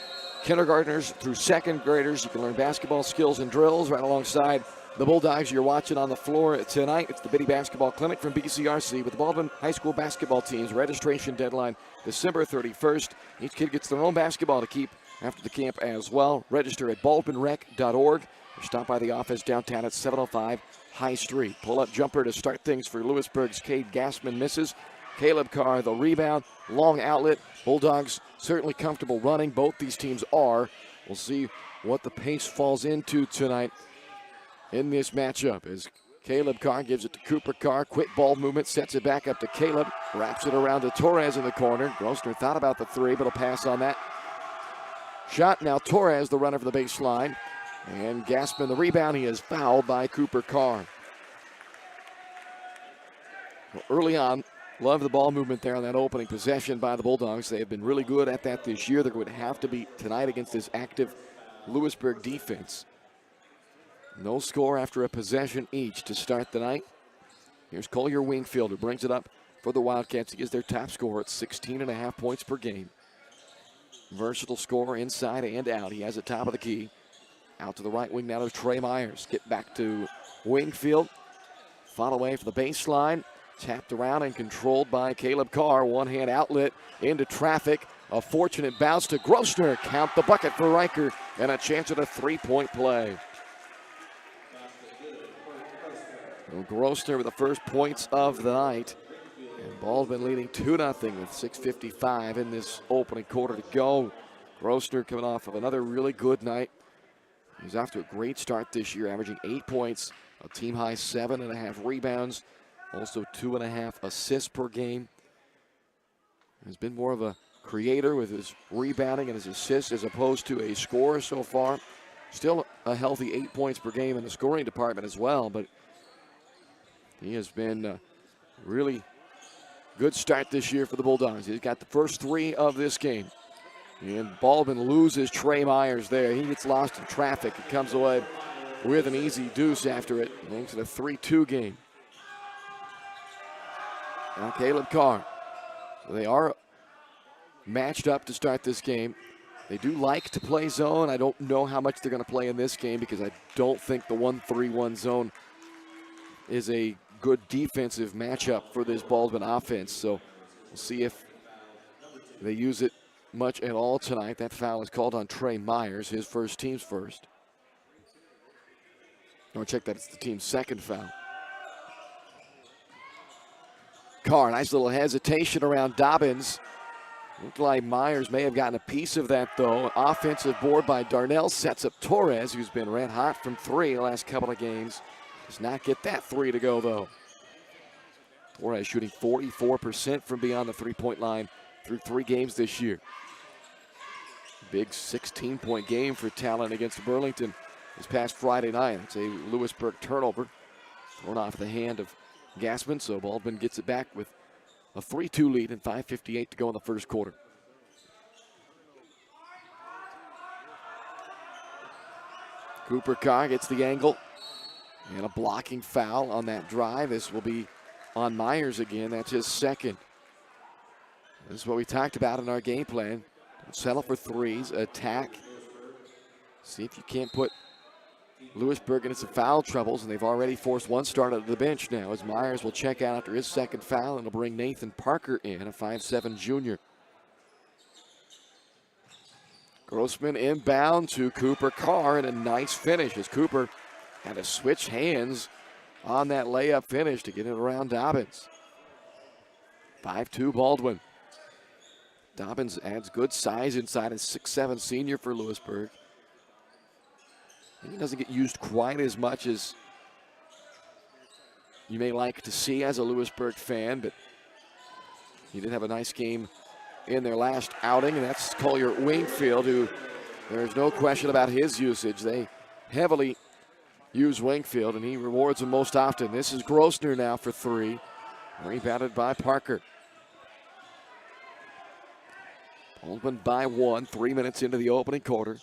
Kindergartners through second graders, you can learn basketball skills and drills right alongside the Bulldogs you're watching on the floor tonight. It's the Biddy Basketball Clinic from BCRC with the Baldwin High School basketball teams. Registration deadline December 31st. Each kid gets their own basketball to keep after the camp as well. Register at baldwinrec.org or stop by the office downtown at 705 High Street. Pull-up jumper to start things for Louisburg's Cade Gassman misses. Caleb Carr, the rebound, long outlet. Bulldogs certainly comfortable running. Both these teams are. We'll see what the pace falls into tonight in this matchup as Caleb Carr gives it to Cooper Carr. Quick ball movement, sets it back up to Caleb. Wraps it around to Torres in the corner. Grossner thought about the three, but he'll pass on that shot. Now Torres, the runner for the baseline. And Gaspin, the rebound. He is fouled by Cooper Carr. Well, early on, love the ball movement there on that opening possession by the Bulldogs. They have been really good at that this year. They're going to have to be tonight against this active Louisburg defense. No score after a possession each to start the night. Here's Collier Wingfield, who brings it up for the Wildcats. He is their top scorer at 16.5 points per game. Versatile scorer inside and out. He has it top of the key. Out to the right wing now to Trey Myers. Get back to Wingfield. Fought away for the baseline. Tapped around and controlled by Caleb Carr. One-hand outlet into traffic. A fortunate bounce to Grossner. Count the bucket for Riker. And a chance at a three-point play. Grossner with the first points of the night. And Baldwin leading 2-0 with 6:55 in this opening quarter to go. Grossner coming off of another really good night. He's off to a great start this year, averaging 8 points, a team-high 7.5 rebounds, also 2.5 assists per game. He's been more of a creator with his rebounding and his assists as opposed to a scorer so far. Still a healthy 8 points per game in the scoring department as well, but he has been a really good start this year for the Bulldogs. He's got the first three of this game. And Baldwin loses Trey Myers there. He gets lost in traffic. He comes away with an easy deuce after it. Makes it a 3-2 game. Now Caleb Carr. So they are matched up to start this game. They do like to play zone. I don't know how much they're going to play in this game because I don't think the 1-3-1 zone is a good defensive matchup for this Baldwin offense. So we'll see if they use it much at all tonight. That foul is called on Trey Myers, his first, team's first. I'll check that it's the team's second foul. Carr, nice little hesitation around Dobbins. Looked like Myers may have gotten a piece of that, though. Offensive board by Darnell sets up Torres, who's been red hot from three the last couple of games. Does not get that three to go, though. Torres shooting 44% from beyond the three-point line through 3 games this year. Big 16-point game for Talon against Burlington this past Friday night. It's a Louisburg turnover thrown off the hand of Gassman, so Baldwin gets it back with a 3-2 lead and 5:58 to go in the first quarter. Cooper Carr gets the angle and a blocking foul on that drive. This will be on Myers again. That's his second. This is what we talked about in our game plan. Don't settle for threes, attack. See if you can't put Louisburg into some foul troubles, and they've already forced one start out of the bench now as Myers will check out after his second foul, and it'll bring Nathan Parker in, a 5'7" junior. Grossman inbound to Cooper Carr, and a nice finish as Cooper had to switch hands on that layup finish to get it around Dobbins. 5'2" Baldwin. Dobbins adds good size inside, a 6'7" senior for Louisburg. He doesn't get used quite as much as you may like to see as a Louisburg fan, but he did have a nice game in their last outing, and that's Collier Wingfield, who there's no question about his usage. They heavily use Wingfield, and he rewards him most often. This is Grossner now for three, rebounded by Parker. Baldwin by 1, 3 minutes into the opening quarter.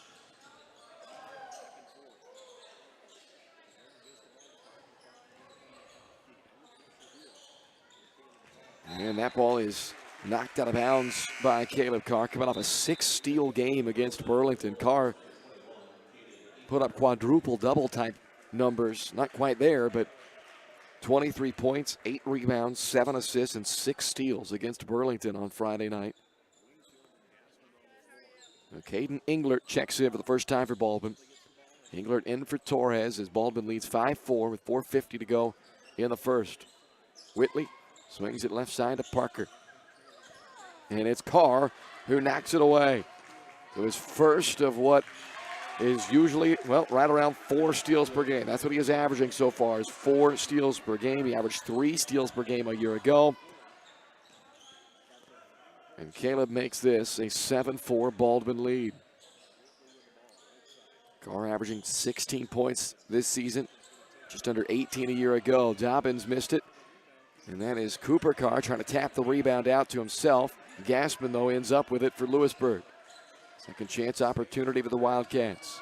And that ball is knocked out of bounds by Caleb Carr, coming off a 6-steal game against Burlington. Carr put up quadruple-double type numbers. Not quite there, but 23 points, 8 rebounds, 7 assists, and 6 steals against Burlington on Friday night. Caden Englert checks in for the first time for Baldwin. Englert in for Torres as Baldwin leads 5-4 with 4:50 to go in the first. Whitley swings it left side to Parker. And it's Carr who knocks it away. It was first of what is usually, well, right around 4 steals per game. That's what he is averaging so far, is 4 steals per game. He averaged 3 steals per game a year ago. And Caleb makes this a 7-4 Baldwin lead. Carr averaging 16 points this season, just under 18 a year ago. Dobbins missed it. And that is Cooper Carr trying to tap the rebound out to himself. Gassman, though, ends up with it for Louisburg. Second chance opportunity for the Wildcats.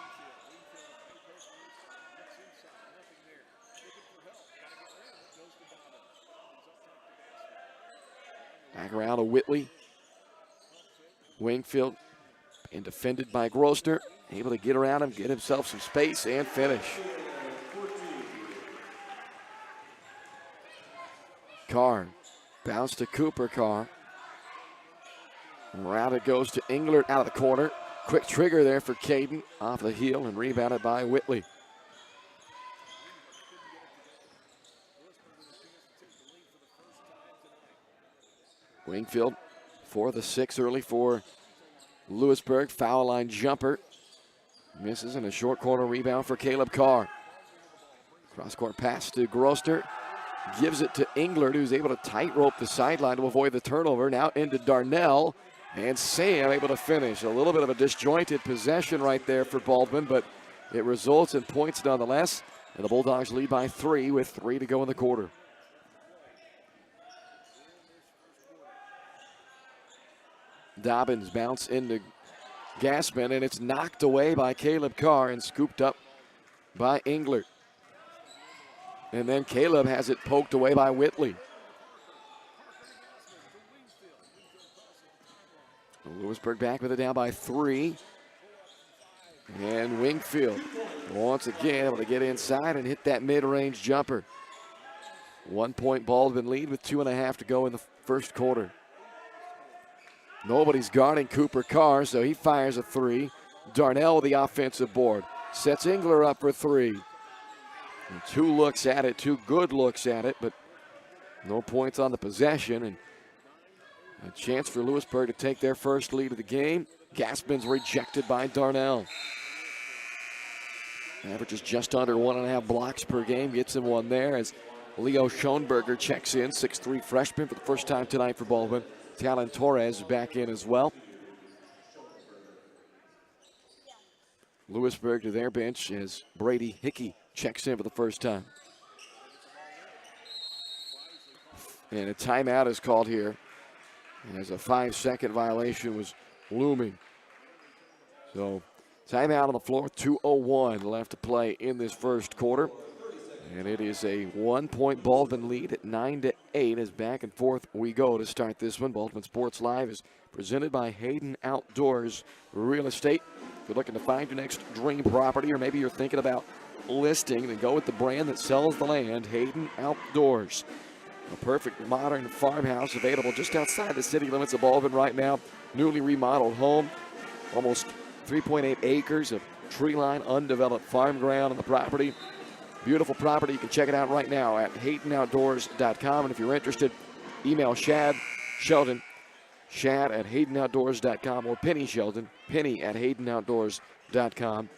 Back around to Whitley. Wingfield and defended by Grosner. Able to get around him, get himself some space, and finish. Carr, bounce to Cooper Carr. Around it goes to Englert out of the corner. Quick trigger there for Caden off the heel and rebounded by Whitley. Wingfield for the 6 early for Louisburg. Foul line jumper. Misses, and a short corner rebound for Caleb Carr. Cross court pass to Grosner. Gives it to Englert, who's able to tightrope the sideline to avoid the turnover. Now into Darnell. And Sam able to finish. A little bit of a disjointed possession right there for Baldwin, but it results in points nonetheless. And the Bulldogs lead by 3 with 3 to go in the quarter. Dobbins bounce into Gassman, and it's knocked away by Caleb Carr and scooped up by Englert. And then Caleb has it poked away by Whitley. Louisburg back with it down by 3. And Wingfield once again able to get inside and hit that mid-range jumper. 1 point Baldwin lead with 2.5 to go in the first quarter. Nobody's guarding Cooper Carr, so he fires a 3. Darnell with the offensive board. Sets Englert up for 3. And 2 looks at it, 2 good looks at it, but no points on the possession. And a chance for Louisburg to take their first lead of the game. Gassman's rejected by Darnell. Averages just under 1.5 blocks per game. Gets him one there as Leo Schoenberger checks in. 6'3" freshman for the first time tonight for Baldwin. Talon Torres back in as well. Louisburg to their bench as Brady Hickey checks in for the first time. And a timeout is called here as a 5-second violation was looming. So timeout on the floor, 2:01 left to play in this first quarter. And it is a 1 point Baldwin lead at 9-8 as back and forth we go to start this one. Baldwin Sports Live is presented by Hayden Outdoors Real Estate. If you're looking to find your next dream property, or maybe you're thinking about listing, then go with the brand that sells the land, Hayden Outdoors. A perfect modern farmhouse available just outside the city limits of Baldwin right now. Newly remodeled home, almost 3.8 acres of tree-line undeveloped farm ground on the property. Beautiful property. You can check it out right now at HaydenOutdoors.com. And if you're interested, email Shad Sheldon, at HaydenOutdoors.com, or Penny Sheldon, Penny at HaydenOutdoors.com,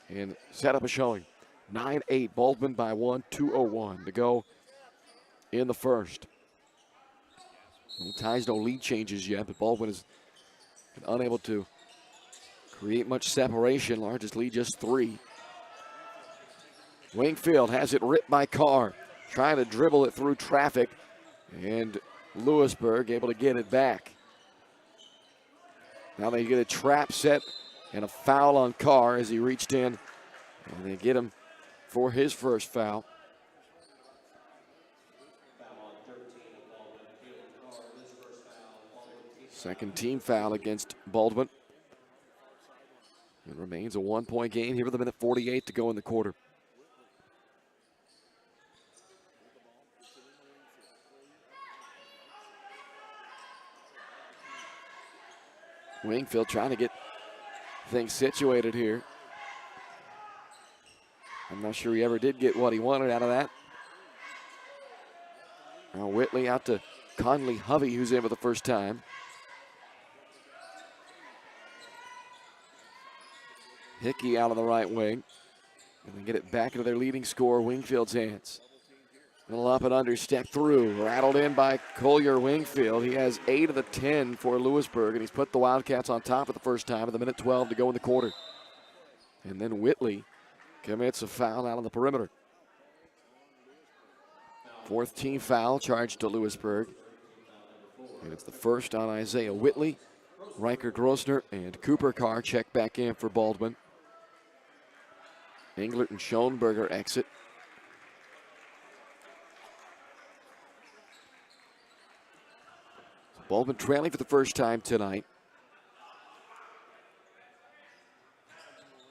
and set up a showing. 9-8, Baldwin by 1, 2:01 to go in the first. No ties, no lead changes yet, but Baldwin is unable to create much separation. Largest lead just 3. Wingfield has it ripped by Carr, trying to dribble it through traffic, and Louisburg able to get it back. Now they get a trap set and a foul on Carr as he reached in, and they get him for his first foul. Second team foul against Baldwin. It remains a 1 point game here with a minute 48 to go in the quarter. Wingfield trying to get things situated here. I'm not sure he ever did get what he wanted out of that. Now Whitley out to Conley Hovey, who's in for the first time. Hickey out on the right wing. And they get it back into their leading scorer, Wingfield's hands. Little up and under, step through. Rattled in by Collier Wingfield. He has 8 of the 10 for Louisburg, and he's put the Wildcats on top for the first time with a minute 12 to go in the quarter. And then Whitley commits a foul out on the perimeter. 4th team foul charged to Louisburg. And it's the first on Isaiah Whitley. Riker Grossner and Cooper Carr check back in for Baldwin. Englert and Schoenberger exit. Baldwin trailing for the first time tonight.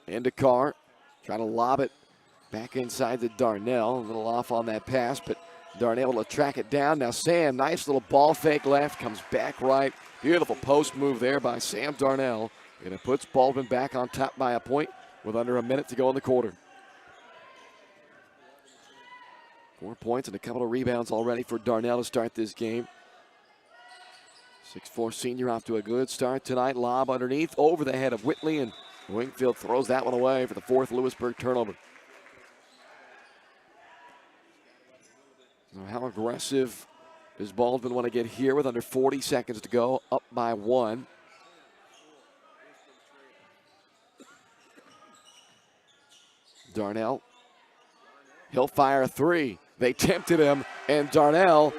Into Carr, trying to lob it back inside to Darnell. A little off on that pass, but Darnell able to track it down. Now Sam, nice little ball fake left, comes back right. Beautiful post move there by Sam Darnell. And it puts Baldwin back on top by a point with under a minute to go in the quarter. 4 points and a couple of rebounds already for Darnell to start this game. 6'4" senior off to a good start tonight. Lob underneath over the head of Whitley, and Wingfield throws that one away for the 4th Louisburg turnover. So how aggressive does Baldwin want to get here with under 40 seconds to go, up by 1? Darnell, he'll fire a 3. They tempted him, and Darnell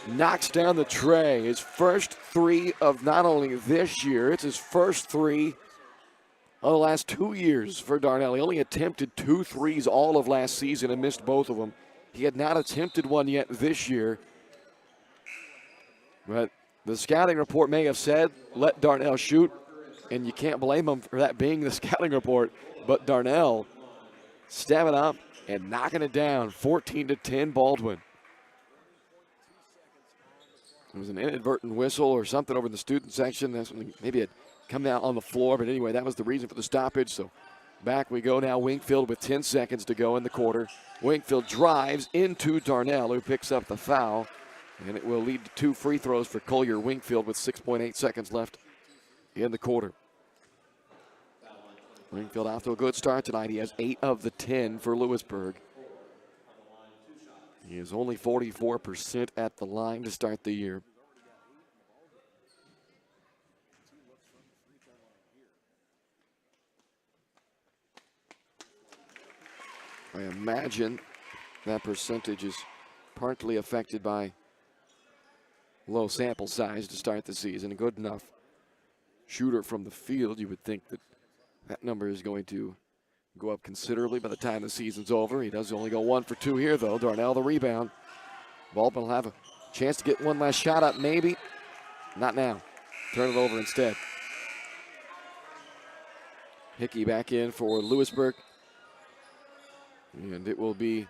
knocks down the tray. His first 3 of not only this year, it's his first 3 of the last 2 years for Darnell. He only attempted 2 threes all of last season and missed both of them. He had not attempted one yet this year. But the scouting report may have said, let Darnell shoot, and you can't blame him for that being the scouting report. But Darnell stepping up and knocking it down, 14-10 Baldwin. It was an inadvertent whistle or something over in the student section. That's something maybe it come down on the floor, but anyway, that was the reason for the stoppage. So back we go now. Wingfield with 10 seconds to go in the quarter. Wingfield drives into Darnell, who picks up the foul, and it will lead to 2 free throws for Collier Wingfield with 6.8 seconds left in the quarter. Wingfield off to a good start tonight. He has 8 of the 10 for Louisburg. He is only 44% at the line to start the year. I imagine that percentage is partly affected by low sample size to start the season. A good enough shooter from the field, you would think that that number is going to go up considerably by the time the season's over. He does only go 1 for 2 here, though. Darnell the rebound. Baldwin will have a chance to get one last shot up, maybe. Not now. Turn it over instead. Hickey back in for Louisburg. And it will be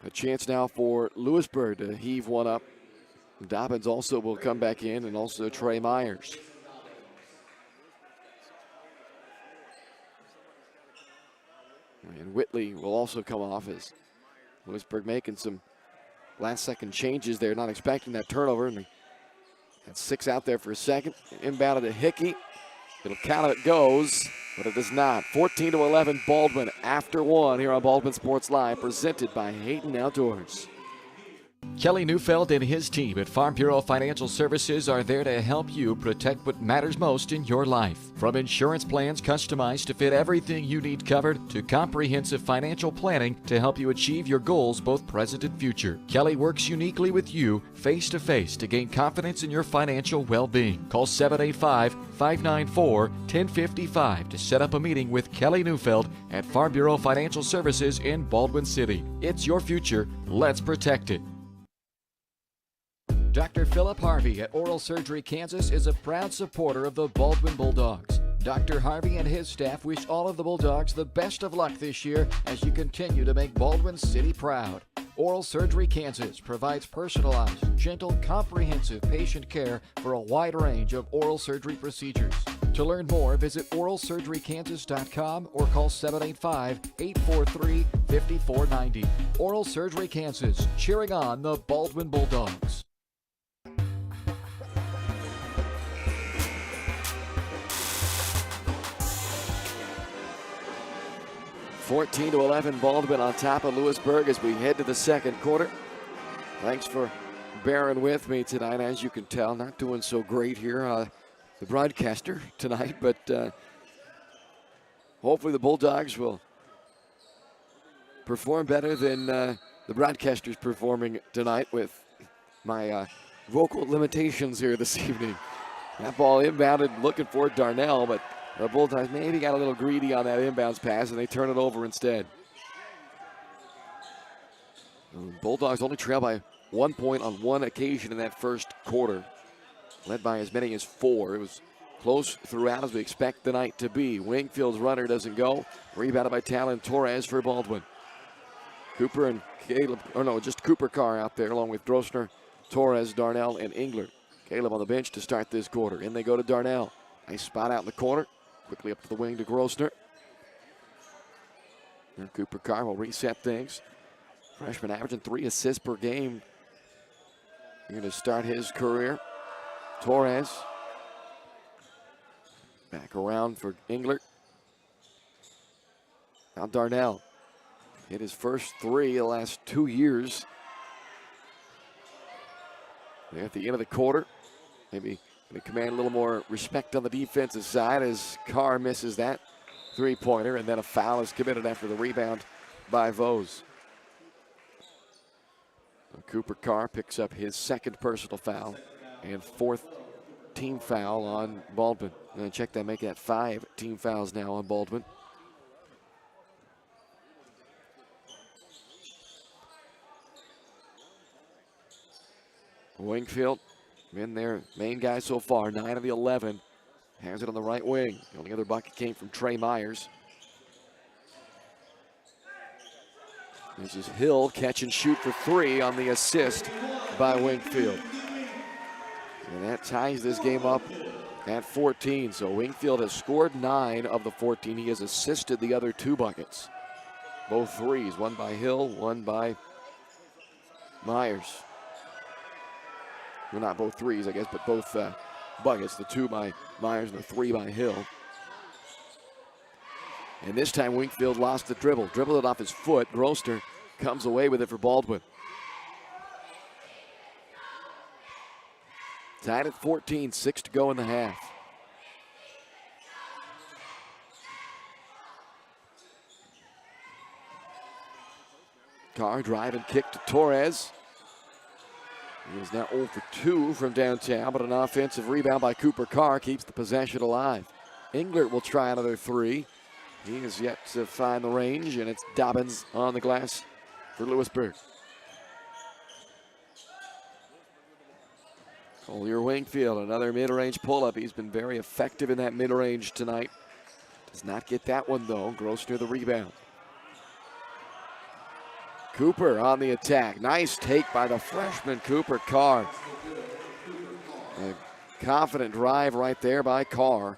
a chance now for Louisburg to heave one up. Dobbins also will come back in, and also Trey Myers. And Whitley will also come off as Louisburg making some last-second changes there, not expecting that turnover. And they had 6 out there for a second. Inbounded to Hickey. It'll count if it goes, but it does not. 14-11 Baldwin after 1 here on Baldwin Sports Live, presented by Hayden Outdoors. Kelly Neufeld and his team at Farm Bureau Financial Services are there to help you protect what matters most in your life. From insurance plans customized to fit everything you need covered, to comprehensive financial planning to help you achieve your goals both present and future. Kelly works uniquely with you face-to-face to gain confidence in your financial well-being. Call 785-594-1055 to set up a meeting with Kelly Neufeld at Farm Bureau Financial Services in Baldwin City. It's your future. Let's protect it. Dr. Philip Harvey at Oral Surgery Kansas is a proud supporter of the Baldwin Bulldogs. Dr. Harvey and his staff wish all of the Bulldogs the best of luck this year as you continue to make Baldwin City proud. Oral Surgery Kansas provides personalized, gentle, comprehensive patient care for a wide range of oral surgery procedures. To learn more, visit oralsurgerykansas.com or call 785-843-5490. Oral Surgery Kansas, cheering on the Baldwin Bulldogs. 14-11, Baldwin on top of Louisburg as we head to the second quarter. Thanks for bearing with me tonight. As you can tell, not doing so great here, the broadcaster tonight, but hopefully the Bulldogs will perform better than the broadcaster's performing tonight with my vocal limitations here this evening. That ball inbounded looking for Darnell, but the Bulldogs maybe got a little greedy on that inbounds pass, and they turn it over instead. The Bulldogs only trail by 1 point on one occasion in that first quarter, led by as many as 4. It was close throughout, as we expect the night to be. Wingfield's runner doesn't go. Rebounded by Talon Torres for Baldwin. Cooper and Caleb, or no, just Cooper Carr out there, along with Grosner, Torres, Darnell, and Engler. Caleb on the bench to start this quarter. In they go to Darnell. Nice spot out in the corner. Quickly up to the wing to Grosner. And Cooper Carr will reset things. Freshman averaging 3 assists per game. Going to start his career. Torres. Back around for Engler. Now Darnell. Hit his first 3 the last 2 years. There at the end of the quarter. Maybe going to command a little more respect on the defensive side as Carr misses that three-pointer, and then a foul is committed after the rebound by Vose. Cooper Carr picks up his second personal foul and 4th team foul on Baldwin. And check that, make that 5 team fouls now on Baldwin. Wingfield been their main guy so far, 9 of the 11. Has it on the right wing. The only other bucket came from Trey Myers. This is Hill, catch and shoot for 3 on the assist by Wingfield. And that ties this game up at 14. So Wingfield has scored 9 of the 14. He has assisted the other 2 buckets. Both threes, one by Hill, one by Myers. Well, not both threes, I guess, but both buckets. The 2 by Myers and the 3 by Hill. And this time Wingfield lost the dribble. Dribbled it off his foot. Grosner comes away with it for Baldwin. Tied at 14, 6 to go in the half. Carr drive and kick to Torres. He is now 0 for 2 from downtown, but an offensive rebound by Cooper Carr keeps the possession alive. Englert will try another 3. He is yet to find the range, and it's Dobbins on the glass for Louisburg. Collier Wingfield, another mid-range pull-up. He's been very effective in that mid-range tonight. Does not get that one, though. Grosner the rebound. Cooper on the attack. Nice take by the freshman Cooper Carr. A confident drive right there by Carr.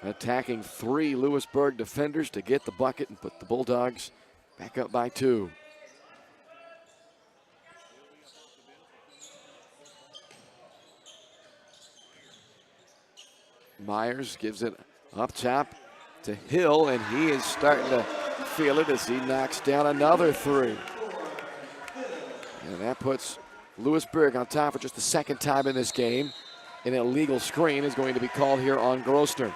Attacking 3 Louisburg defenders to get the bucket and put the Bulldogs back up by 2. Myers gives it up top to Hill, and he is starting to feel it as he knocks down another 3. And that puts Louisburg on top for just the second time in this game. An illegal screen is going to be called here on Grosner.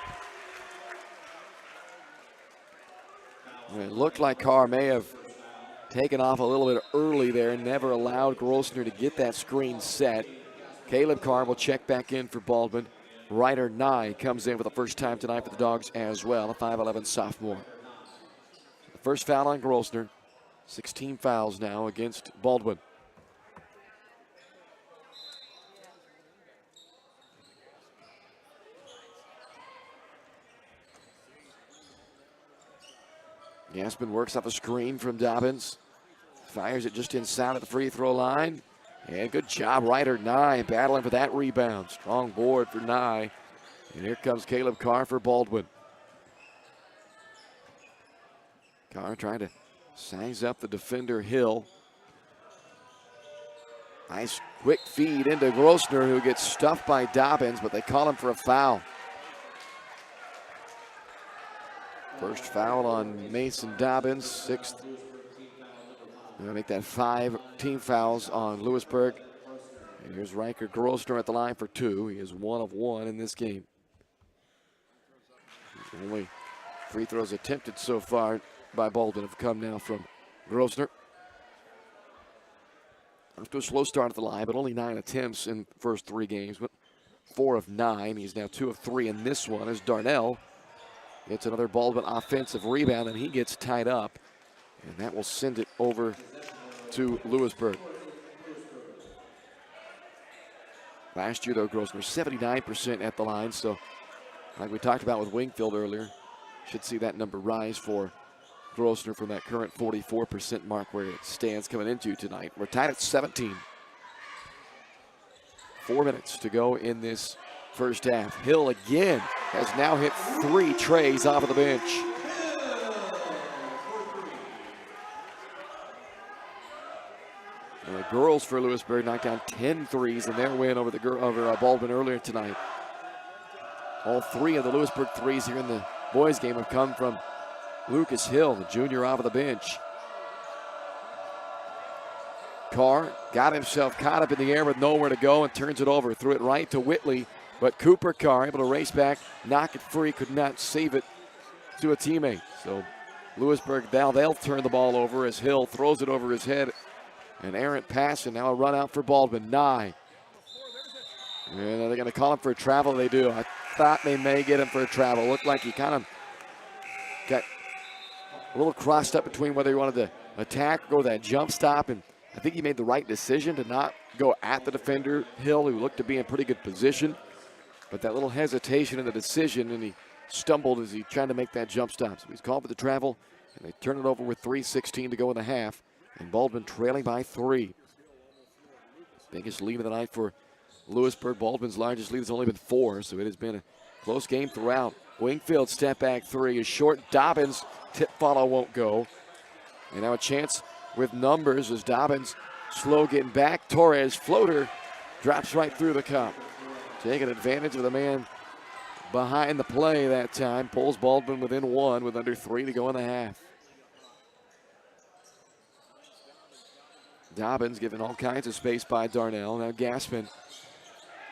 It looked like Carr may have taken off a little bit early there and never allowed Grosner to get that screen set. Caleb Carr will check back in for Baldwin. Ryder Nye comes in for the first time tonight for the Dogs as well, a 5'11 sophomore. The first foul on Grosner. 16 fouls now against Baldwin. Gaspin works off a screen from Dobbins. Fires it just inside of the free throw line. And good job, Ryder Nye battling for that rebound. Strong board for Nye. And here comes Caleb Carr for Baldwin. Carr trying to size up the defender Hill. Nice quick feed into Grosner, who gets stuffed by Dobbins, but they call him for a foul. First foul on Mason Dobbins, 6th. They're gonna make that 5 team fouls on Louisburg. And here's Riker Grossner at the line for 2. He is 1 of 1 in this game. Only free throws attempted so far by Baldwin have come now from Grossner. Off to a slow start at the line, but only 9 attempts in the first 3 games. Went 4 of 9. He's now 2 of 3 in this one as Darnell gets another Baldwin offensive rebound, and he gets tied up. And that will send it over to Louisburg. Last year, though, Grossner 79% at the line. So, like we talked about with Wingfield earlier, should see that number rise for Grossner from that current 44% mark where it stands coming into tonight. We're tied at 17. 4 minutes to go in this first half. Hill again has now hit 3 trays off of the bench. And the girls for Louisburg knocked down 10 threes in their win over Baldwin earlier tonight. All 3 of the Louisburg threes here in the boys game have come from Lucas Hill, the junior, off of the bench. Carr got himself caught up in the air with nowhere to go and turns it over. Threw it right to Whitley, but Cooper Carr able to race back, knock it free, could not save it to a teammate. So Louisburg, now they'll turn the ball over as Hill throws it over his head. An errant pass, and now a run out for Baldwin. Nye. And they're going to call him for a travel. They do. I thought they may get him for a travel. Looked like he kind of got a little crossed up between whether he wanted to attack or go that jump stop, and I think he made the right decision to not go at the defender, Hill, who looked to be in pretty good position. But that little hesitation in the decision, and he stumbled as he tried to make that jump stop. So he's called for the travel, and they turn it over with 3:16 to go in the half. And Baldwin trailing by 3. Biggest lead of the night for Louisburg. Baldwin's largest lead has only been 4, so it has been a close game throughout. Wingfield step back 3 is short. Dobbins tip follow won't go. And now a chance with numbers as Dobbins slow getting back. Torres floater drops right through the cup. Taking advantage of the man behind the play that time. Pulls Baldwin within 1 with under 3 to go in the half. Dobbins given all kinds of space by Darnell. Now Gassman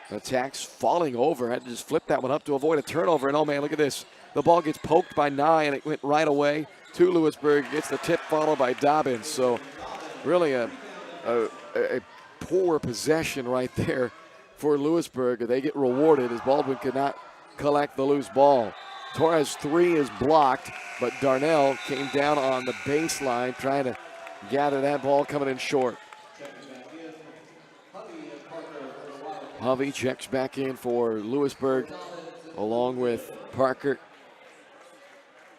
attacks, falling over. Had to just flip that one up to avoid a turnover. And oh man, look at this. The ball gets poked by Nye and it went right away to Louisburg. Gets the tip followed by Dobbins. So really a poor possession right there for Louisburg. They get rewarded as Baldwin could not collect the loose ball. Torres' 3 is blocked, but Darnell came down on the baseline trying to gather that ball coming in short. Hovey checks back in for Louisburg along with Parker.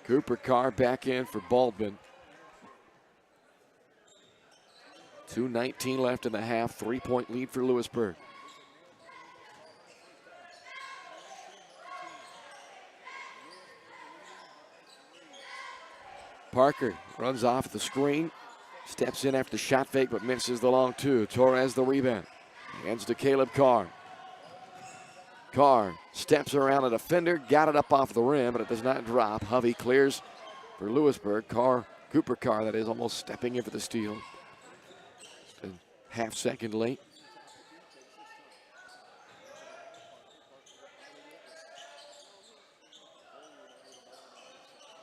Cooper Carr back in for Baldwin. 2:19 left in the half. 3-point lead for Louisburg. Parker runs off the screen. Steps in after the shot fake, but misses the long 2. Torres the rebound. Hands to Caleb Carr. Carr steps around a defender, got it up off the rim, but it does not drop. Hovey clears for Louisburg. Cooper Carr, that is, almost stepping in for the steal. Just a half second late.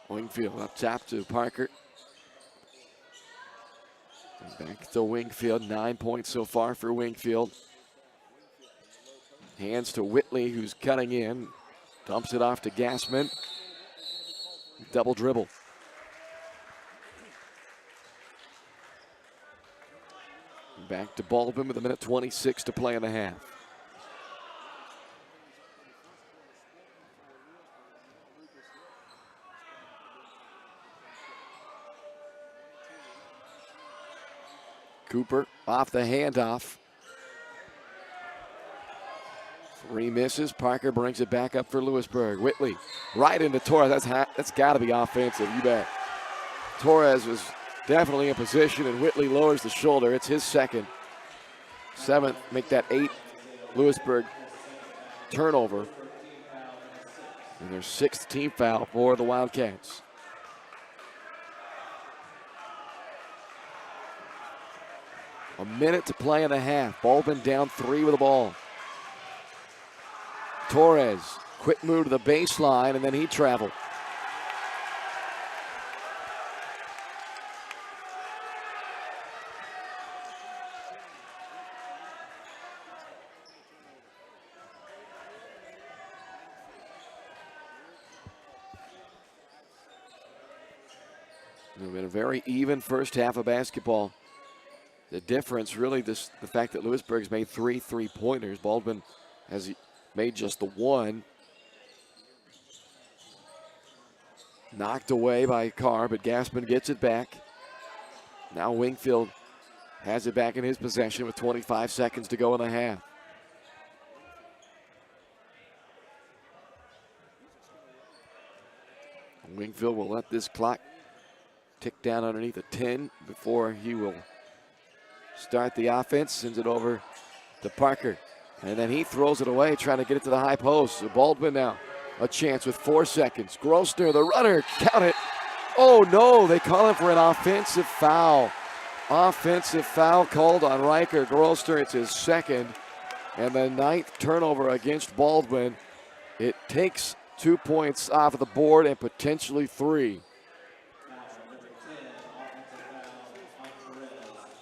Wingfield up top to Parker. Back to Wingfield, 9 points so far for Wingfield. Hands to Whitley, who's cutting in. Dumps it off to Gassman. Double dribble. Back to Baldwin with 1:26 to play in the half. Cooper off the handoff. 3 misses. Parker brings it back up for Louisburg. Whitley right into Torres. That's got to be offensive, you bet. Torres was definitely in position, and Whitley lowers the shoulder. It's his second. 7th, make that 8th Louisburg turnover. And their 6th team foul for the Wildcats. A minute to play in the half. Baldwin down 3 with the ball. Torres, quick move to the baseline, and then he traveled. It's been a very even first half of basketball. The difference, really, the fact that Louisburg's made 3 3-pointers. Baldwin has made just the one. Knocked away by Carr, but Gassman gets it back. Now Wingfield has it back in his possession with 25 seconds to go in the half. Wingfield will let this clock tick down underneath a 10 before he will start the offense. Sends it over to Parker. And then he throws it away, trying to get it to the high post. So Baldwin now a chance with 4 seconds. Grossner, the runner, count it. Oh no, they call him for an offensive foul. Offensive foul called on Riker Grossner. It's his second. And the 9th turnover against Baldwin. It takes 2 points off of the board and potentially 3.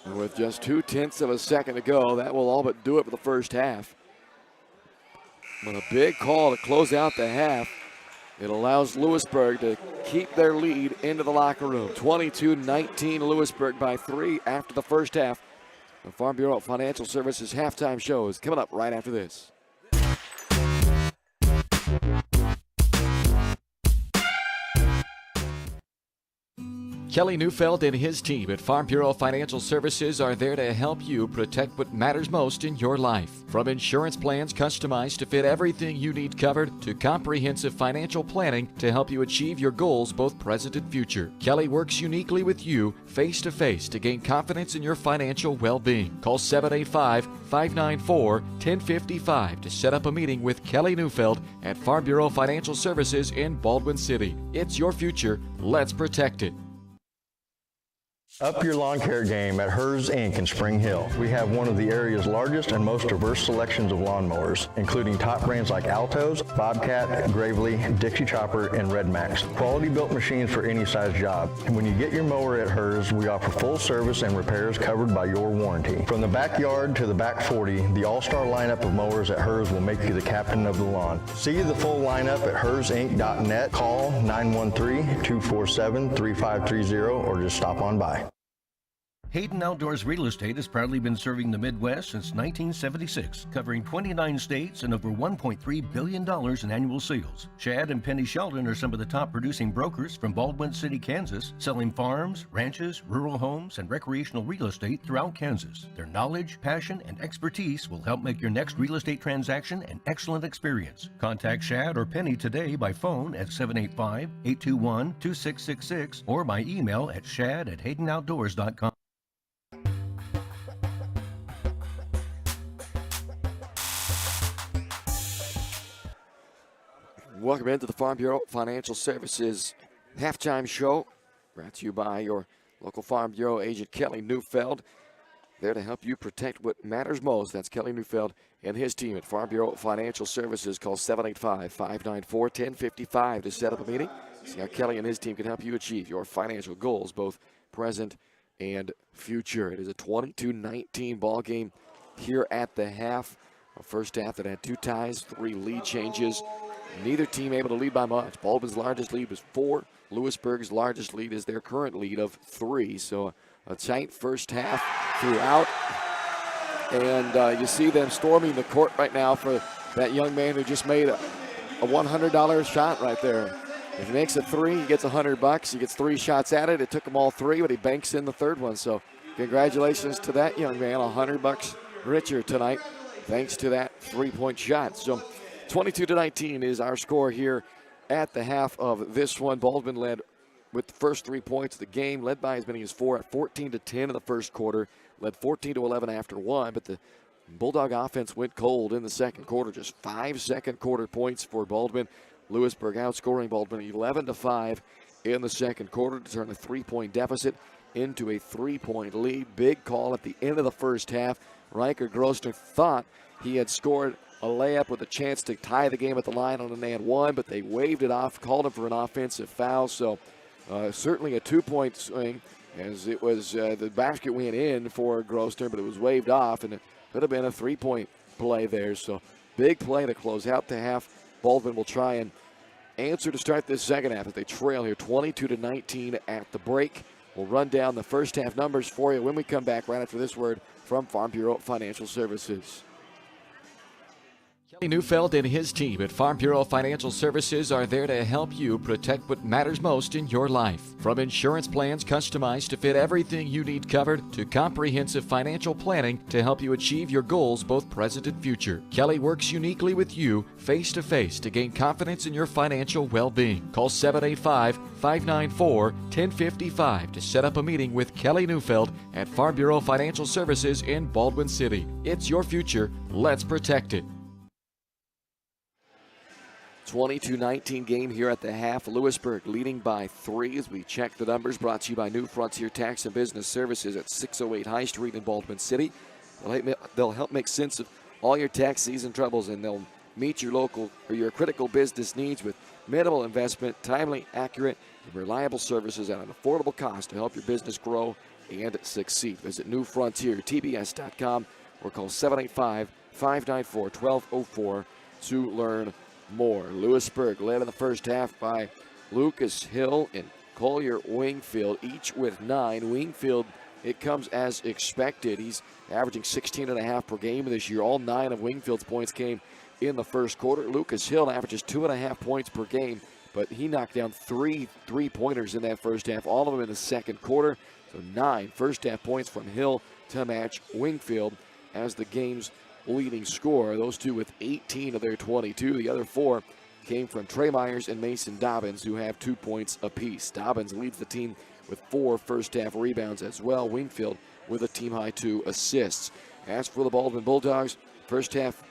And with just 0.2 of a second to go, that will all but do it for the first half. But a big call to close out the half. It allows Louisburg to keep their lead into the locker room. 22-19, Louisburg by 3 after the first half. The Farm Bureau Financial Services halftime show is coming up right after this. Kelly Neufeld and his team at Farm Bureau Financial Services are there to help you protect what matters most in your life. From insurance plans customized to fit everything you need covered to comprehensive financial planning to help you achieve your goals both present and future. Kelly works uniquely with you face-to-face to gain confidence in your financial well-being. Call 785-594-1055 to set up a meeting with Kelly Neufeld at Farm Bureau Financial Services in Baldwin City. It's your future. Let's protect it. Up your lawn care game at Hers Inc. in Spring Hill. We have one of the area's largest and most diverse selections of lawnmowers, including top brands like Altos, Bobcat, Gravely, Dixie Chopper, and Red Max. Quality built machines for any size job. And when you get your mower at Hers, we offer full service and repairs covered by your warranty. From the backyard to the back 40, the all-star lineup of mowers at Hers will make you the captain of the lawn. See the full lineup at hersinc.net. Call 913-247-3530 or just stop on by. Hayden Outdoors Real Estate has proudly been serving the Midwest since 1976, covering 29 states and over $1.3 billion in annual sales. Shad and Penny Sheldon are some of the top producing brokers from Baldwin City, Kansas, selling farms, ranches, rural homes, and recreational real estate throughout Kansas. Their knowledge, passion, and expertise will help make your next real estate transaction an excellent experience. Contact Shad or Penny today by phone at 785-821-2666 or by email at shad@haydenoutdoors.com. Welcome into the Farm Bureau Financial Services halftime show, brought to you by your local Farm Bureau agent Kelly Neufeld, there to help you protect what matters most. That's Kelly Neufeld and his team at Farm Bureau Financial Services. Call 785-594-1055 to set up a meeting. See how Kelly and his team can help you achieve your financial goals, both present and future. It is a 22-19 ball game here at the half. A first half that had 2 ties, 3 lead changes. Neither team able to lead by much. Baldwin's largest lead was 4. Lewisburg's largest lead is their current lead of 3. So a tight first half throughout. And you see them storming the court right now for that young man who just made a $100 shot right there. If he makes a 3, he gets $100. He gets 3 shots at it. It took him all 3, but he banks in the 3rd one. So congratulations to that young man. $100 richer tonight thanks to that 3-point shot. So 22-19 is our score here at the half of this one. Baldwin led with the first 3 points of the game, led by as many as 4 at 14-10 in the first quarter, led 14-11 after 1, but the Bulldog offense went cold in the second quarter. Just 5 second quarter points for Baldwin. Lewisburg outscoring Baldwin 11-5 in the second quarter to turn a 3-point deficit into a 3-point lead. Big call at the end of the first half. Riker Grosner thought he had scored a layup with a chance to tie the game at the line on an and one, but they waved it off, called him for an offensive foul. So certainly a 2-point swing, as it was the basket went in for Grosner, but it was waved off, and it could have been a 3-point play there. So big play to close out the half. Baldwin will try and answer to start this second half as they trail here 22-19 at the break. We'll run down the first half numbers for you when we come back right after this word from Farm Bureau Financial Services. Kelly Neufeld and his team at Farm Bureau Financial Services are there to help you protect what matters most in your life. From insurance plans customized to fit everything you need covered to comprehensive financial planning to help you achieve your goals both present and future. Kelly works uniquely with you face-to-face to gain confidence in your financial well-being. Call 785-594-1055 to set up a meeting with Kelly Neufeld at Farm Bureau Financial Services in Baldwin City. It's your future. Let's protect it. 22-19 game here at the half. Louisburg leading by 3 as we check the numbers. Brought to you by New Frontier Tax and Business Services at 608 High Street in Baldwin City. They'll help make sense of all your tax season troubles, and they'll meet your local or your critical business needs with minimal investment, timely, accurate, and reliable services at an affordable cost to help your business grow and succeed. Visit newfrontiertbs.com or call 785-594-1204 to learn more. Louisburg led in the first half by Lucas Hill and Collier Wingfield, each with 9. Wingfield, it comes as expected. He's averaging 16.5 per game this year. All 9 of Wingfield's points came in the first quarter. Lucas Hill averages 2.5 points per game, but he knocked down 3 3-pointers in that first half, all of them in the second quarter. So 9 first half points from Hill to match Wingfield as the game's leading scorer. Those two with 18 of their 22. The other 4 came from Trey Myers and Mason Dobbins, who have 2 points apiece. Dobbins leads the team with 4 first-half rebounds as well. Wingfield with a team-high 2 assists. As for the Baldwin Bulldogs, first-half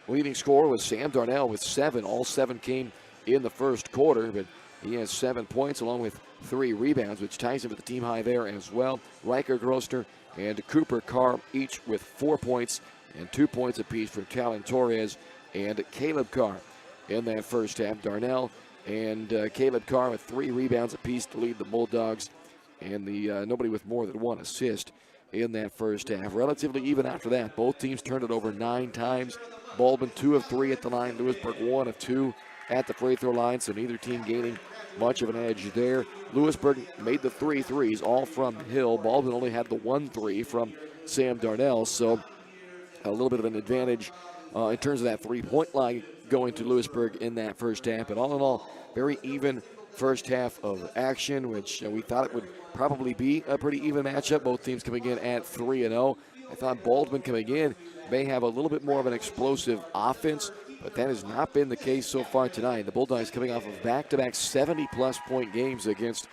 leading scorer was Sam Darnell with 7. All 7 came in the first quarter, but he has 7 points along with 3 rebounds, which ties him with the team high there as well. Riker Grosner and Cooper Carr each with 4 points and 2 points apiece from Talon Torres and Caleb Carr in that first half. Darnell and Caleb Carr with 3 rebounds apiece to lead the Bulldogs, and the nobody with more than 1 assist in that first half. Relatively even after that. Both teams turned it over 9 times. Baldwin 2 of 3 at the line. Louisburg 1 of 2 at the free throw line, so neither team gaining much of an edge there. Louisburg made the 3 threes, all from Hill. Baldwin only had the 1 3 from Sam Darnell, so a little bit of an advantage in terms of that 3-point line going to Louisburg in that first half. But all in all, very even first half of action, which we thought it would probably be a pretty even matchup. Both teams coming in at 3-0. I thought Baldwin coming in may have a little bit more of an explosive offense, but that has not been the case so far tonight. The Bulldogs coming off of back-to-back 70-plus point games against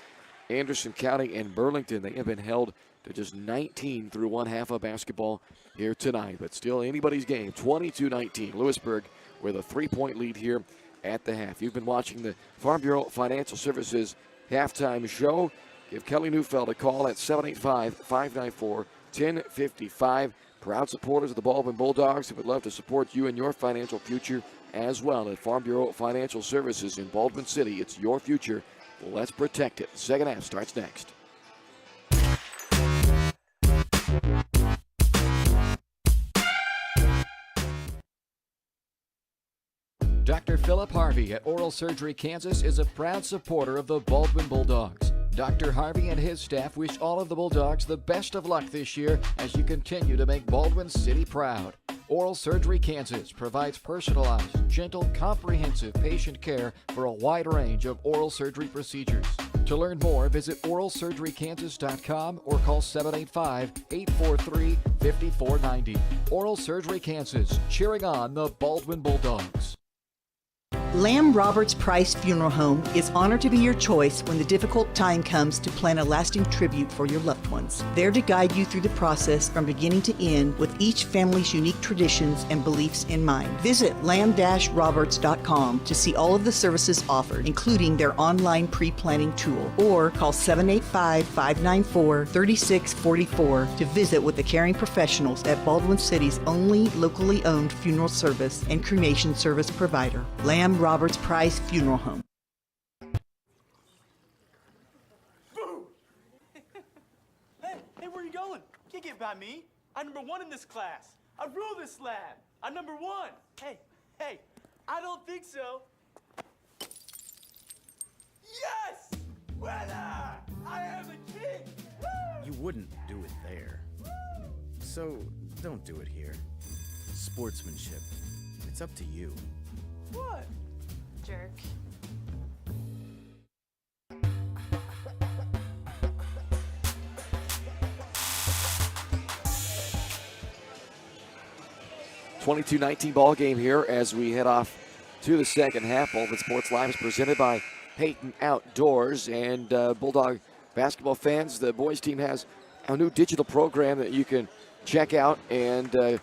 Anderson County and Burlington. They have been held to just 19 through one half of basketball here tonight, but still anybody's game. 22-19. Louisburg with a 3-point lead here at the half. You've been watching the Farm Bureau Financial Services halftime show. Give Kelly Neufeld a call at 785-594-1055. Proud supporters of the Baldwin Bulldogs who would love to support you in your financial future as well at Farm Bureau Financial Services in Baldwin City. It's your future. Let's protect it. Second half starts next. Dr. Philip Harvey at Oral Surgery Kansas is a proud supporter of the Baldwin Bulldogs. Dr. Harvey and his staff wish all of the Bulldogs the best of luck this year as you continue to make Baldwin City proud. Oral Surgery Kansas provides personalized, gentle, comprehensive patient care for a wide range of oral surgery procedures. To learn more, visit oralsurgerykansas.com or call 785-843-5490. Oral Surgery Kansas, cheering on the Baldwin Bulldogs. Lamb Roberts Price Funeral Home is honored to be your choice when the difficult time comes to plan a lasting tribute for your loved ones. There to guide you through the process from beginning to end with each family's unique traditions and beliefs in mind. Visit lamb-roberts.com to see all of the services offered, including their online pre-planning tool, or call 785-594-3644 to visit with the caring professionals at Baldwin City's only locally owned funeral service and cremation service provider, Lamb Roberts Price Funeral Home. Hey, where are you going? Can't get by me. I'm number 1 in this class. I rule this lab. I'm number 1. Hey, I don't think so. Yes! Winner! I am the king! Woo! You wouldn't do it there. So, don't do it here. Sportsmanship. It's up to you. What? Jerk. (22-19) ball game here as we head off to the second half. Baldwin Sports Live is presented by Hayton Outdoors, and Bulldog basketball fans, the boys team has a new digital program that you can check out and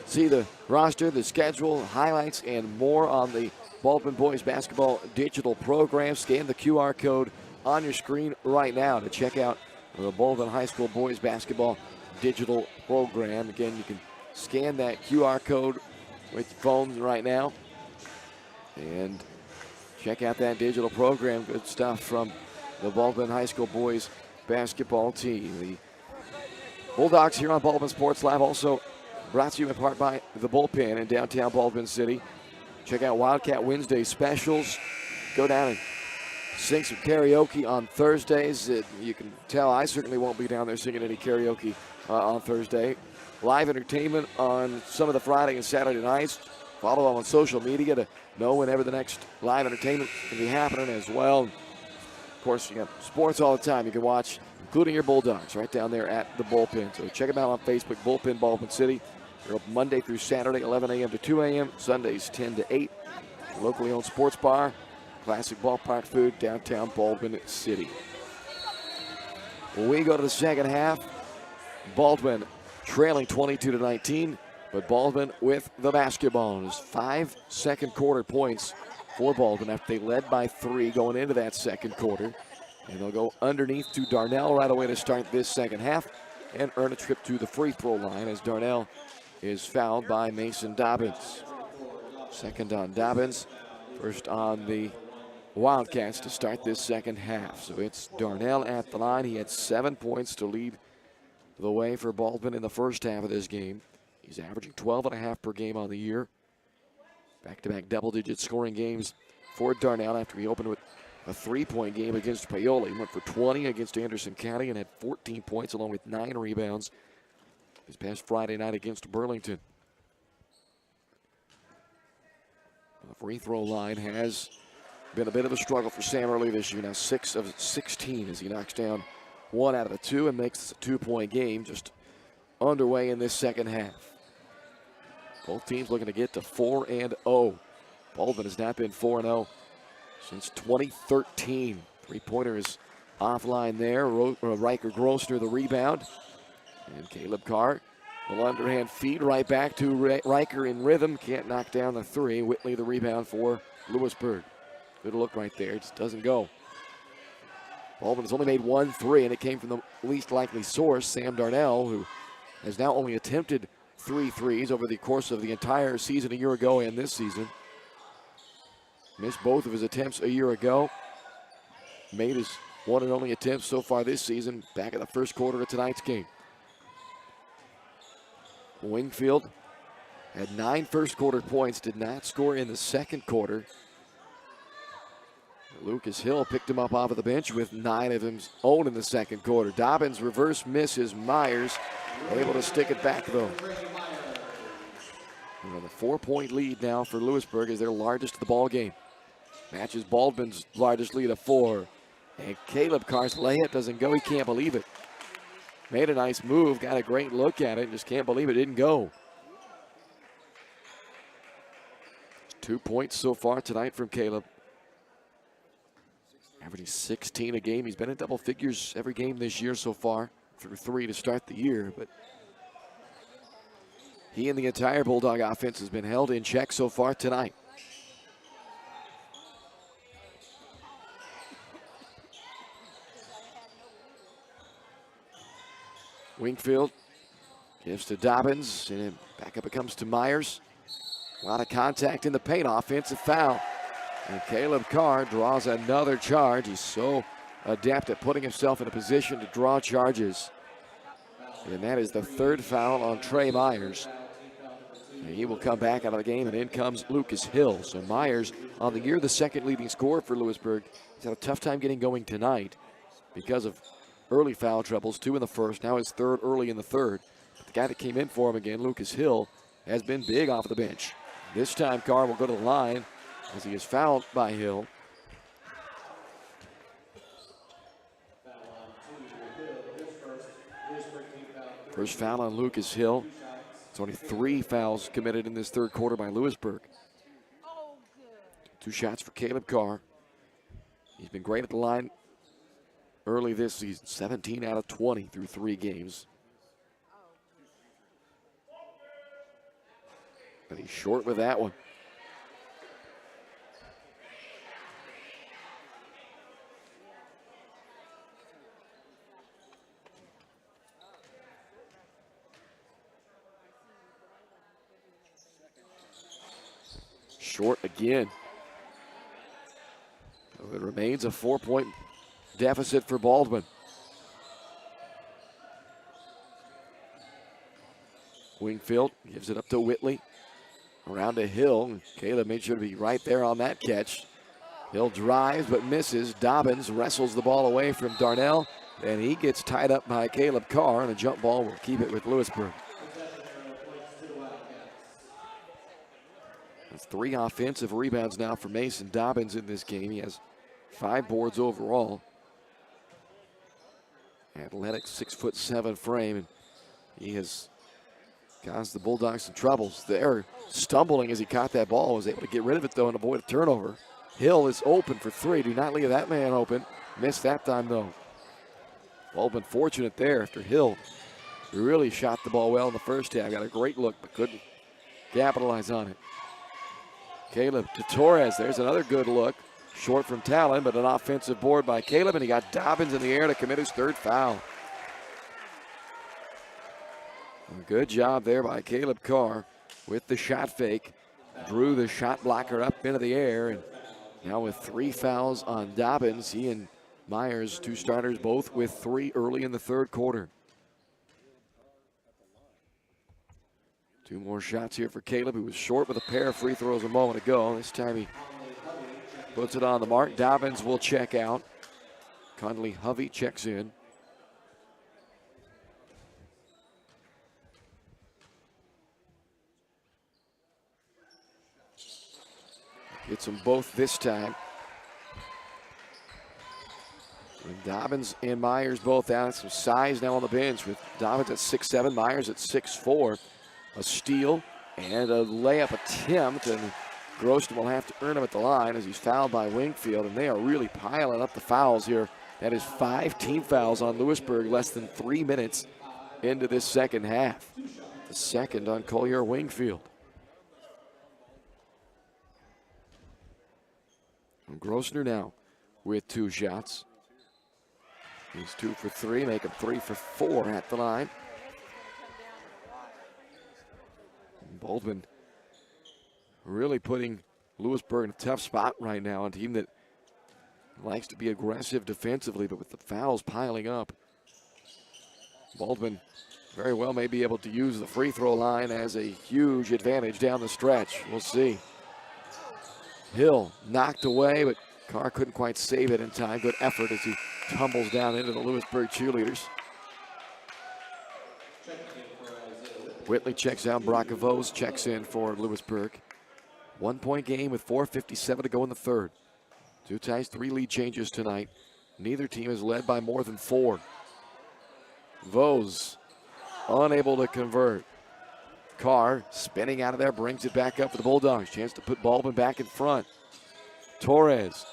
see the roster, the schedule, highlights, and more on the Baldwin boys basketball digital program. Scan the QR code on your screen right now to check out the Baldwin High School boys basketball digital program. Again, you can scan that QR code with your phone right now and check out that digital program. Good stuff from the Baldwin High School boys basketball team. The Bulldogs here on Baldwin Sports Live, also brought to you in part by the Bullpen in downtown Baldwin City. Check out Wildcat Wednesday specials. Go down and sing some karaoke on Thursdays. You can tell I certainly won't be down there singing any karaoke on Thursday. Live entertainment on some of the Friday and Saturday nights. Follow on social media to know whenever the next live entertainment can be happening as well. Of course, you got sports all the time you can watch, including your Bulldogs right down there at the Bullpen. So check them out on Facebook, Bullpen Baldwin City. They're open Monday through Saturday, 11 a.m. to 2 a.m., Sundays 10 to 8. Locally owned sports bar, classic ballpark food, downtown Baldwin City. When we go to the second half, Baldwin trailing 22-19, but Baldwin with the basketball. There's 5 second quarter points for Baldwin after they led by 3 going into that second quarter. And they'll go underneath to Darnell right away to start this second half and earn a trip to the free throw line as Darnell is fouled by Mason Dobbins. Second on Dobbins, first on the Wildcats to start this second half. So it's Darnell at the line. He had 7 points to lead the way for Baldwin in the first half of this game. He's averaging 12.5 per game on the year. Back-to-back double-digit scoring games for Darnell after he opened with a 3-point game against Paoli. He went for 20 against Anderson County and had 14 points along with 9 rebounds this past Friday night against Burlington. The free throw line has been a bit of a struggle for Sam early this year. Now 6 of 16 as he knocks down 1 out of the 2 and makes this a 2-point game just underway in this second half. Both teams looking to get to 4-0. Baldwin has not been 4-0 since 2013. Three-pointer is offline there. Riker Grossner the rebound. And Caleb Carr, the underhand feed right back to Riker in rhythm. Can't knock down the 3. Whitley the rebound for Louisburg. Good look right there. It just doesn't go. Baldwin has only made 1 3, and it came from the least likely source, Sam Darnell, who has now only attempted 3 threes over the course of the entire season a year ago and this season. Missed both of his attempts a year ago. Made his one and only attempt so far this season back in the first quarter of tonight's game. Wingfield had 9 first quarter points, did not score in the second quarter. Lucas Hill picked him up off of the bench with 9 of his own in the second quarter. Dobbins reverse misses. Myers able to stick it back though. And a 4-point lead now for Louisburg is their largest of the ball game. Matches Baldwin's largest lead of 4. And Caleb Carr's layup doesn't go. He can't believe it. Made a nice move, got a great look at it, just can't believe it didn't go. 2 points so far tonight from Caleb. Averaging 16 a game. He's been in double figures every game this year so far, through 3 to start the year. But he and the entire Bulldog offense has been held in check so far tonight. Wingfield gives to Dobbins, and back up it comes to Myers. A lot of contact in the paint, offensive foul. And Caleb Carr draws another charge. He's so adept at putting himself in a position to draw charges. And that is the 3rd foul on Trey Myers. And he will come back out of the game, and in comes Lucas Hill. So Myers, on the year, the 2nd leading scorer for Louisburg. He's had a tough time getting going tonight because of early foul troubles, 2 in the first, now his 3rd early in the 3rd. But the guy that came in for him again, Lucas Hill, has been big off the bench. This time Carr will go to the line as he is fouled by Hill. First foul on Lucas Hill. It's only 3 fouls committed in this 3rd quarter by Louisburg. 2 shots for Caleb Carr. He's been great at the line early this season, 17 out of 20 through 3 games. But he's short with that one. Short again. So it remains a 4-point deficit for Baldwin. Wingfield gives it up to Whitley. Around to Hill. Caleb made sure to be right there on that catch. Hill drives but misses. Dobbins wrestles the ball away from Darnell, and he gets tied up by Caleb Carr, and a jump ball will keep it with Louisburg. That's 3 offensive rebounds now for Mason Dobbins in this game. He has 5 boards overall. Athletic 6'7" frame, and he has caused the Bulldogs some troubles. They're stumbling as he caught that ball, was able to get rid of it though and avoid a turnover. Hill is open for 3. Do not leave that man open. Missed that time though. Baldwin fortunate there after Hill really shot the ball well in the first half. Got a great look but couldn't capitalize on it. Caleb to Torres. There's another good look. Short from Talon, but an offensive board by Caleb, and he got Dobbins in the air to commit his 3rd foul. A good job there by Caleb Carr with the shot fake. Drew the shot blocker up into the air, and now with 3 fouls on Dobbins, he and Myers, 2 starters, both with 3 early in the 3rd quarter. 2 more shots here for Caleb, who was short with a pair of free throws a moment ago. This time he puts it on the mark. Dobbins will check out. Conley Hovey checks in. Hits them both this time. And Dobbins and Myers both out. Some size now on the bench with Dobbins at 6'7", Myers at 6'4". A steal and a layup attempt, and Groston will have to earn him at the line as he's fouled by Wingfield, and they are really piling up the fouls here. That is 5 team fouls on Louisburg less than 3 minutes into this 2nd half. The 2nd on Collier Wingfield. And Grosner now with 2 shots. He's 2 for 3, make him 3 for 4 at the line. Baldwin really putting Louisburg in a tough spot right now, a team that likes to be aggressive defensively, but with the fouls piling up, Baldwin very well may be able to use the free throw line as a huge advantage down the stretch. We'll see. Hill knocked away, but Carr couldn't quite save it in time. Good effort as he tumbles down into the Louisburg cheerleaders. Whitley checks out. Bracavos checks in for Louisburg. 1-point game with 4:57 to go in the 3rd. 2 ties, 3 lead changes tonight. Neither team is led by more than 4. Vose unable to convert. Carr spinning out of there, brings it back up for the Bulldogs. Chance to put Baldwin back in front. Torres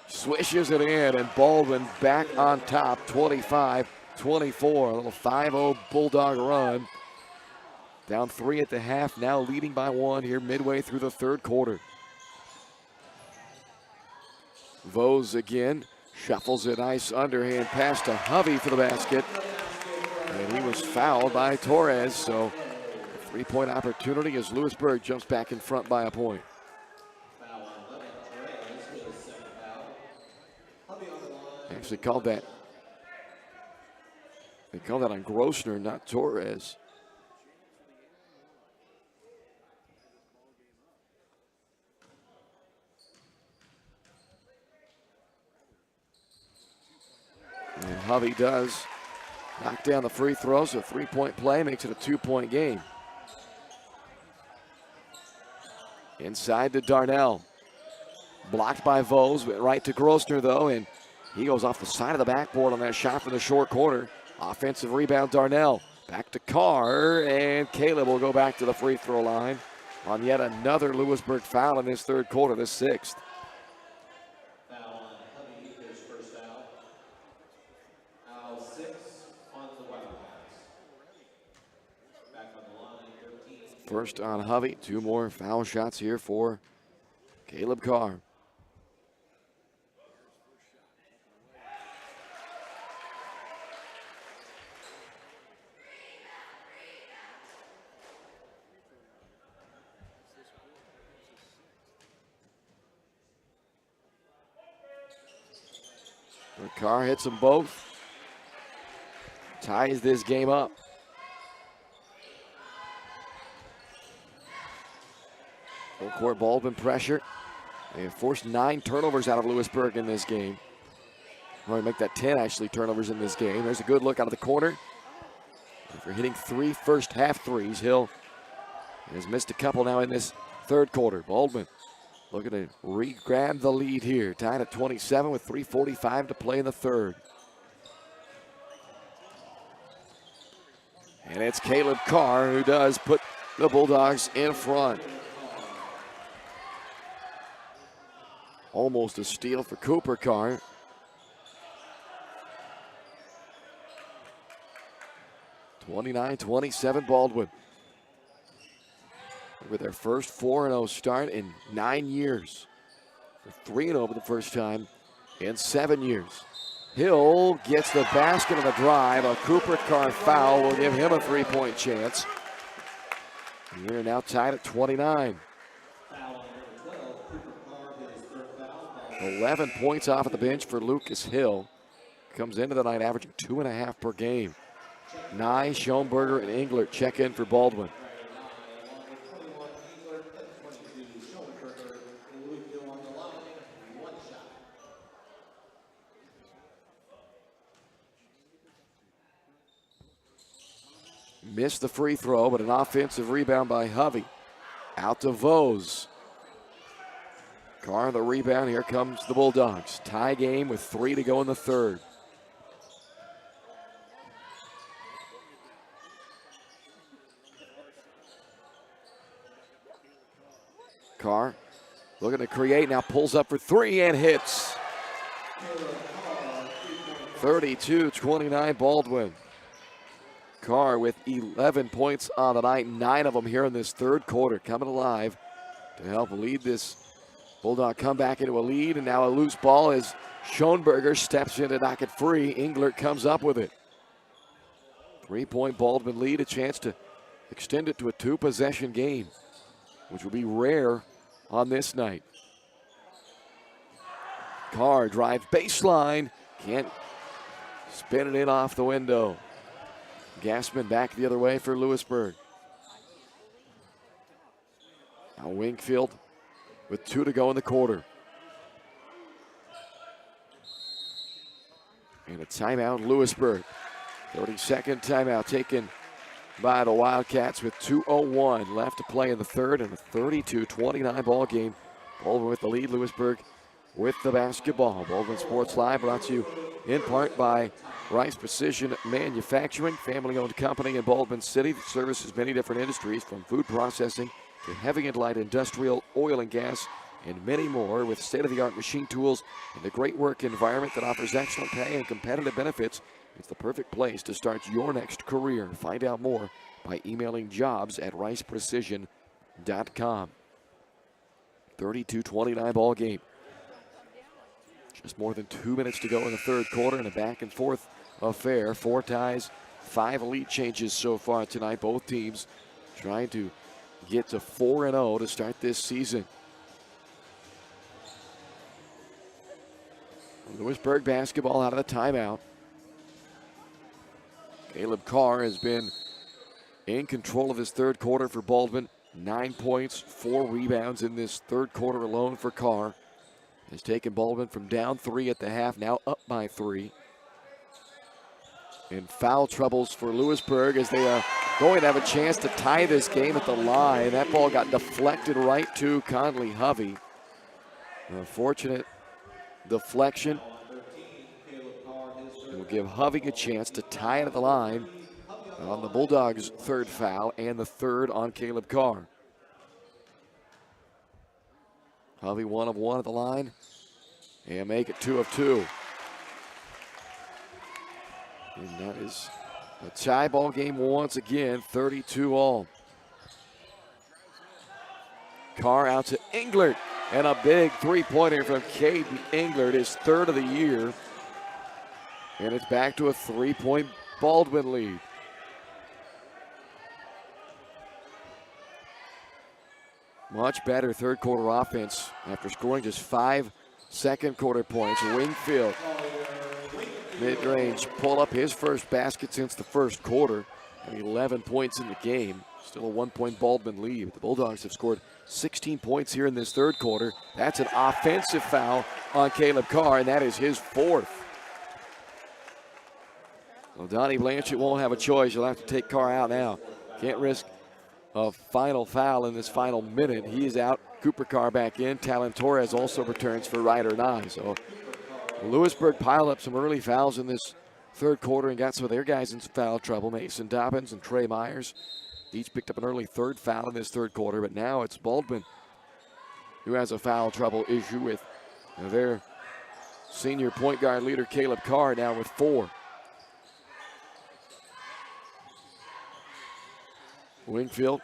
swishes it in, and Baldwin back on top, 25-24. A little 5-0 Bulldog run. Down 3 at the half, now leading by 1 here midway through the third quarter. Vose again, shuffles a nice underhand pass to Hovey for the basket. And he was fouled by Torres, so a 3-point opportunity as Louisburg jumps back in front by a point. Actually called that. They called that on Grossner, not Torres. And Hovey does knock down the free throw, so 3-point play makes it a 2-point game. Inside to Darnell. Blocked by Vose, but right to Grossner though, and he goes off the side of the backboard on that shot from the short corner. Offensive rebound, Darnell. Back to Carr, and Caleb will go back to the free throw line on yet another Louisburg foul in this third quarter, the 6th. Foul on Hovey, his first foul. Foul 6 on the Wildcats. Back on the line, 13. First on Hovey, 2 more foul shots here for Caleb Carr. Carr hits them both. Ties this game up. Full court Baldwin pressure. They have forced 9 turnovers out of Louisburg in this game. We're going to make that 10 actually turnovers in this game. There's a good look out of the corner. After hitting 3 first half threes, Hill has missed a couple now in this third quarter. Baldwin looking to re-grab the lead here. Tied at 27 with 3:45 to play in the third. And it's Caleb Carr who does put the Bulldogs in front. Almost a steal for Cooper Carr. (29-27) Baldwin. With their first 4-0 start in 9 years. For 3-0 for the first time in 7 years. Hill gets the basket on the drive. A Cooper Carr foul will give him a 3-point chance. We're now tied at 29. 11 points off of the bench for Lucas Hill. Comes into the night averaging 2.5 per game. Nye, Schoenberger, and Englert check in for Baldwin. Missed the free throw, but an offensive rebound by Hovey. Out to Vose. Carr the rebound. Here comes the Bulldogs. Tie game with 3 to go in the third. Carr looking to create, now pulls up for 3 and hits. 32-29 Baldwin. Carr with 11 points on the night, 9 of them here in this third quarter, coming alive to help lead this Bulldog comeback into a lead, and now a loose ball as Schoenberger steps in to knock it free. Englert comes up with it. 3-point Baldwin lead, a chance to extend it to a 2-possession game, which will be rare on this night. Carr drives baseline, can't spin it in off the window. Gassman back the other way for Louisburg. Now Wingfield with 2 to go in the quarter. And a timeout, Louisburg. 32nd timeout taken by the Wildcats with 2:01 left to play in the third, and a 32-29 ball game. Baldwin with the lead. Louisburg with the basketball. Baldwin Sports Live brought to you in part by Rice Precision Manufacturing, family-owned company in Baldwin City that services many different industries from food processing to heavy and light industrial, oil and gas, and many more with state-of-the-art machine tools and a great work environment that offers excellent pay and competitive benefits. It's the perfect place to start your next career. Find out more by emailing jobs@riceprecision.com. 32-29 ball game. Just more than 2 minutes to go in the third quarter and a back-and-forth affair. 4 ties, 5 lead changes so far tonight. Both teams trying to get to 4-0 to start this season. Louisburg basketball out of the timeout. Caleb Carr has been in control of his third quarter for Baldwin. 9 points, 4 rebounds in this third quarter alone for Carr. Has taken Baldwin from down 3 at the half, now up by 3. And foul troubles for Louisburg as they are going to have a chance to tie this game at the line. That ball got deflected right to Conley Hovey. Unfortunate deflection. It will give Hovey a chance to tie it at the line on the Bulldogs' third foul and the third on Caleb Carr. Hovey 1 of 1 at the line and make it 2 of 2. And that is a tie ball game once again, 32 all. Carr out to Englert, and a big three-pointer from Caden Englert, his third of the year. And it's back to a 3-point Baldwin lead. Much better third quarter offense after scoring just 5 second quarter points. Wingfield, mid-range, pull up his first basket since the first quarter. And 11 points in the game. Still a 1-point Baldwin lead. The Bulldogs have scored 16 points here in this third quarter. That's an offensive foul on Caleb Carr, and that is his 4th. Well, Donnie Blanchett won't have a choice. He'll have to take Carr out now. Can't risk a final foul in this final minute. He is out. Cooper Carr back in. Talon Torres also returns for Ryder Nye. So Louisburg piled up some early fouls in this third quarter and got some of their guys in some foul trouble. Mason Dobbins and Trey Myers each picked up an early third foul in this third quarter, but now it's Baldwin who has a foul trouble issue with their senior point guard leader Caleb Carr now with 4. Wingfield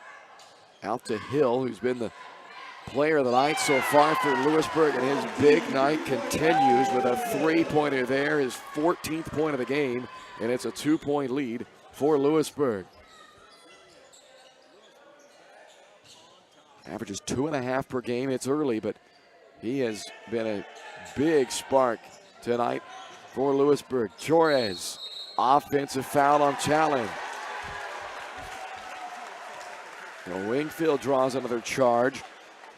out to Hill, who's been the player of the night so far for Louisburg, and his big night continues with a 3-pointer there, his 14th point of the game, and it's a 2-point lead for Louisburg. Averages 2.5 per game. It's early, but he has been a big spark tonight for Louisburg. Torres, offensive foul on Talon. Now Wingfield draws another charge,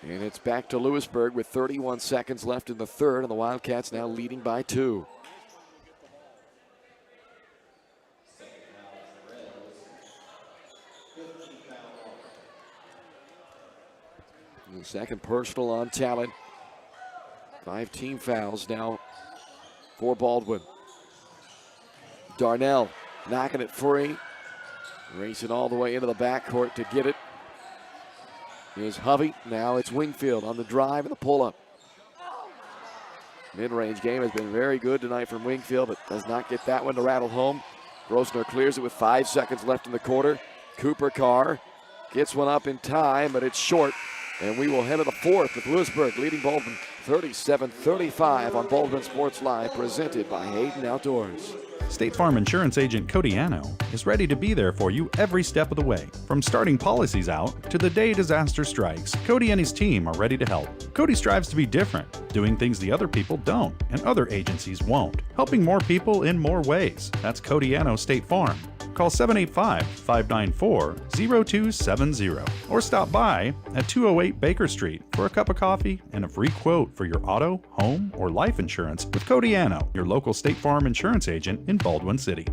and it's back to Louisburg with 31 seconds left in the third, and the Wildcats now leading by 2. The second personal on Talon. 5 team fouls now for Baldwin. Darnell knocking it free. Racing all the way into the backcourt to get it is Hovey. Now it's Wingfield on the drive and the pull-up. Mid-range game has been very good tonight from Wingfield, but does not get that one to rattle home. Grosvenor clears it with 5 seconds left in the quarter. Cooper Carr gets one up in time, but it's short. And we will head to the fourth with Louisburg leading Baldwin 37-35 on Baldwin Sports Live, presented by Hayden Outdoors. State Farm Insurance Agent Cody Anno is ready to be there for you every step of the way. From starting policies out to the day disaster strikes, Cody and his team are ready to help. Cody strives to be different, doing things the other people don't and other agencies won't, helping more people in more ways. That's Cody Anno State Farm. Call 785-594-0270 or stop by at 208 Baker Street for a cup of coffee and a free quote for your auto, home, or life insurance with Cody Anno, your local State Farm insurance agent in Baldwin City.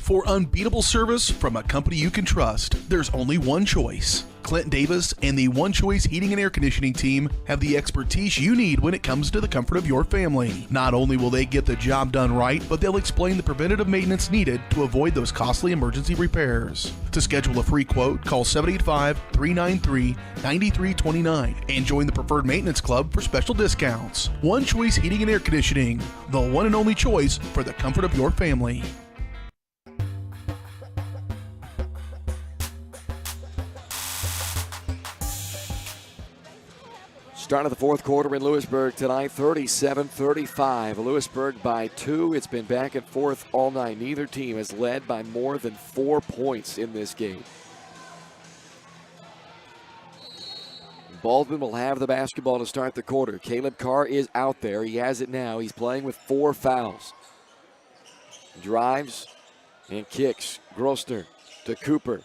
For unbeatable service from a company you can trust, there's only one choice. Clint Davis and the One Choice Heating and Air Conditioning team have the expertise you need when it comes to the comfort of your family. Not only will they get the job done right, but they'll explain the preventative maintenance needed to avoid those costly emergency repairs. To schedule a free quote, call 785-393-9329 and join the Preferred Maintenance Club for special discounts. One Choice Heating and Air Conditioning, the one and only choice for the comfort of your family. Start of the fourth quarter in Louisburg tonight, 37-35. Louisburg by 2. It's been back and forth all night. Neither team has led by more than 4 points in this game. Baldwin will have the basketball to start the quarter. Caleb Carr is out there. He has it now. He's playing with 4 fouls. Drives and kicks. Grosner to Cooper.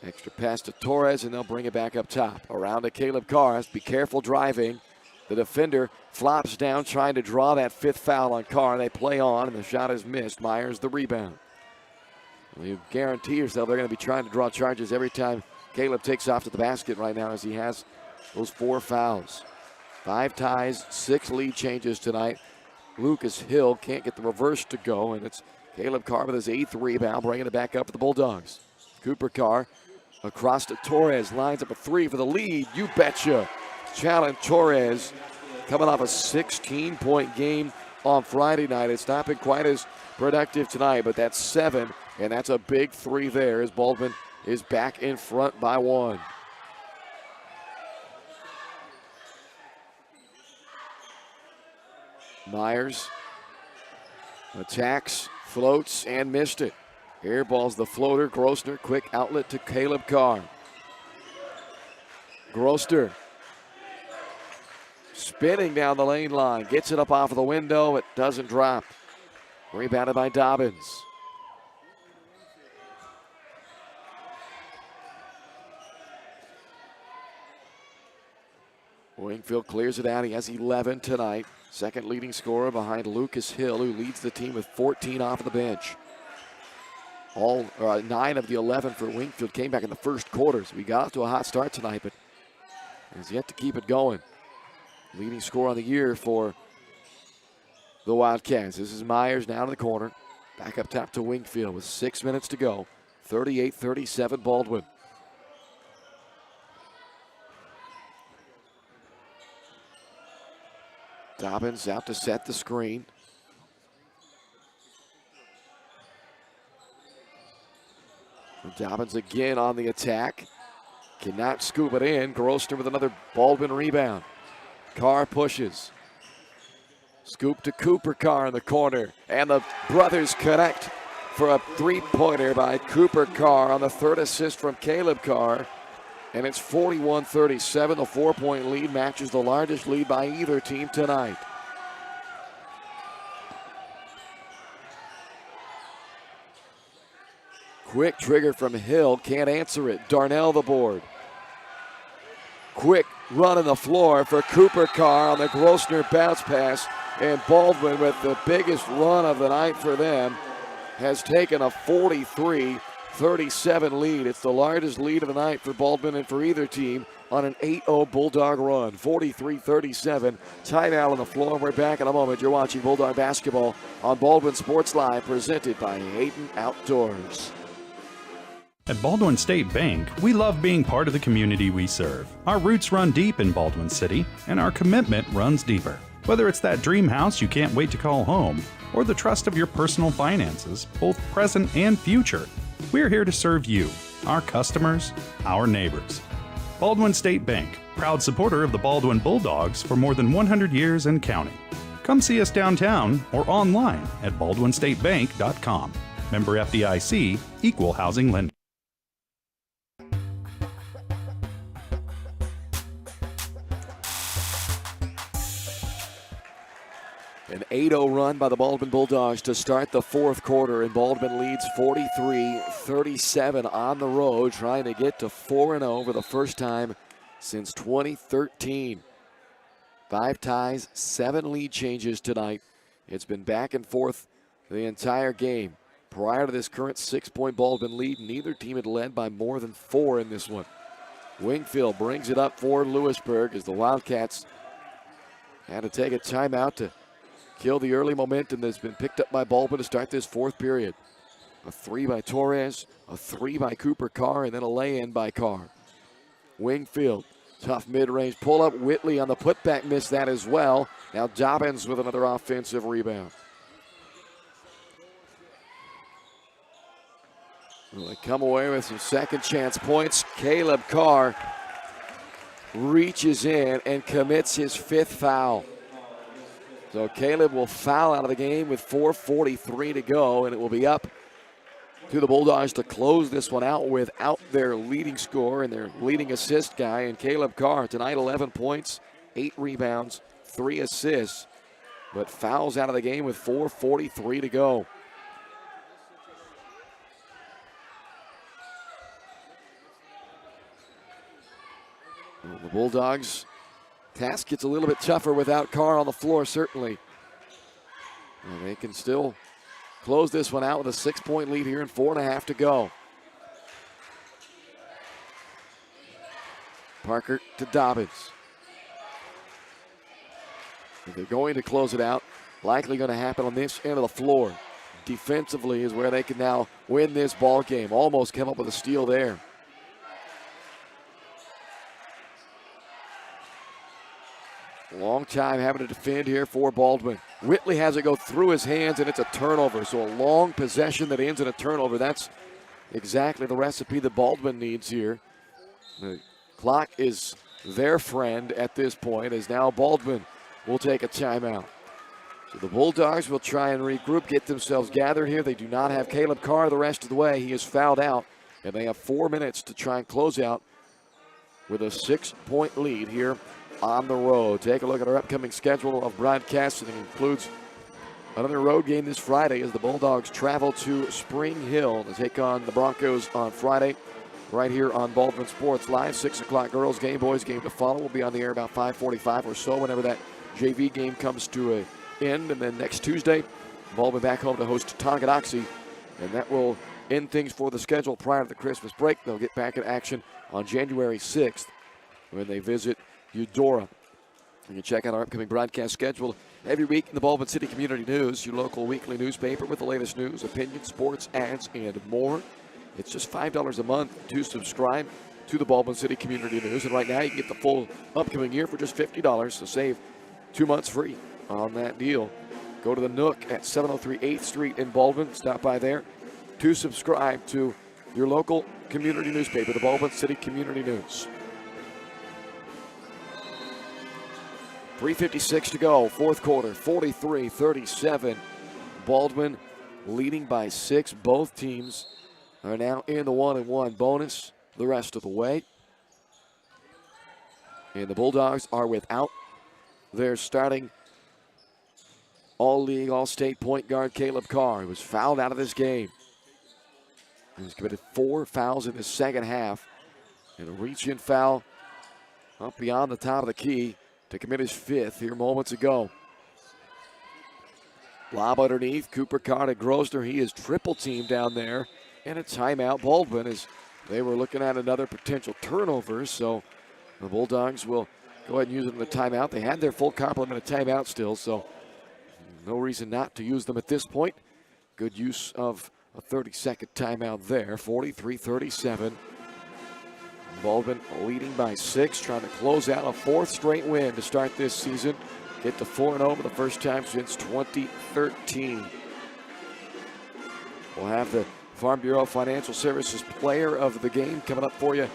Extra pass to Torres, and they'll bring it back up top. Around to Caleb Carr. Be careful driving. The defender flops down, trying to draw that 5th foul on Carr. They play on, and the shot is missed. Myers the rebound. Well, you guarantee yourself they're going to be trying to draw charges every time Caleb takes off to the basket right now, as he has those 4 fouls. 5 ties, 6 lead changes tonight. Lucas Hill can't get the reverse to go, and it's Caleb Carr with his 8th rebound, bringing it back up for the Bulldogs. Cooper Carr across to Torres, lines up a 3 for the lead. You betcha. Challenge Torres coming off a 16-point game on Friday night. It's not been quite as productive tonight, but that's 7, and that's a big 3 there as Baldwin is back in front by 1. Myers attacks, floats, and missed it. Airballs the floater. Grosner, quick outlet to Caleb Carr. Grosner spinning down the lane line. Gets it up off of the window. It doesn't drop. Rebounded by Dobbins. Wingfield clears it out. He has 11 tonight. Second leading scorer behind Lucas Hill, who leads the team with 14 off of the bench. All 9 of the 11 for Wingfield came back in the first quarter, so we got off to a hot start tonight, but has yet to keep it going. Leading scorer on the year for the Wildcats. This is Myers down in the corner. Back up top to Wingfield with 6 minutes to go. 38-37 Baldwin. Dobbins out to set the screen. Dobbins again on the attack. Cannot scoop it in. Grosner with another Baldwin rebound. Carr pushes. Scoop to Cooper Carr in the corner. And the brothers connect for a 3-pointer by Cooper Carr on the 3rd assist from Caleb Carr. And it's 41-37. The 4-point lead matches the largest lead by either team tonight. Quick trigger from Hill, can't answer it. Darnell the board. Quick run on the floor for Cooper Carr on the Grosner bounce pass. And Baldwin, with the biggest run of the night for them, has taken a 43-37 lead. It's the largest lead of the night for Baldwin and for either team on an 8-0 Bulldog run. 43-37. Timeout on the floor. We're back in a moment. You're watching Bulldog basketball on Baldwin Sports Live, presented by Hayden Outdoors. At Baldwin State Bank, we love being part of the community we serve. Our roots run deep in Baldwin City, and our commitment runs deeper. Whether it's that dream house you can't wait to call home, or the trust of your personal finances, both present and future, we're here to serve you, our customers, our neighbors. Baldwin State Bank, proud supporter of the Baldwin Bulldogs for more than 100 years and counting. Come see us downtown or online at baldwinstatebank.com. Member FDIC, Equal Housing Lender. An 8-0 run by the Baldwin Bulldogs to start the fourth quarter, and Baldwin leads 43-37 on the road, trying to get to 4-0 for the first time since 2013. 5 ties, 7 lead changes tonight. It's been back and forth the entire game. Prior to this current 6-point Baldwin lead, neither team had led by more than 4 in this one. Wingfield brings it up for Louisburg as the Wildcats had to take a timeout to kill the early momentum that's been picked up by Baldwin to start this fourth period. A 3 by Torres, a 3 by Cooper Carr, and then a lay-in by Carr. Wingfield, tough mid-range pull-up. Whitley on the putback missed that as well. Now Dobbins with another offensive rebound. Well, they come away with some second chance points. Caleb Carr reaches in and commits his 5th foul. So Caleb will foul out of the game with 4:43 to go, and it will be up to the Bulldogs to close this one out without their leading scorer and their leading assist guy. And Caleb Carr tonight 11 points, 8 rebounds, 3 assists, but fouls out of the game with 4:43 to go. Well, the Bulldogs' task gets a little bit tougher without Carr on the floor, certainly. And they can still close this one out with a 6-point lead here and 4.5 to go. Parker to Dobbins. If they're going to close it out, likely going to happen on this end of the floor. Defensively is where they can now win this ball game. Almost came up with a steal there. Long time having to defend here for Baldwin. Whitley has it go through his hands, and it's a turnover. So a long possession that ends in a turnover. That's exactly the recipe that Baldwin needs here. The clock is their friend at this point, as now Baldwin will take a timeout. So the Bulldogs will try and regroup, get themselves gathered here. They do not have Caleb Carr the rest of the way. He is fouled out, and they have 4 minutes to try and close out with a 6-point lead here on the road. Take a look at our upcoming schedule of broadcasts. It includes another road game this Friday as the Bulldogs travel to Spring Hill to take on the Broncos on Friday right here on Baldwin Sports Live. 6 o'clock girls game, boys game to follow. We'll be on the air about 5:45 or so whenever that JV game comes to an end. And then next Tuesday, Baldwin back home to host Tonganoxie, and that will end things for the schedule prior to the Christmas break. They'll get back in action on January 6th when they visit Eudora. You can check out our upcoming broadcast schedule every week in the Baldwin City Community News, your local weekly newspaper with the latest news, opinion, sports, ads, and more. It's just $5 a month to subscribe to the Baldwin City Community News. And right now you can get the full upcoming year for just $50, so save 2 months free on that deal. Go to the Nook at 703 8th Street in Baldwin. Stop by there to subscribe to your local community newspaper, the Baldwin City Community News. 3:56 to go, fourth quarter, 43-37. Baldwin leading by 6. Both teams are now in the 1-and-1 bonus the rest of the way. And the Bulldogs are without their starting all-league, all-state point guard Caleb Carr, who was fouled out of this game. He's committed 4 fouls in the second half. And a reach-in foul up beyond the top of the key to commit his 5th here moments ago. Lob underneath, Cooper Carr to Grosner. He is triple teamed down there. And a timeout, Baldwin, as they were looking at another potential turnover. So the Bulldogs will go ahead and use it in the timeout. They had their full complement of timeout still, so no reason not to use them at this point. Good use of a 30-second timeout there, 43-37. Baldwin leading by 6, trying to close out a 4th straight win to start this season. Get to 4-0 for the first time since 2013. We'll have the Farm Bureau Financial Services Player of the Game coming up for you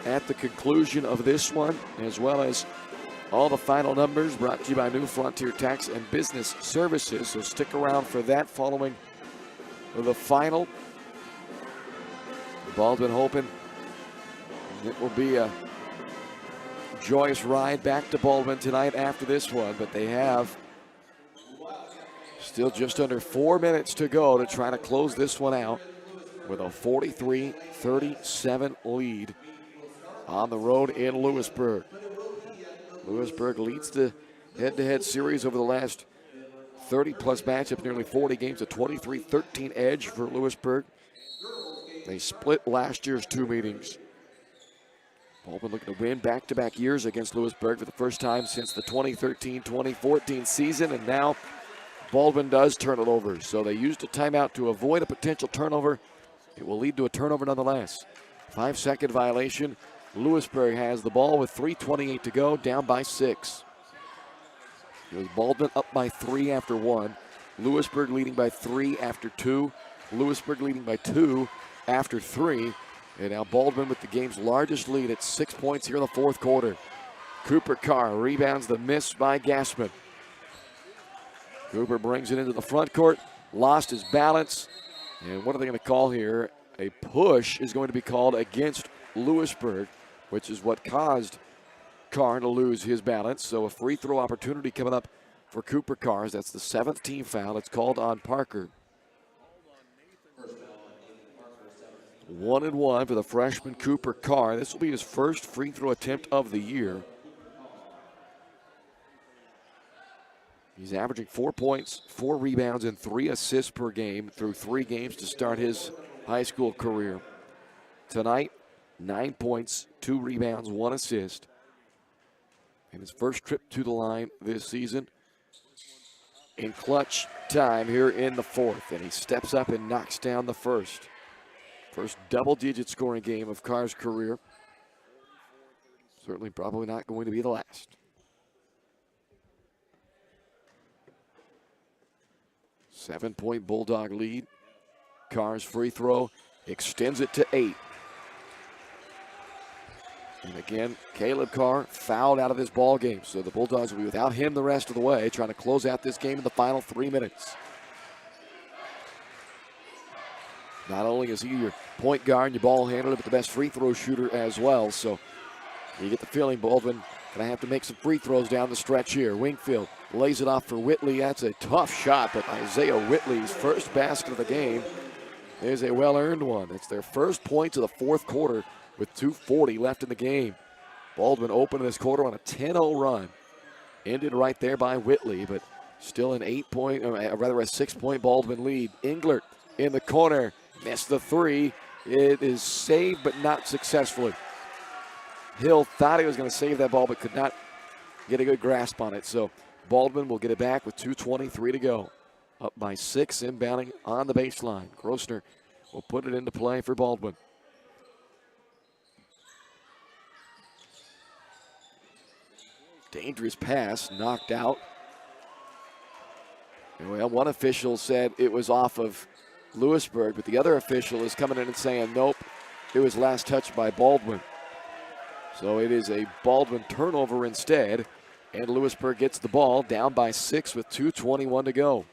at the conclusion of this one, as well as all the final numbers brought to you by New Frontier Tax and Business Services. So stick around for that following the final. Baldwin hoping it will be a joyous ride back to Baldwin tonight after this one, but they have still just under 4 minutes to go to try to close this one out with a 43-37 lead on the road in Louisburg. Louisburg leads the head-to-head series over the last 30-plus matchups, nearly 40 games, a 23-13 edge for Louisburg. They split last year's 2 meetings. Baldwin looking to win back-to-back years against Louisburg for the first time since the 2013-2014 season, and now Baldwin does turn it over. So they used a timeout to avoid a potential turnover. It will lead to a turnover nonetheless. 5-second violation. Louisburg has the ball with 3:28 to go, down by 6. It was Baldwin up by 3 after 1. Louisburg leading by 3 after 2. Louisburg leading by 2 after 3. And now Baldwin with the game's largest lead at 6 points here in the fourth quarter. Cooper Carr rebounds the miss by Gassman. Cooper brings it into the front court, lost his balance. And what are they going to call here? A push is going to be called against Louisburg, which is what caused Carr to lose his balance. So a free throw opportunity coming up for Cooper Carr. That's the 7th team foul. It's called on Parker. 1-1 for the freshman Cooper Carr. This will be his first free throw attempt of the year. He's averaging 4 points, 4 rebounds, and 3 assists per game through 3 games to start his high school career. Tonight, 9 points, 2 rebounds, 1 assist. And his first trip to the line this season in clutch time here in the fourth. And he steps up and knocks down the first. First double-digit scoring game of Carr's career. Certainly probably not going to be the last. 7-point Bulldog lead. Carr's free throw extends it to 8. And again, Caleb Carr fouled out of this ball game, so the Bulldogs will be without him the rest of the way, trying to close out this game in the final 3 minutes. Not only is he your point guard and your ball handler, but the best free throw shooter as well. So you get the feeling Baldwin going to have to make some free throws down the stretch here. Wingfield lays it off for Whitley. That's a tough shot, but Isaiah Whitley's first basket of the game is a well-earned one. It's their first points of the fourth quarter with 2:40 left in the game. Baldwin opened this quarter on a 10-0 run. Ended right there by Whitley, but still an 6-point Baldwin lead. Englert in the corner. Missed the 3. It is saved, but not successfully. Hill thought he was going to save that ball, but could not get a good grasp on it. So Baldwin will get it back with 2:23 to go. Up by 6, inbounding on the baseline. Grossner will put it into play for Baldwin. Dangerous pass, knocked out. Well, one official said it was off of Louisburg, but the other official is coming in and saying, nope, it was last touched by Baldwin. So it is a Baldwin turnover instead, and Louisburg gets the ball down by 6 with 2:21 to go.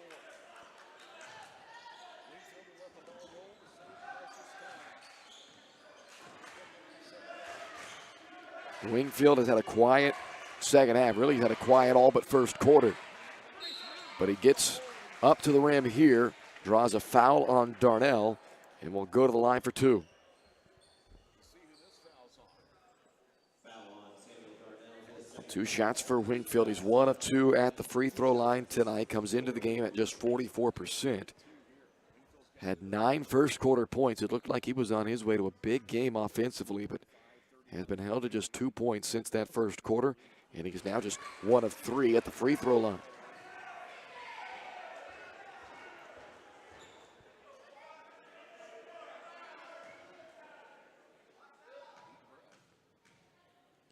Wingfield has had a quiet second half. Really, he's had a quiet all but first quarter. But he gets up to the rim here, draws a foul on Darnell, and will go to the line for 2. Two shots for Wingfield. He's 1 of 2 at the free throw line tonight. Comes into the game at just 44%. Had 9 first quarter points. It looked like he was on his way to a big game offensively, but has been held to just 2 points since that first quarter. And he's now just 1 of 3 at the free throw line.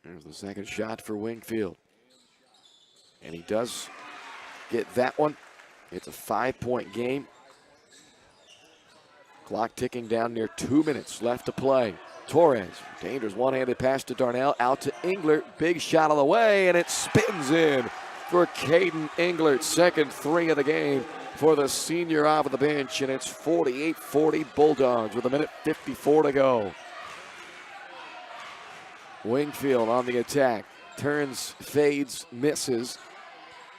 There's the second shot for Wingfield. And he does get that one. It's a 5-point game. Clock ticking down, near 2 minutes left to play. Torres, dangerous one-handed pass to Darnell, out to Englert. Big shot on the way, and it spins in for Caden Englert. Second 3 of the game for the senior off of the bench, and it's 48-40 Bulldogs with 1:54 to go. Wingfield on the attack. Turns, fades, misses.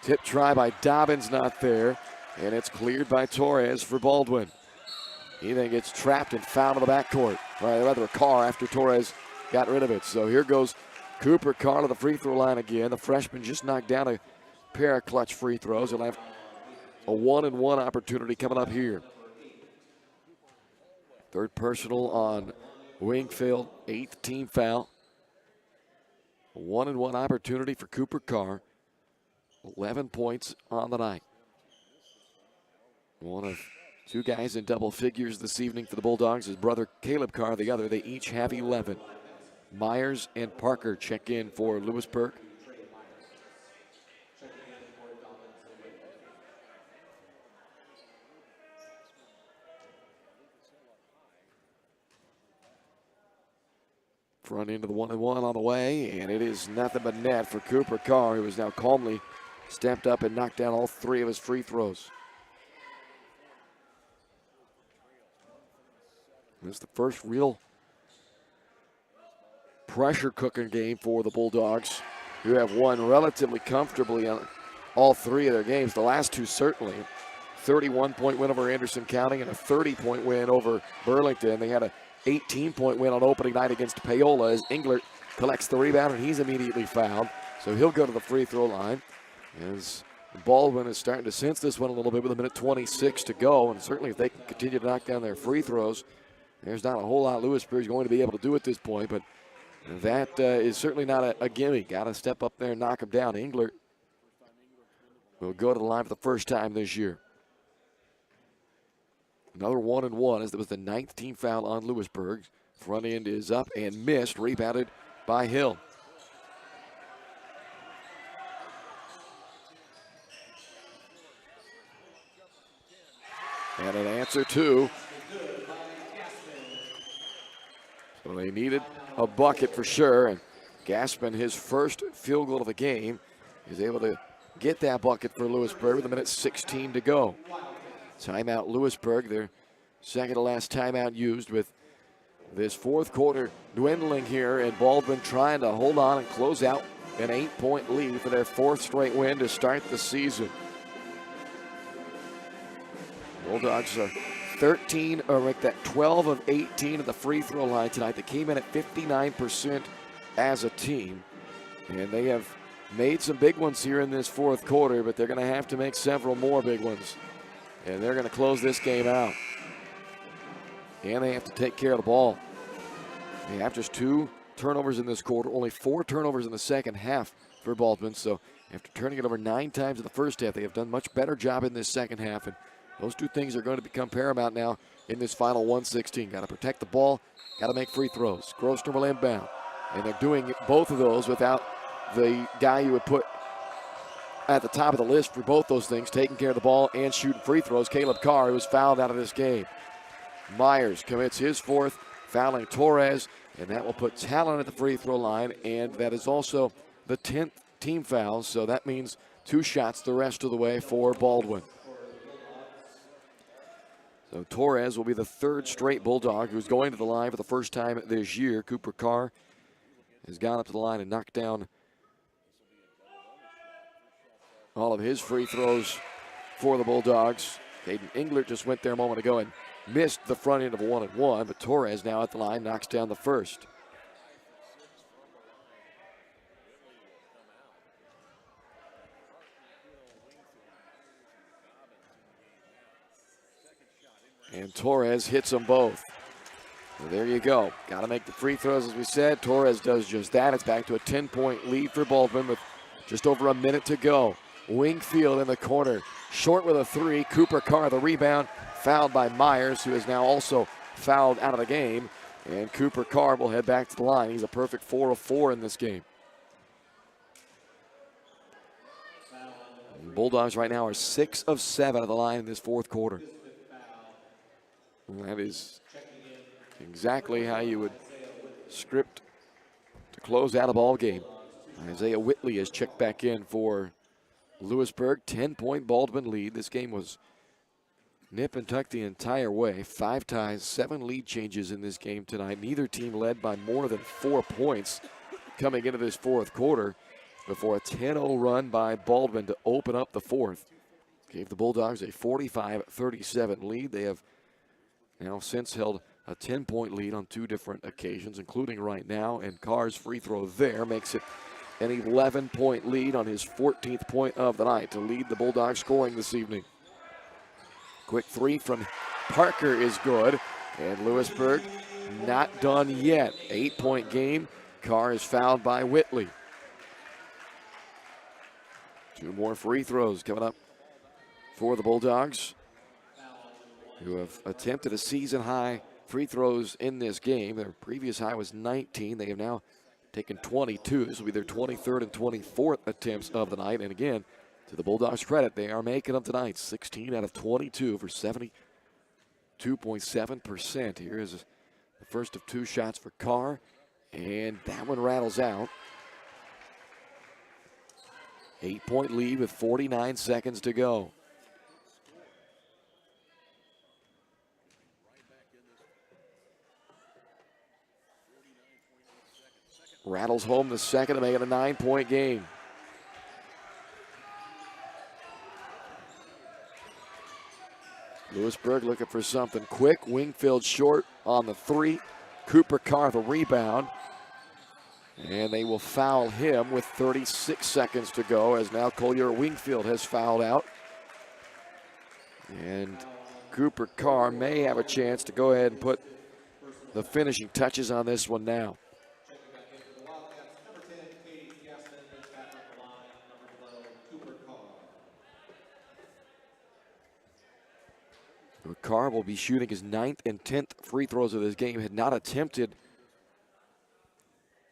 Tip try by Dobbins, not there. And it's cleared by Torres for Baldwin. He then gets trapped and fouled in the backcourt. Or rather a Carr after Torres got rid of it. So here goes Cooper Carr to the free throw line again. The freshman just knocked down a pair of clutch free throws. He'll have a 1-and-1 opportunity coming up here. Third personal on Wingfield, 8th team foul. A 1-and-1 opportunity for Cooper Carr. 11 points on the night. One of two guys in double figures this evening for the Bulldogs. His brother Caleb Carr, the other. They each have 11. Myers and Parker check in for Louisburg. Front end of the 1-and-1 on the way, and it is nothing but net for Cooper Carr, who has now calmly stepped up and knocked down all 3 of his free throws. This is the first real pressure cooking game for the Bulldogs, who have won relatively comfortably on all 3 of their games. The last 2 certainly. 31-point win over Anderson County and a 30-point win over Burlington. They had a 18-point win on opening night against Paola as Englert collects the rebound, and he's immediately fouled. So he'll go to the free throw line as Baldwin is starting to sense this one a little bit with 1:26 to go. And certainly if they can continue to knock down their free throws, there's not a whole lot Louisburg is going to be able to do at this point. But that is certainly not a gimme. Got to step up there and knock him down. Englert will go to the line for the first time this year. Another 1-and-1 as that was the 9th team foul on Louisburg. Front end is up and missed, rebounded by Hill. And an answer too. So they needed a bucket for sure, and Gaspin, his first field goal of the game, is able to get that bucket for Louisburg with 1:16 to go. Timeout Louisburg, their second to last timeout used, with this fourth quarter dwindling here, and Baldwin trying to hold on and close out an 8-point lead for their 4th straight win to start the season. Bulldogs are 12 of 18 at the free throw line tonight. They came in at 59% as a team, and they have made some big ones here in this fourth quarter, but they're going to have to make several more big ones. And they're going to close this game out. And they have to take care of the ball. They have just 2 turnovers in this quarter, only 4 turnovers in the second half for Baldwin. So after turning it over 9 times in the first half, they have done a much better job in this second half. And those 2 things are going to become paramount now in this final 1:16. Got to protect the ball, got to make free throws. Grossner will inbound. And they're doing both of those without the guy you would put at the top of the list for both those things, taking care of the ball and shooting free throws. Caleb Carr, who was fouled out of this game. Myers commits his 4th, fouling Torres, and that will put Talon at the free throw line, and that is also the 10th team foul, so that means 2 shots the rest of the way for Baldwin. So Torres will be the 3rd straight Bulldog who's going to the line for the first time this year. Cooper Carr has gone up to the line and knocked down all of his free throws for the Bulldogs. Caden Englert just went there a moment ago and missed the front end of a 1-and-1, but Torres now at the line knocks down the first. And Torres hits them both. So there you go. Got to make the free throws, as we said. Torres does just that. It's back to a 10-point lead for Baldwin with just over a minute to go. Wingfield in the corner, short with a 3. Cooper Carr the rebound, fouled by Myers, who is now also fouled out of the game. And Cooper Carr will head back to the line. He's a perfect 4 of 4 in this game. And Bulldogs right now are 6 of 7 at the line in this fourth quarter. And that is exactly how you would script to close out a ball game. Isaiah Whitley has checked back in for Louisburg. 10-point Baldwin lead. This game was nip and tuck the entire way. 5 ties, 7 lead changes in this game tonight. Neither team led by more than 4 points coming into this fourth quarter before a 10-0 run by Baldwin to open up the fourth. Gave the Bulldogs a 45-37 lead. They have now since held a 10-point lead on 2 different occasions, including right now, and Carr's free throw there makes it an 11-point lead on his 14th point of the night to lead the Bulldogs scoring this evening. Quick three from Parker is good. And Louisburg not done yet. 8-point game. Carr is fouled by Whitley. 2 more free throws coming up for the Bulldogs, who have attempted a season-high free throws in this game. Their previous high was 19. They have now taken 22. This will be their 23rd and 24th attempts of the night. And again, to the Bulldogs' credit, they are making them tonight. 16 out of 22 for 72.7%. Here is the first of 2 shots for Carr, and that one rattles out. 8-point lead with 49 seconds to go. Rattles home the second to make it a 9-point game. Louisburg looking for something quick. Wingfield short on the 3. Cooper Carr the rebound. And they will foul him with 36 seconds to go, as now Collier Wingfield has fouled out. And Cooper Carr may have a chance to go ahead and put the finishing touches on this one now. Carr will be shooting his 9th and 10th free throws of this game. Had not attempted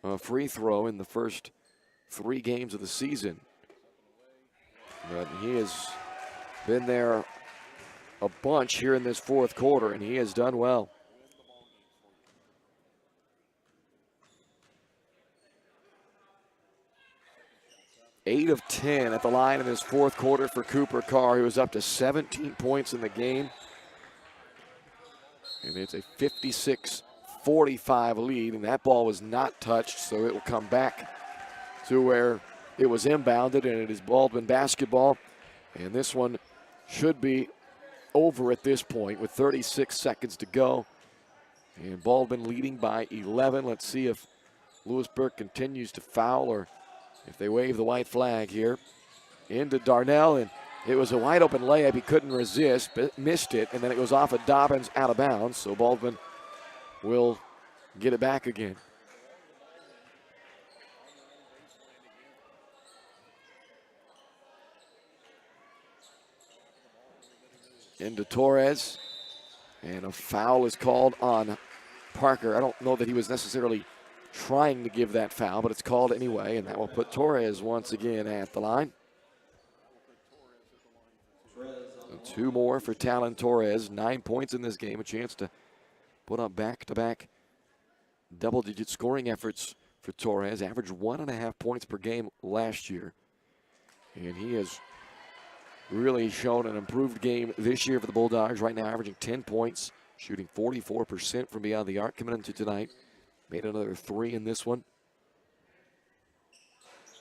a free throw in the first 3 games of the season. But he has been there a bunch here in this 4th quarter, and he has done well. Eight of 10 at the line in this 4th quarter for Cooper Carr, who was up to 17 points in the game. And it's a 56-45 lead, and that ball was not touched, so it will come back to where it was inbounded, and it is Baldwin basketball. And this one should be over at this point with 36 seconds to go. And Baldwin leading by 11. Let's see if Louisburg continues to foul or if they wave the white flag here. Into Darnell, and it was a wide open layup. He couldn't resist, but missed it, and then it goes off of Dobbins out of bounds. So Baldwin will get it back again. Into Torres, and a foul is called on Parker. I don't know that he was necessarily trying to give that foul, but it's called anyway, and that will put Torres once again at the line. 2 more for Talon Torres. 9 points in this game. A chance to put up back-to-back double-digit scoring efforts for Torres. Averaged 1.5 points per game last year. And he has really shown an improved game this year for the Bulldogs. Right now averaging 10 points, shooting 44% from beyond the arc coming into tonight. Made another 3 in this one.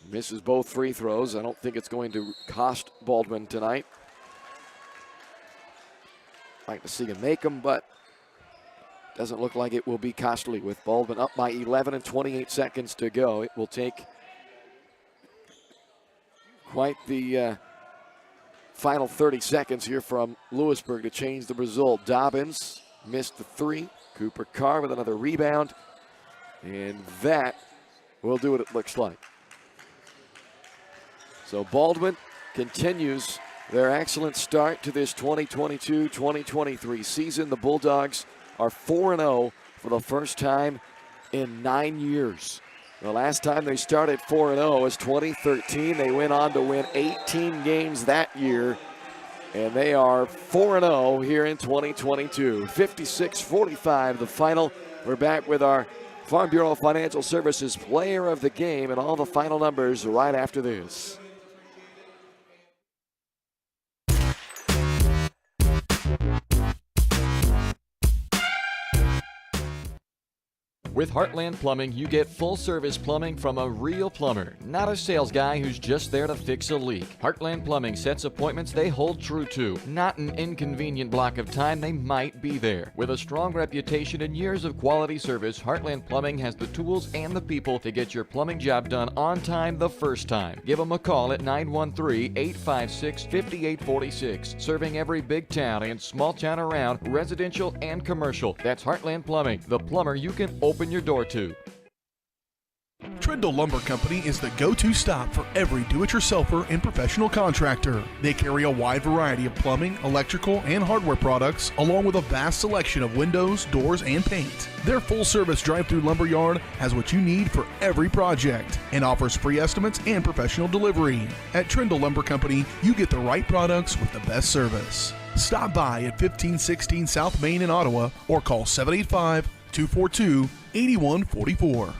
Misses both free throws. I don't think it's going to cost Baldwin tonight. Like to see him make them, but doesn't look like it will be costly with Baldwin up by 11 and 28 seconds to go. It will take quite the final 30 seconds here from Louisburg to change the result. Dobbins missed the 3. Cooper Carr with another rebound. And that will do what it looks like. So Baldwin continues their excellent start to this 2022-2023 season. The Bulldogs are 4-0 for the first time in 9 years. The last time they started 4-0 was 2013. They went on to win 18 games that year, and they are 4-0 here in 2022. 56-45 the final. We're back with our Farm Bureau Financial Services Player of the Game and all the final numbers right after this. With Heartland Plumbing, you get full-service plumbing from a real plumber, not a sales guy who's just there to fix a leak. Heartland Plumbing sets appointments they hold true to, not an inconvenient block of time they might be there. With a strong reputation and years of quality service, Heartland Plumbing has the tools and the people to get your plumbing job done on time the first time. Give them a call at 913-856-5846. Serving every big town and small town around, residential and commercial. That's Heartland Plumbing, the plumber you can open your door to. Trindle Lumber Company is the go-to stop for every do-it-yourselfer and professional contractor. They carry a wide variety of plumbing, electrical, and hardware products, along with a vast selection of windows, doors, and paint. Their full-service drive-through lumber yard has what you need for every project and offers free estimates and professional delivery. At Trindle Lumber Company, you get the right products with the best service. Stop by at 1516 South Main in Ottawa or call 785-242-8144.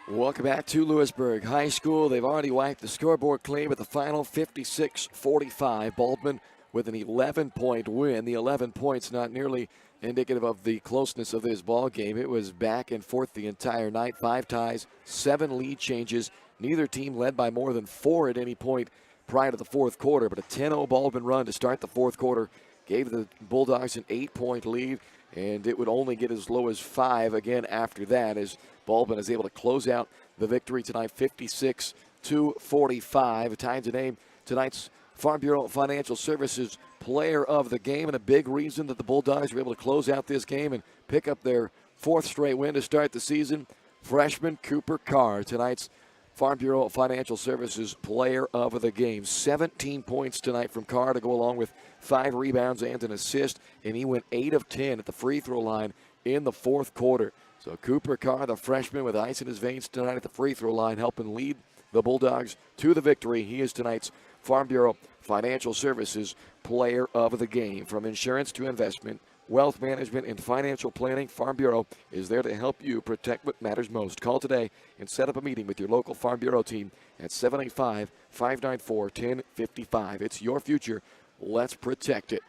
Welcome back to Louisburg High School. They've already wiped the scoreboard clean with the final 56-45. Baldwin with an 11-point win. The 11 points not nearly indicative of the closeness of this ball game. It was back and forth the entire night. 5 ties, 7 lead changes. Neither team led by more than 4 at any point prior to the fourth quarter, but a 10-0 Baldwin run to start the fourth quarter gave the Bulldogs an 8-point lead, and it would only get as low as 5 again after that as Baldwin is able to close out the victory tonight, 56-45. Time to name tonight's Farm Bureau Financial Services Player of the Game, and a big reason that the Bulldogs were able to close out this game and pick up their 4th straight win to start the season. Freshman Cooper Carr, tonight's Farm Bureau Financial Services Player of the Game. 17 points tonight from Carr to go along with 5 rebounds and an assist, and he went 8 of 10 at the free throw line in the fourth quarter. So Cooper Carr, the freshman with ice in his veins tonight at the free throw line, helping lead the Bulldogs to the victory. He is tonight's Farm Bureau Financial Services Player of the Game. From insurance to investment, wealth management, and financial planning, Farm Bureau is there to help you protect what matters most. Call today and set up a meeting with your local Farm Bureau team at 785-594-1055. It's your future. Let's protect it.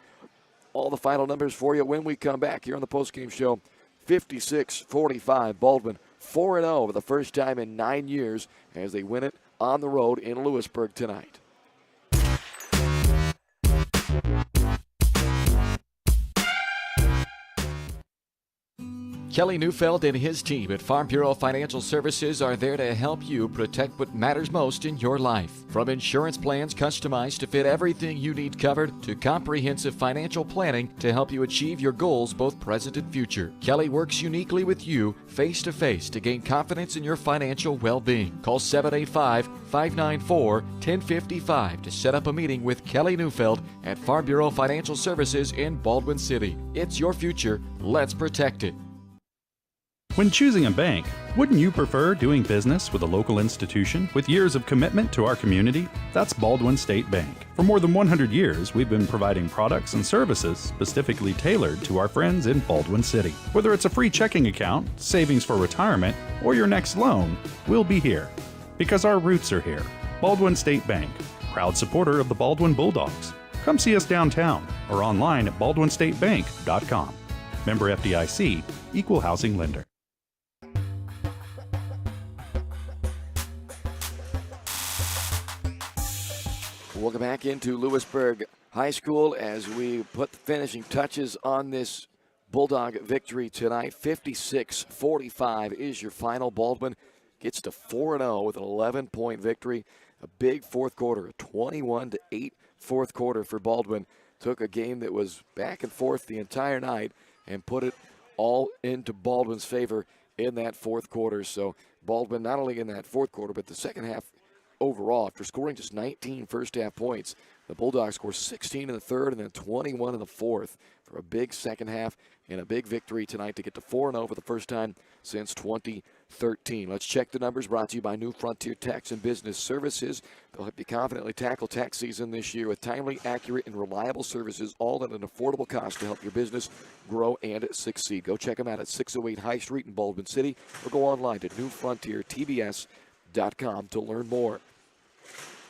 All the final numbers for you when we come back here on the postgame show. 56-45, Baldwin 4-0 for the first time in 9 years as they win it on the road in Louisburg tonight. Kelly Neufeld and his team at Farm Bureau Financial Services are there to help you protect what matters most in your life. From insurance plans customized to fit everything you need covered to comprehensive financial planning to help you achieve your goals both present and future. Kelly works uniquely with you face-to-face to gain confidence in your financial well-being. Call 785-594-1055 to set up a meeting with Kelly Neufeld at Farm Bureau Financial Services in Baldwin City. It's your future. Let's protect it. When choosing a bank, wouldn't you prefer doing business with a local institution with years of commitment to our community? That's Baldwin State Bank. For more than 100 years, we've been providing products and services specifically tailored to our friends in Baldwin City. Whether it's a free checking account, savings for retirement, or your next loan, we'll be here. Because our roots are here. Baldwin State Bank, proud supporter of the Baldwin Bulldogs. Come see us downtown or online at baldwinstatebank.com. Member FDIC, Equal Housing Lender. Welcome back into Louisburg High School as we put the finishing touches on this Bulldog victory tonight. 56-45 is your final. Baldwin gets to 4-0 with an 11-point victory. A big fourth quarter, a 21-8 fourth quarter for Baldwin. Took a game that was back and forth the entire night and put it all into Baldwin's favor in that fourth quarter. So Baldwin not only in that fourth quarter, but the second half overall, after scoring just 19 first-half points, the Bulldogs score 16 in the third and then 21 in the fourth for a big second half and a big victory tonight to get to 4-0 for the first time since 2013. Let's check the numbers, brought to you by New Frontier Tax and Business Services. They'll help you confidently tackle tax season this year with timely, accurate, and reliable services, all at an affordable cost to help your business grow and succeed. Go check them out at 608 High Street in Baldwin City or go online to newfrontiertbs.com to learn more.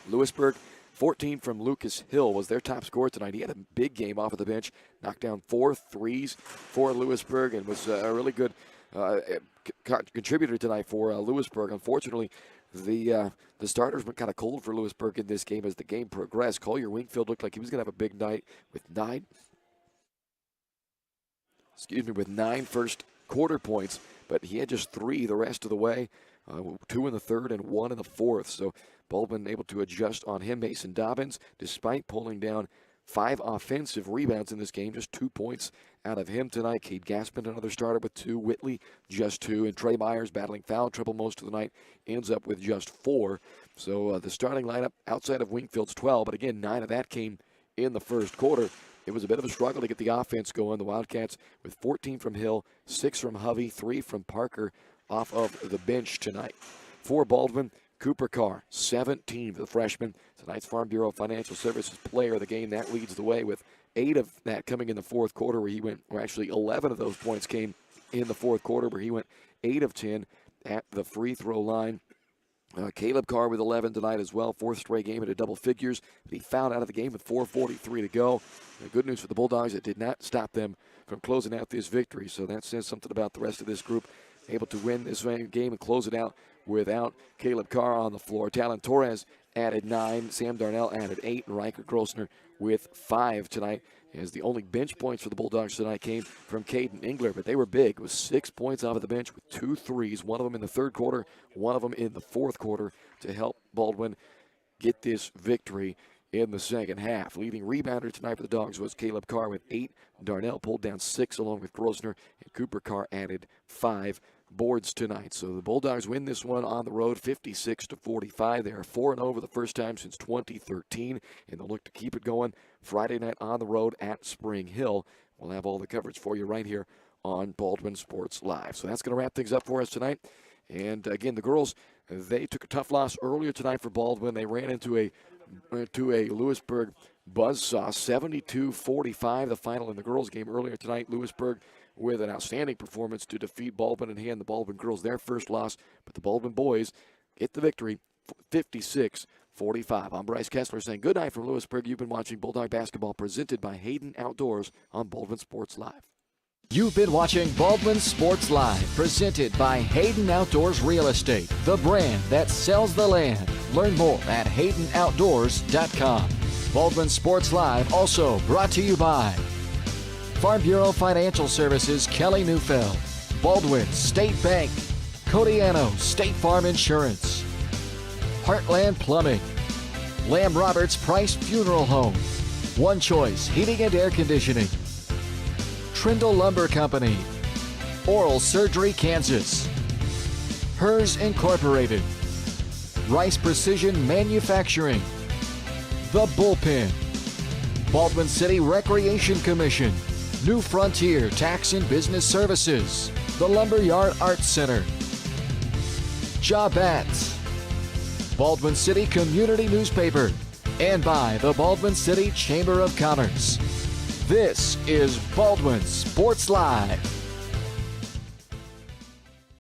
Louisburg 14 from Lucas Hill was their top scorer tonight. He had a big game off of the bench, knocked down 4 threes for Louisburg, and was a really good contributor tonight for Louisburg. Unfortunately, the starters went kind of cold for Louisburg in this game as the game progressed. Collier Wingfield looked like he was going to have a big night with nine first quarter points, but he had just 3 the rest of the way, 2 in the third and 1 in the fourth. So Baldwin able to adjust on him. Mason Dobbins, despite pulling down 5 offensive rebounds in this game, just 2 points out of him tonight. Cade Gaspin, another starter with 2. Whitley, just 2. And Trey Myers, battling foul trouble most of the night, ends up with just 4. So the starting lineup outside of Wingfield's 12, but again, 9 of that came in the first quarter. It was a bit of a struggle to get the offense going. The Wildcats with 14 from Hill, 6 from Hovey, 3 from Parker off of the bench tonight. For Baldwin, Cooper Carr, 17 for the freshman. Tonight's Farm Bureau Financial Services player of the game. That leads the way with 8 of that coming in the fourth quarter, where he went, or actually 11 of those points came in the fourth quarter, where he went 8 of 10 at the free throw line. Caleb Carr with 11 tonight as well, 4th straight game into double figures. But he fouled out of the game with 4:43 to go. The good news for the Bulldogs, it did not stop them from closing out this victory. So that says something about the rest of this group, able to win this game and close it out without Caleb Carr on the floor. Talon Torres added 9, Sam Darnell added 8, and Riker Grossner with 5 tonight, as the only bench points for the Bulldogs tonight came from Caden Engler, but they were big. It was 6 points off of the bench with 2 threes, one of them in the third quarter, one of them in the fourth quarter, to help Baldwin get this victory in the second half. Leading rebounder tonight for the Dogs was Caleb Carr with 8. Darnell pulled down 6 along with Grossner, and Cooper Carr added 5 boards tonight. So the Bulldogs win this one on the road 56-45. They are 4-0 for the first time since 2013, and they'll look to keep it going Friday night on the road at Spring Hill. We'll have all the coverage for you right here on Baldwin Sports Live. So that's going to wrap things up for us tonight. And again, the girls, they took a tough loss earlier tonight for Baldwin. They ran into a Louisburg buzzsaw, 72-45, the final in the girls' game earlier tonight. Louisburg with an outstanding performance to defeat Baldwin and hand the Baldwin girls their first loss, but the Baldwin boys get the victory, 56-45. I'm Bryce Kessler saying good night from Louisburg. You've been watching Bulldog Basketball presented by Hayden Outdoors on Baldwin Sports Live. You've been watching Baldwin Sports Live, presented by Hayden Outdoors Real Estate, the brand that sells the land. Learn more at HaydenOutdoors.com. Baldwin Sports Live also brought to you by Farm Bureau Financial Services, Kelly Neufeld, Baldwin State Bank, Codiano State Farm Insurance, Heartland Plumbing, Lamb Roberts Price Funeral Home, One Choice Heating and Air Conditioning, Trindle Lumber Company, Oral Surgery Kansas, Hers Incorporated, Rice Precision Manufacturing, The Bullpen, Baldwin City Recreation Commission, New Frontier Tax and Business Services, the Lumberyard Arts Center, Jobats, Baldwin City Community Newspaper, and by the Baldwin City Chamber of Commerce. This is Baldwin Sports Live.